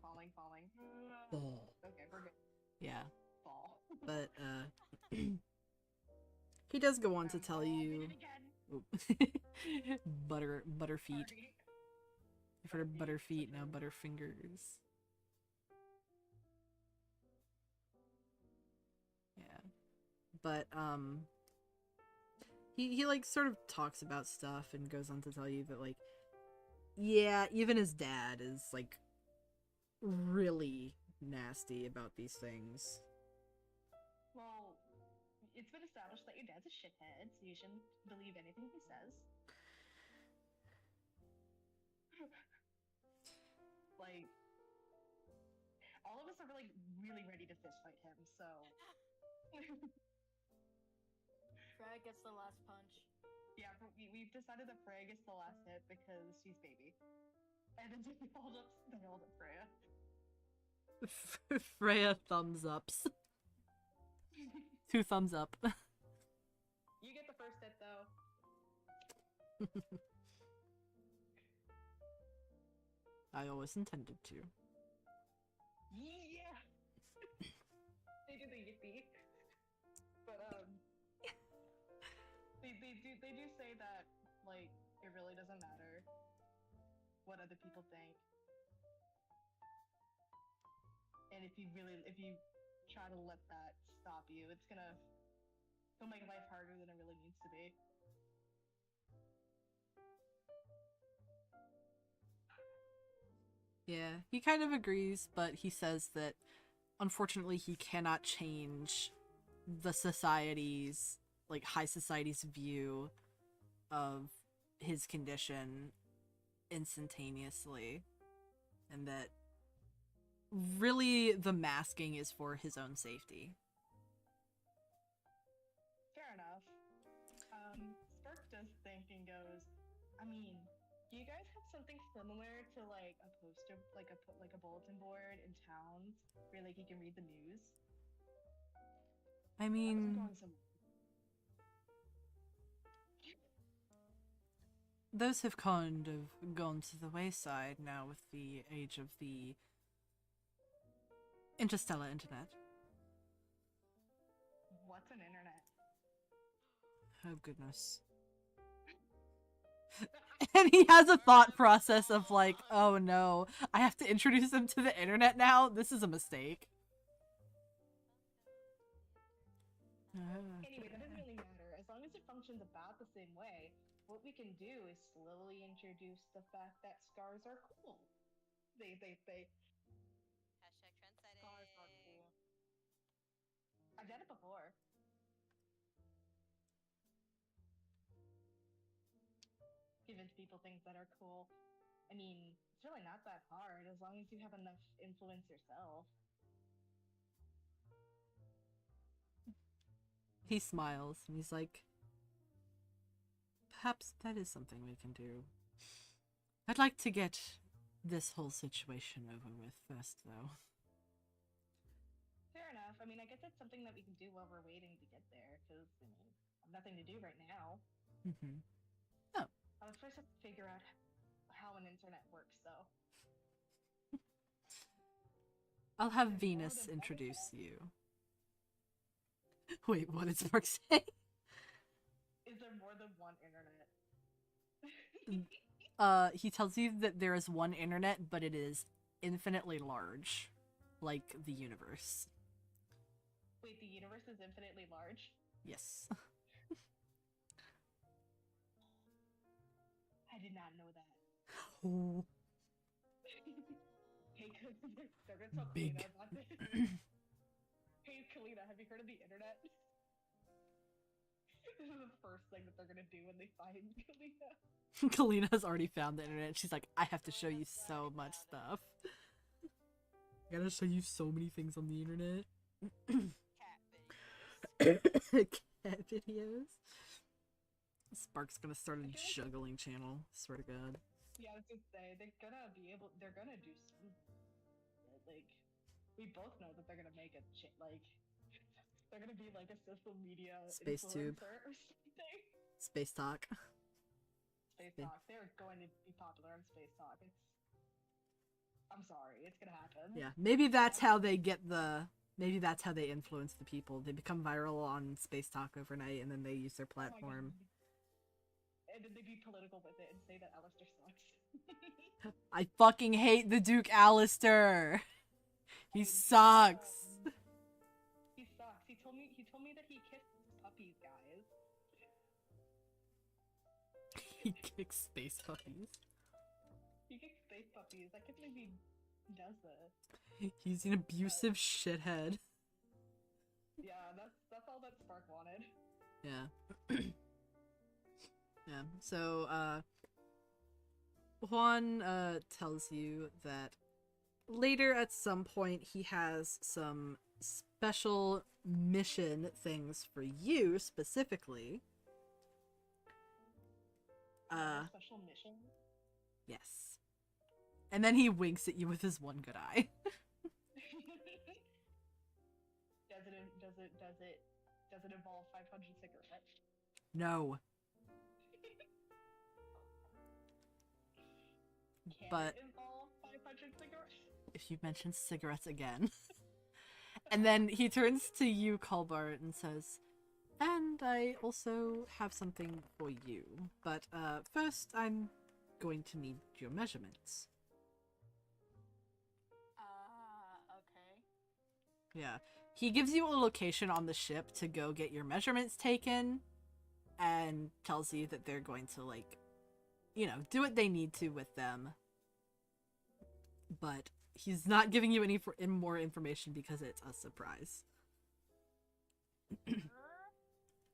Fall. Okay, we're good. Yeah. Fall. But, he does go on to tell you... Butterfeet. Sorry. You've heard of Butterfeet, now Butterfingers. Yeah. But, he sort of talks about stuff and goes on to tell you that, yeah, even his dad is, really nasty about these things. Well, it's been established that your dad's a shithead, so you shouldn't believe anything he says. All of us are really ready to fistfight him, so... Freya gets the last punch. Yeah, we've decided that Freya gets the last hit because she's baby. And then they hold up Freya. Freya thumbs ups. 2 thumbs up. You get the first hit, though. I always intended to. Yeah! They do the yippee. But, they do say that, it really doesn't matter what other people think. And if you try to let that stop you, it'll make life harder than it really needs to be. Yeah, he kind of agrees, but he says that unfortunately he cannot change the society's, high society's view of his condition instantaneously. And that really the masking is for his own safety. Fair enough. Spark does think and goes, I mean, do you guys have something similar to a poster, like a bulletin board in towns where you can read the news? I mean, those have kind of gone to the wayside now with the age of the interstellar internet. What's an internet? Oh goodness. And he has a thought process of oh no, I have to introduce him to the internet now? This is a mistake. Anyway, that doesn't really matter. As long as it functions about the same way, what we can do is slowly introduce the fact that scars are cool. They Hashtag Scars are trendsetting. cool. I've done it before. Convince people things that are cool. I mean, it's really not that hard as long as you have enough influence yourself. He smiles and he's like, perhaps that is something we can do. I'd like to get this whole situation over with first, though. I mean, I guess it's something that we can do while we're waiting to get there, because I mean, I have nothing to do right now. Mm-hmm. I would first have to figure out how an internet works, though. I'll have Venus introduce you. Wait, what did Spark say? Is there more than one internet? He tells you that there is one internet, but it is infinitely large, like the universe. Wait, the universe is infinitely large? Yes. I did not know that. Oh. Hey, they're gonna tell Big. Kalina about this. Hey, Kalina, have you heard of the internet? This is the first thing that they're gonna do when they find Kalina. Kalina has already found the internet. She's like, I have to show you so much stuff. I gotta show you so many things on the internet. Cat videos. Cat videos. Spark's gonna start a juggling channel. Swear to God. Yeah, I was gonna say they're gonna do some. Like, we both know that they're gonna make a like. They're gonna be like a social media Space tube. influencer or something. Space Talk. Space Talk. They're going to be popular on Space Talk. I'm sorry, it's gonna happen. Yeah, maybe that's how they get the. Maybe that's how they influence the people. They become viral on Space Talk overnight, and then they use their platform. And then they be political with it and say that Alistair sucks. I fucking hate the Duke Alistair. He sucks. He sucks. He told me that he kissed puppies, guys. He kicks space puppies. He kicks space puppies. I can't believe he does that. He's an abusive shithead. Yeah, that's all that Spark wanted. Yeah. Yeah. So, Juan, tells you that later at some point he has some special mission things for you specifically. Special mission? Yes. And then he winks at you with his one good eye. Does it involve 500 cigarettes? No. But it involve 500 cigarettes? if you mention cigarettes again. And then he turns to you, Colbart, and says, and I also have something for you. But first I'm going to need your measurements. Okay. Yeah. He gives you a location on the ship to go get your measurements taken, and tells you that they're going to, like, you know, do what they need to with them. But he's not giving you any more information because it's a surprise.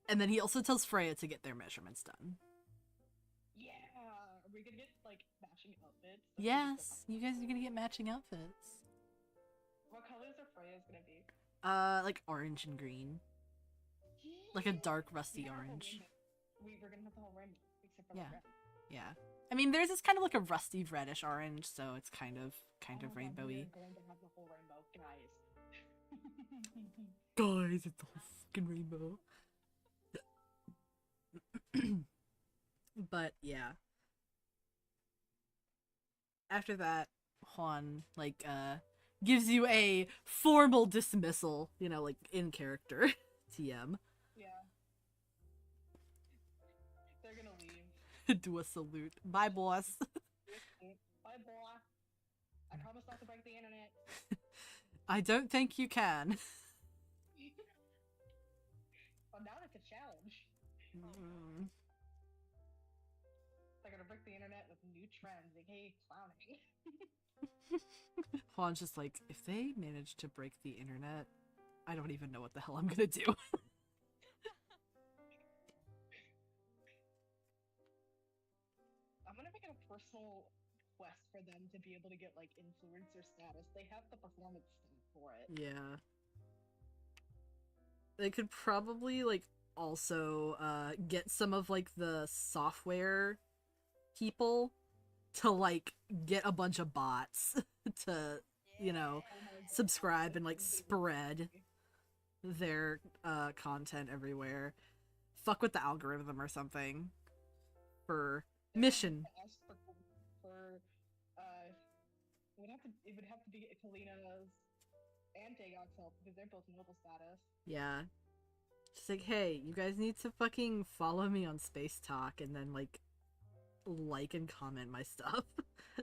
And then he also tells Freya to get their measurements done. Yeah! Are we gonna get, like, matching outfits? Yes, you guys are gonna get matching outfits. What colors are Freya's gonna be? Like orange and green. Like a dark rusty orange. We're gonna have the whole rainbow, except for Yeah. the red. Yeah. I mean, theirs is kind of like a rusty reddish orange, so it's kind of Oh my God, rainbowy. we are going to have the whole rainbow, guys. Guys, it's the whole fucking rainbow. But yeah. After that, Juan, like, gives you a formal dismissal, you know, like, in character. TM. Yeah. They're gonna leave. Do a salute. Bye, boss. Bye, boy. I promise not to break the internet. I don't think you can. Well, now it's a challenge. Mm. They're gonna break the internet with new trends, aka clowning. Juan's just like, if they manage to break the internet, I don't even know what the hell I'm gonna do. I'm gonna make it a personal quest for them to be able to get, like, influencer status. They have the performance stat for it. Yeah. They could probably, like, also, get some of, like, the software people to, like, get a bunch of bots to, you know, subscribe and, like, spread. their content everywhere. Fuck with the algorithm or something. For mission. Ask for it would have to be Kalina's and Dagog's help because they're both noble status. Yeah. Just like, hey, you guys need to fucking follow me on Space Talk and then like and comment my stuff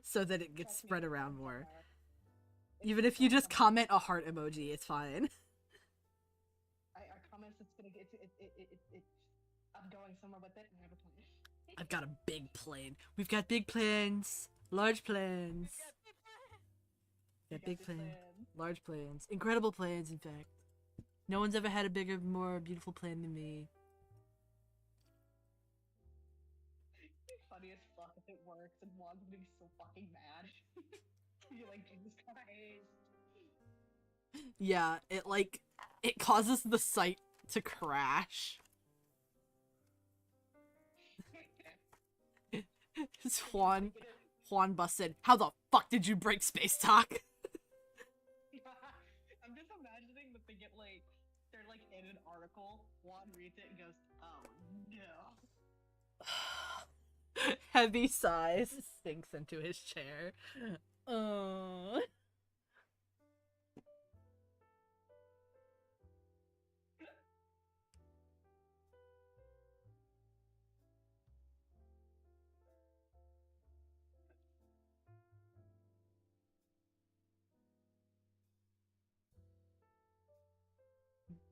so that it gets spread around more. Even if you just comment a heart emoji, it's fine. I promise it's gonna get I'm going somewhere with it and I have a plan. I've got a big plane. We've got big plans. Large plans. Got big plans. Large plans. Incredible plans, in fact. No one's ever had a bigger, more beautiful plan than me. Funny as fuck if it works and Juan's gonna be so fucking mad. You're like, Jesus Christ. Yeah, it causes the site to crash. Juan busted. How the fuck did you break Space Talk? I'm just imagining that they get they're in an article, Juan reads it and goes, oh no. Heavy sighs sinks into his chair. Oh.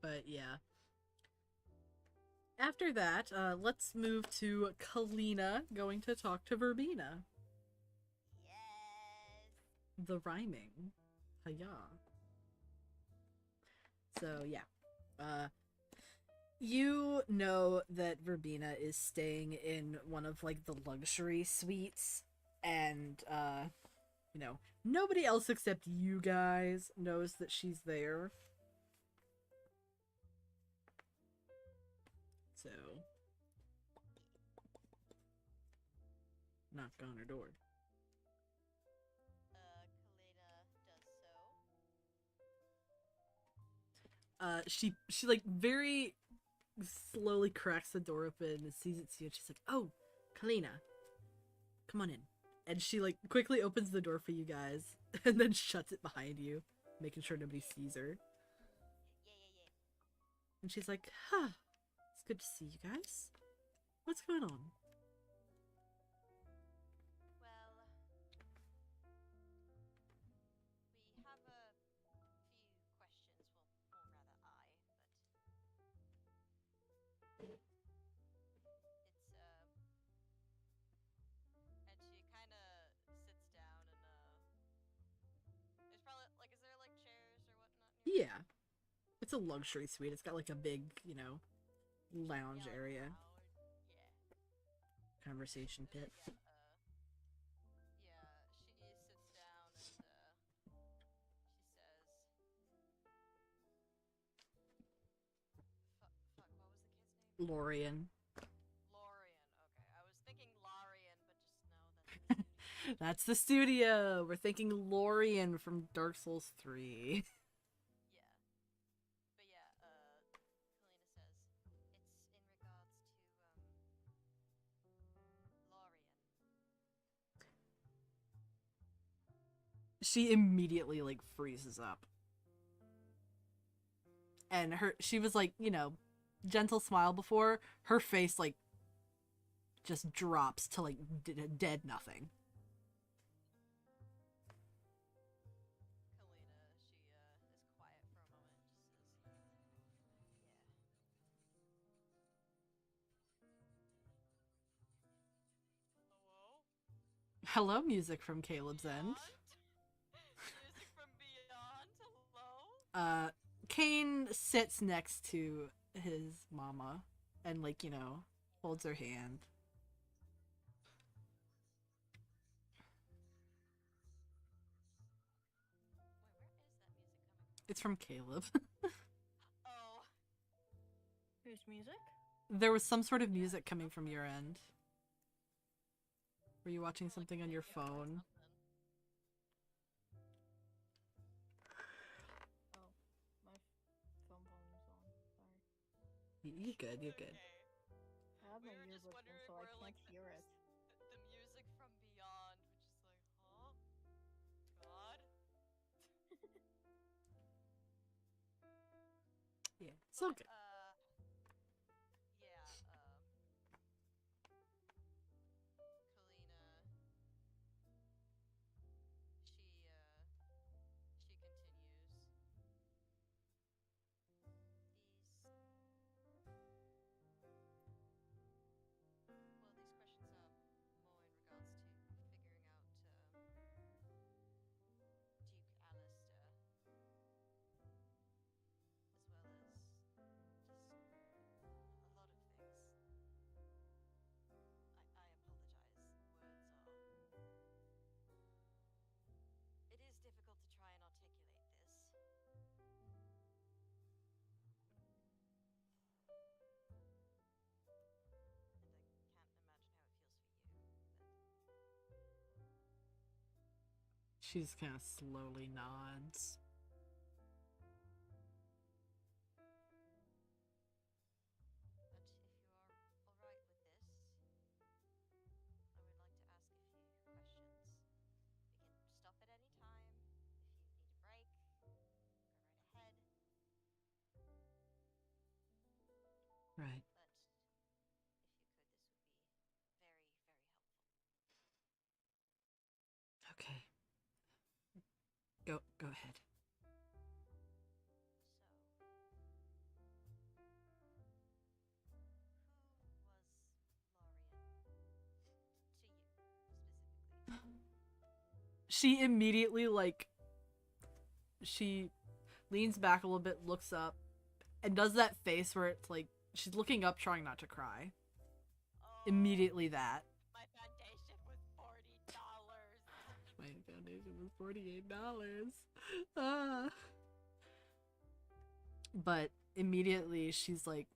But yeah. After that, let's move to Kalina going to talk to Verbena. Yes. The rhyming. Hiya. So yeah. You know that Verbena is staying in one of the luxury suites, and nobody else except you guys knows that she's there. So, knock on her door. Kalina does so. She very slowly cracks the door open and sees it's you, and she's like, "Oh, Kalina, come on in." And she quickly opens the door for you guys, and then shuts it behind you, making sure nobody sees her. Yeah. And she's like, "Huh, it's good to see you guys. What's going on?" Well, we have a few questions. Well, or rather I, but it's and she kind of sits down and there's probably is there chairs or whatnot near? Yeah, it's a luxury suite. It's got a big, lounge area. Yeah. Conversation pit. Yeah, she sits down and she says, fuck, what was the kid's name? Lorian. Lorian, okay. I was thinking Larian, but just no, that's That's the studio. We're thinking Lorian from Dark Souls 3. yeah. But yeah, Kalina says, it's in regards to, Lorian. She immediately freezes up. And she was gentle smile before. Her face just drops to dead nothing. Kalina, she is quiet for a moment and just says, yeah. Hello? Hello, music from Caleb's End. Music from beyond, hello? Kane sits next to his mama and holds her hand. Wait, where is that music coming from? It's from Caleb. Oh. Whose music? There was some sort of music coming from your end. Were you watching something on your phone? Oh, my phone volume's You're good. You're good. Okay. I have We my were just earbuds in, wondering so I where, can't like, hear it. the music from beyond, which is like, huh? God? Yeah, it's all But, good. yeah, Kalina, she continues. These questions are more in regards to figuring out, Duke Alistair, as well as just a lot of things. I apologize. It is difficult to try and articulate this. She just kind of slowly nods. But if you are alright with this, I would like to ask a few questions. We can stop at any time. If you need a break, go right ahead. Right. But if you could, this would be very, very helpful. Okay. Go ahead. So, who was Lorien to you, specifically? She immediately, like, she leans back a little bit, looks up, and does that face where it's like she's looking up, trying not to cry. Oh, Immediately that. my foundation was $40. My foundation was $48. Ah. But immediately she's like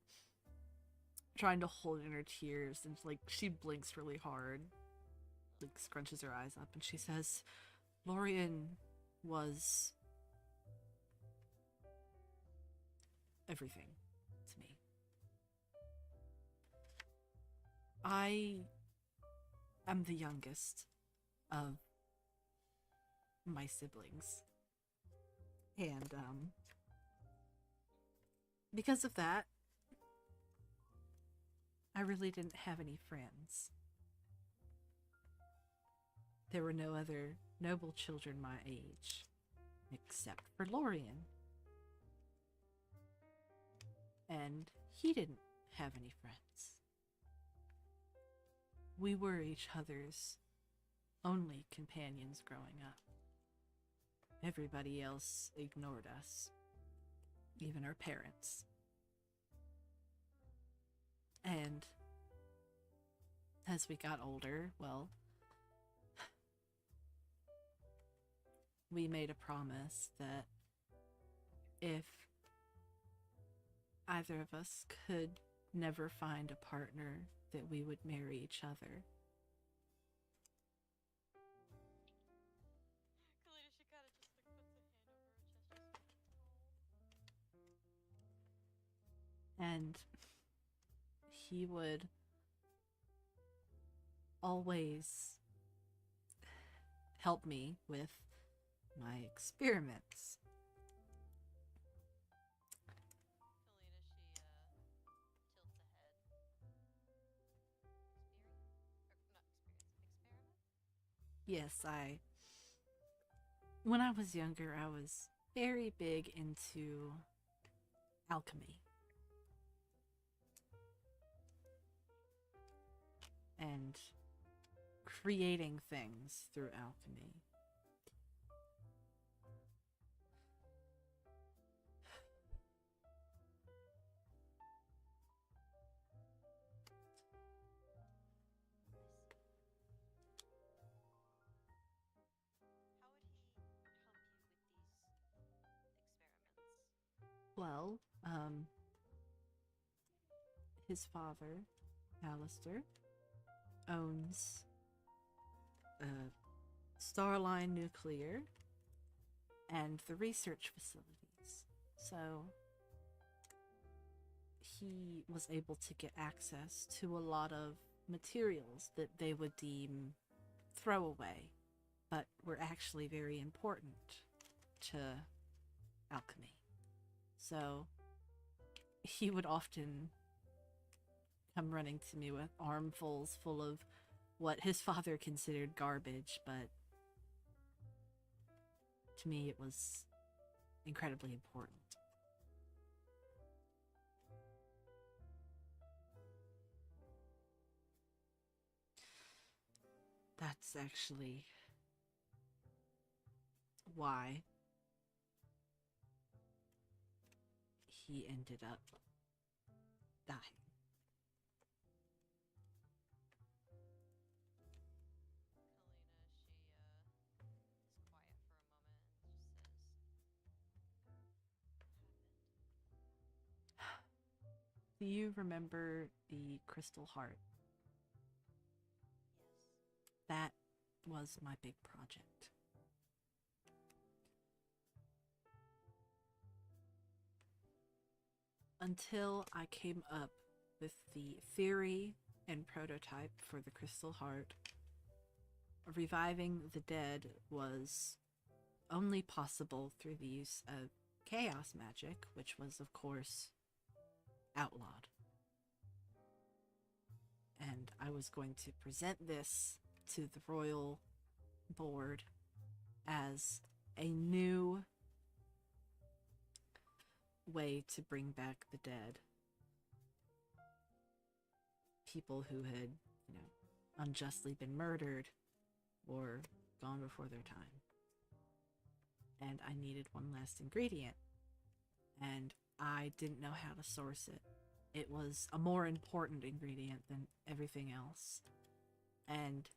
trying to hold in her tears, and like she blinks really hard, like scrunches her eyes up, and she says, Lorien was everything to me. I am the youngest of my siblings. And, because of that, I really didn't have any friends. There were no other noble children my age, except for Lorien. And he didn't have any friends. We were each other's only companions growing up. Everybody else ignored us, even our parents. And as we got older, well, we made a promise that if either of us could never find a partner, that we would marry each other. Kalina, she kind of just like puts a hand over her chest. And he would always help me with my experiments. Kalina, she tilts a head. Yes, when I was younger, I was very big into alchemy. And creating things through alchemy. How would he help you with these experiments? Well, his father, Alistair, owns Starline Nuclear and the research facilities. So he was able to get access to a lot of materials that they would deem throwaway, but were actually very important to alchemy. So he would often come running to me with armfuls full of what his father considered garbage, but to me it was incredibly important. That's actually why he ended up dying. Do you remember the Crystal Heart? Yes. That was my big project. Until I came up with the theory and prototype for the Crystal Heart, reviving the dead was only possible through the use of chaos magic, which was, of course, outlawed. And I was going to present this to the royal board as a new way to bring back the dead. People who had, unjustly been murdered or gone before their time. And I needed one last ingredient. And I didn't know how to source it. It was a more important ingredient than everything else. And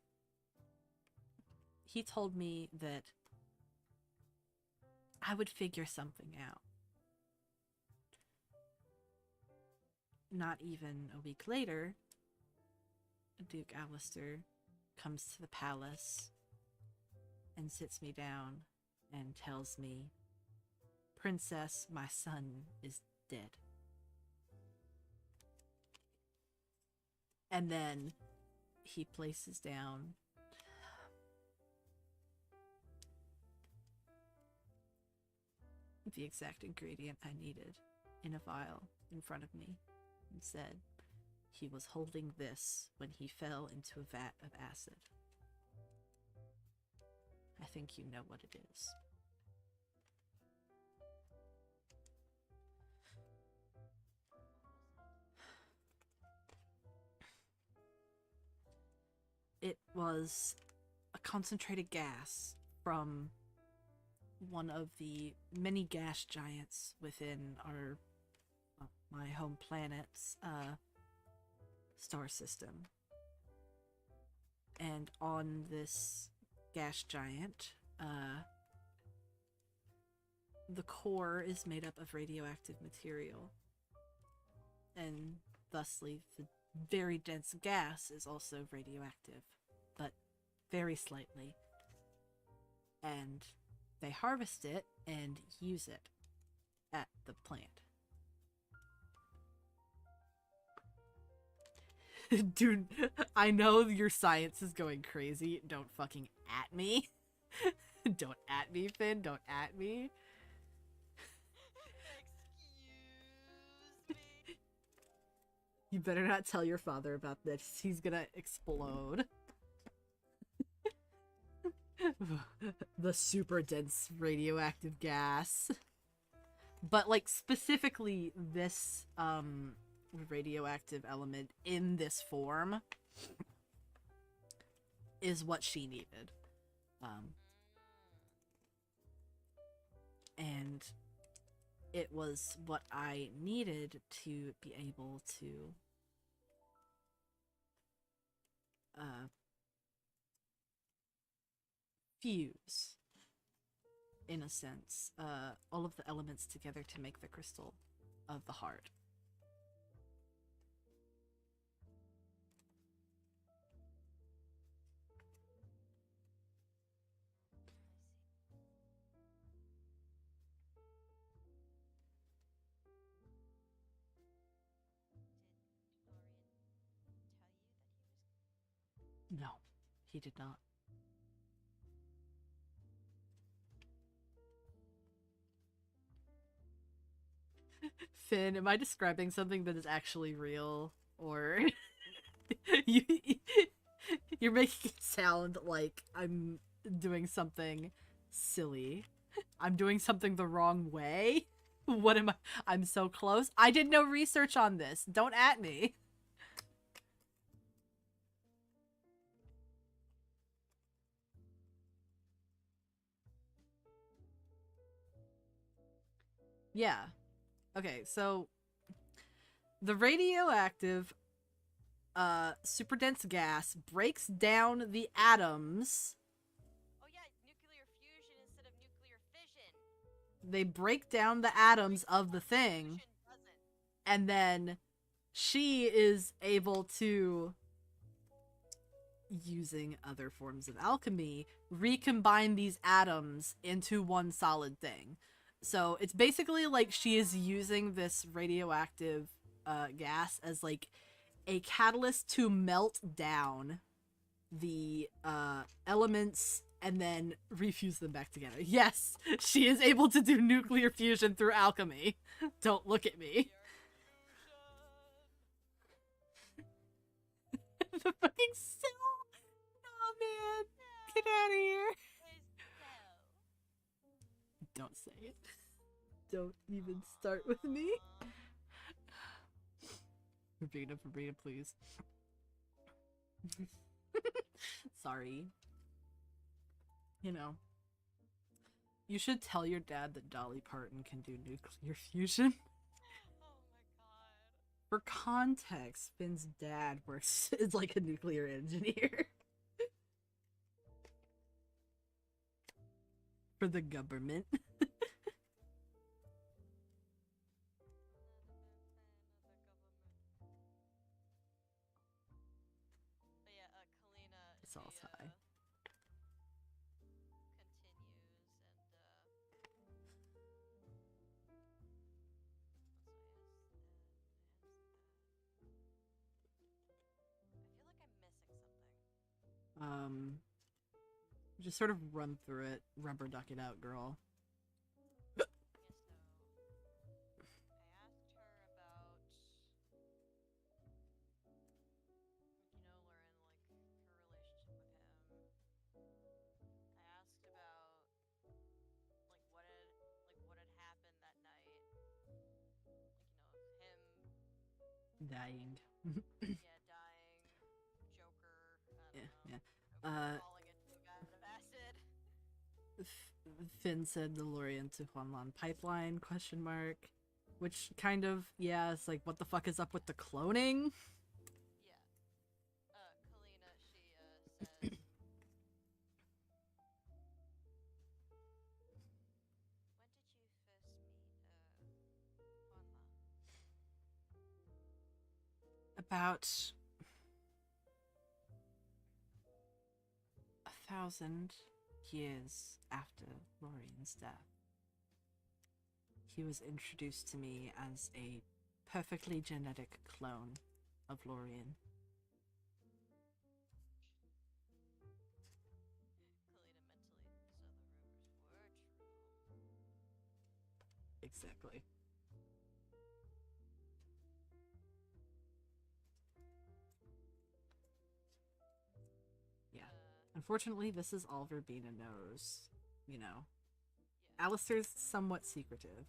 he told me that I would figure something out. Not even a week later, Duke Alistair comes to the palace and sits me down and tells me, "Princess, my son is dead." And then he places down the exact ingredient I needed in a vial in front of me and said he was holding this when he fell into a vat of acid. I think you know what it is. It was a concentrated gas from one of the many gas giants within my home planet's star system. And on this gas giant, the core is made up of radioactive material, and thusly the very dense gas is also radioactive, but very slightly. And they harvest it and use it at the plant. Dude, I know your science is going crazy. Don't fucking at me. Don't at me, Finn. Don't at me. Excuse me. You better not tell your father about this. He's gonna explode. The super dense radioactive gas. But, like, specifically this, radioactive element in this form is what she needed. And it was what I needed to be able to fuse, in a sense, all of the elements together to make the crystal of the heart. No, he did not. Finn, am I describing something that is actually real? Or you, you're making it sound like I'm doing something silly. I'm doing something the wrong way? What am I? I'm so close. I did no research on this. Don't at me. Yeah. Okay, so the radioactive super dense gas breaks down the atoms. Oh yeah, nuclear fusion instead of nuclear fission. They break down the atoms of the thing, and then she is able to, using other forms of alchemy, recombine these atoms into one solid thing. So it's basically like she is using this radioactive gas as like a catalyst to melt down the elements and then refuse them back together. Yes, she is able to do nuclear fusion through alchemy. Don't look at me. The fucking cell. Oh man, get out of here. Don't say it. Don't even start with me. Verbena, please. Sorry. You know. You should tell your dad that Dolly Parton can do nuclear fusion. Oh my god. For context, Finn's dad is like a nuclear engineer. For the government. But yeah, Kalina, It's all she, high. Just sort of run through it, rubber duck it out, girl. I asked her about, Lauren, like, her relationship with him. I asked about, like, what had happened that night. Like, him... Dying. yeah, dying. Joker. I don't know. Falling into a vat of acid. Finn said the Lorien to Huanlan pipeline, ? Which kind of, yeah, it's like, what the fuck is up with the cloning? Yeah. Kalina, she, says... About 1,000 years after Lorien's death, he was introduced to me as a perfectly genetic clone of Lorien. Exactly. Yeah. Unfortunately, this is all Verbena knows. You know. Yeah. Alistair's somewhat secretive.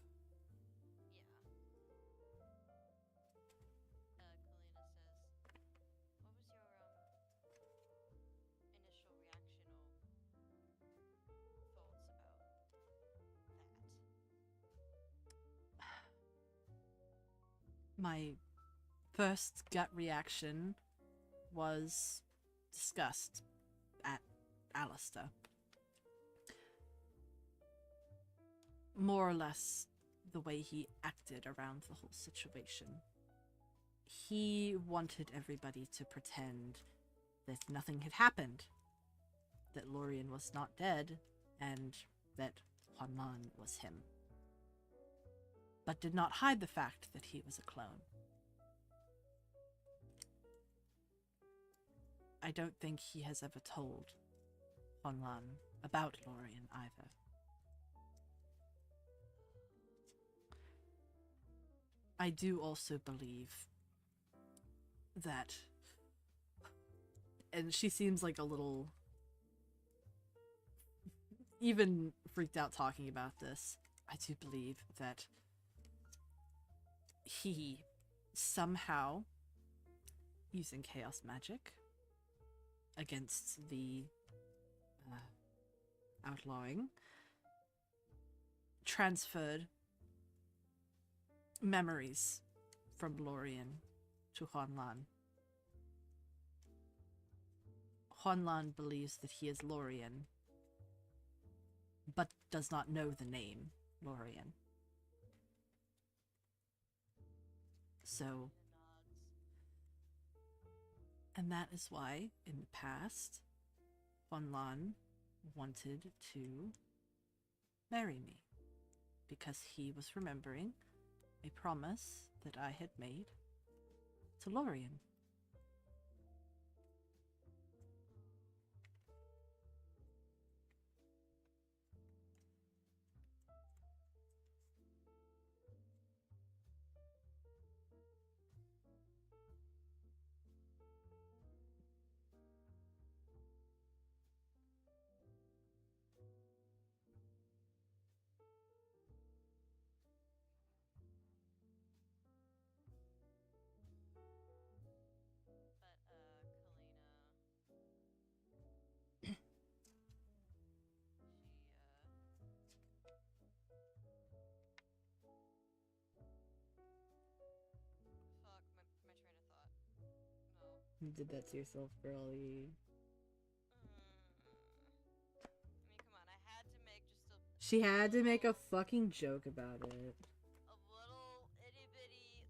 Yeah. My first gut reaction was disgust at Alistair. More or less the way he acted around the whole situation. He wanted everybody to pretend that nothing had happened, that Lorien was not dead, and that Huanlan was him. But did not hide the fact that he was a clone. I don't think he has ever told Honlan about Lorien either. I do also believe that, and she seems like a little even freaked out talking about this. I do believe that he somehow, using chaos magic against the outlawing, transferred memories from Lorien to Honlan. Honlan believes that he is Lorien, but does not know the name Lorien. So, and that is why, in the past, Honlan wanted to marry me, because he was remembering a promise that I had made to Lorien. You did that to yourself, girlie. I mean, come on, I had to make just a... She had to make a fucking joke about it. A little itty-bitty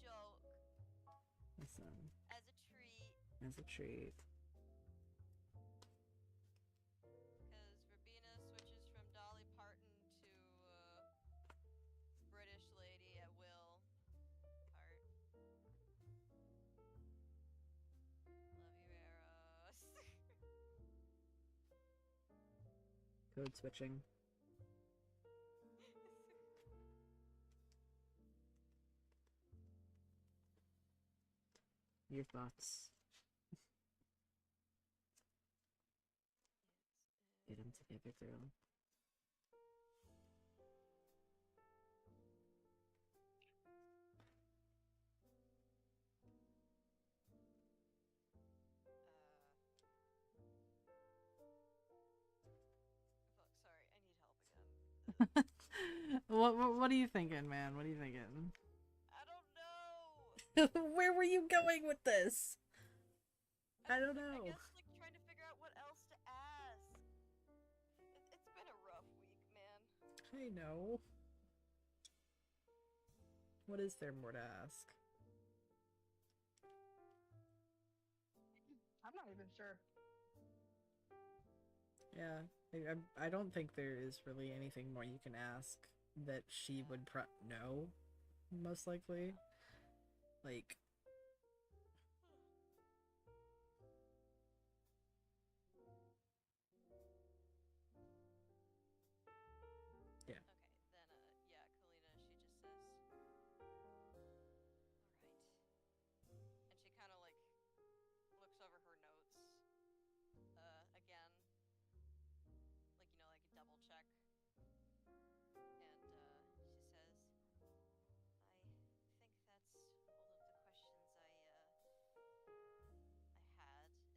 joke. Listen. As a treat. As a treat. Because Rabina switches from Dolly Parton to British lady at will. Part. Love you, Eros. Code switching. Your thoughts. Get them together, girl. Fuck, sorry, I need help again. What are you thinking, man? What are you thinking? I don't know! Where were you going with this? I don't know. I guess, like, trying to figure out what else to ask. It's been a rough week, man. I know. What is there more to ask? I'm not even sure. Yeah, I don't think there is really anything more you can ask that she would know, most likely. Like, yeah. Okay, then, yeah, Kalina, she just says, alright. And she kind of, like, looks over her notes, again. Like, you know, like a double check. And, she says, I think that's all of the questions I had.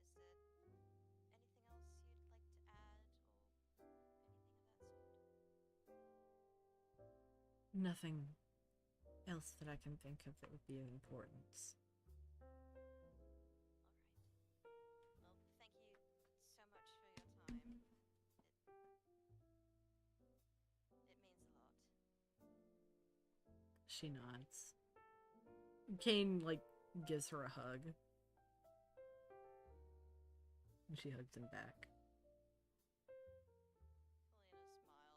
Is there anything else you'd like to add, or anything of that sort? Nothing else that I can think of that would be of importance. Alright. Well, thank you so much for your time. It means a lot. She nods. Kane, like, gives her a hug. And she hugs him back. Helena smiles, like,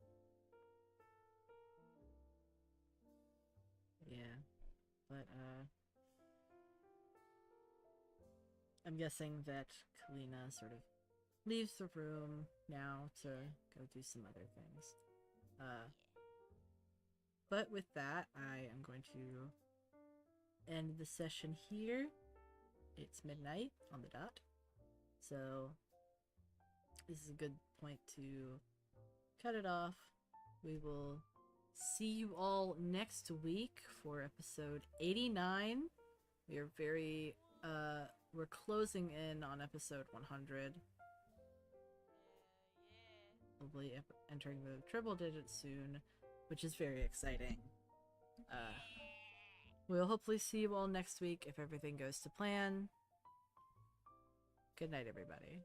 yeah, she smiles at this. Yeah. But I'm guessing that Kalina sort of leaves the room now to go do some other things. But with that, I am going to end the session here. It's midnight on the dot. So this is a good point to cut it off. We will see you all next week for episode 89. We are very we're closing in on episode 100. Hopefully entering the triple digits soon, which is very exciting. We'll hopefully see you all next week if everything goes to plan. Good night, everybody.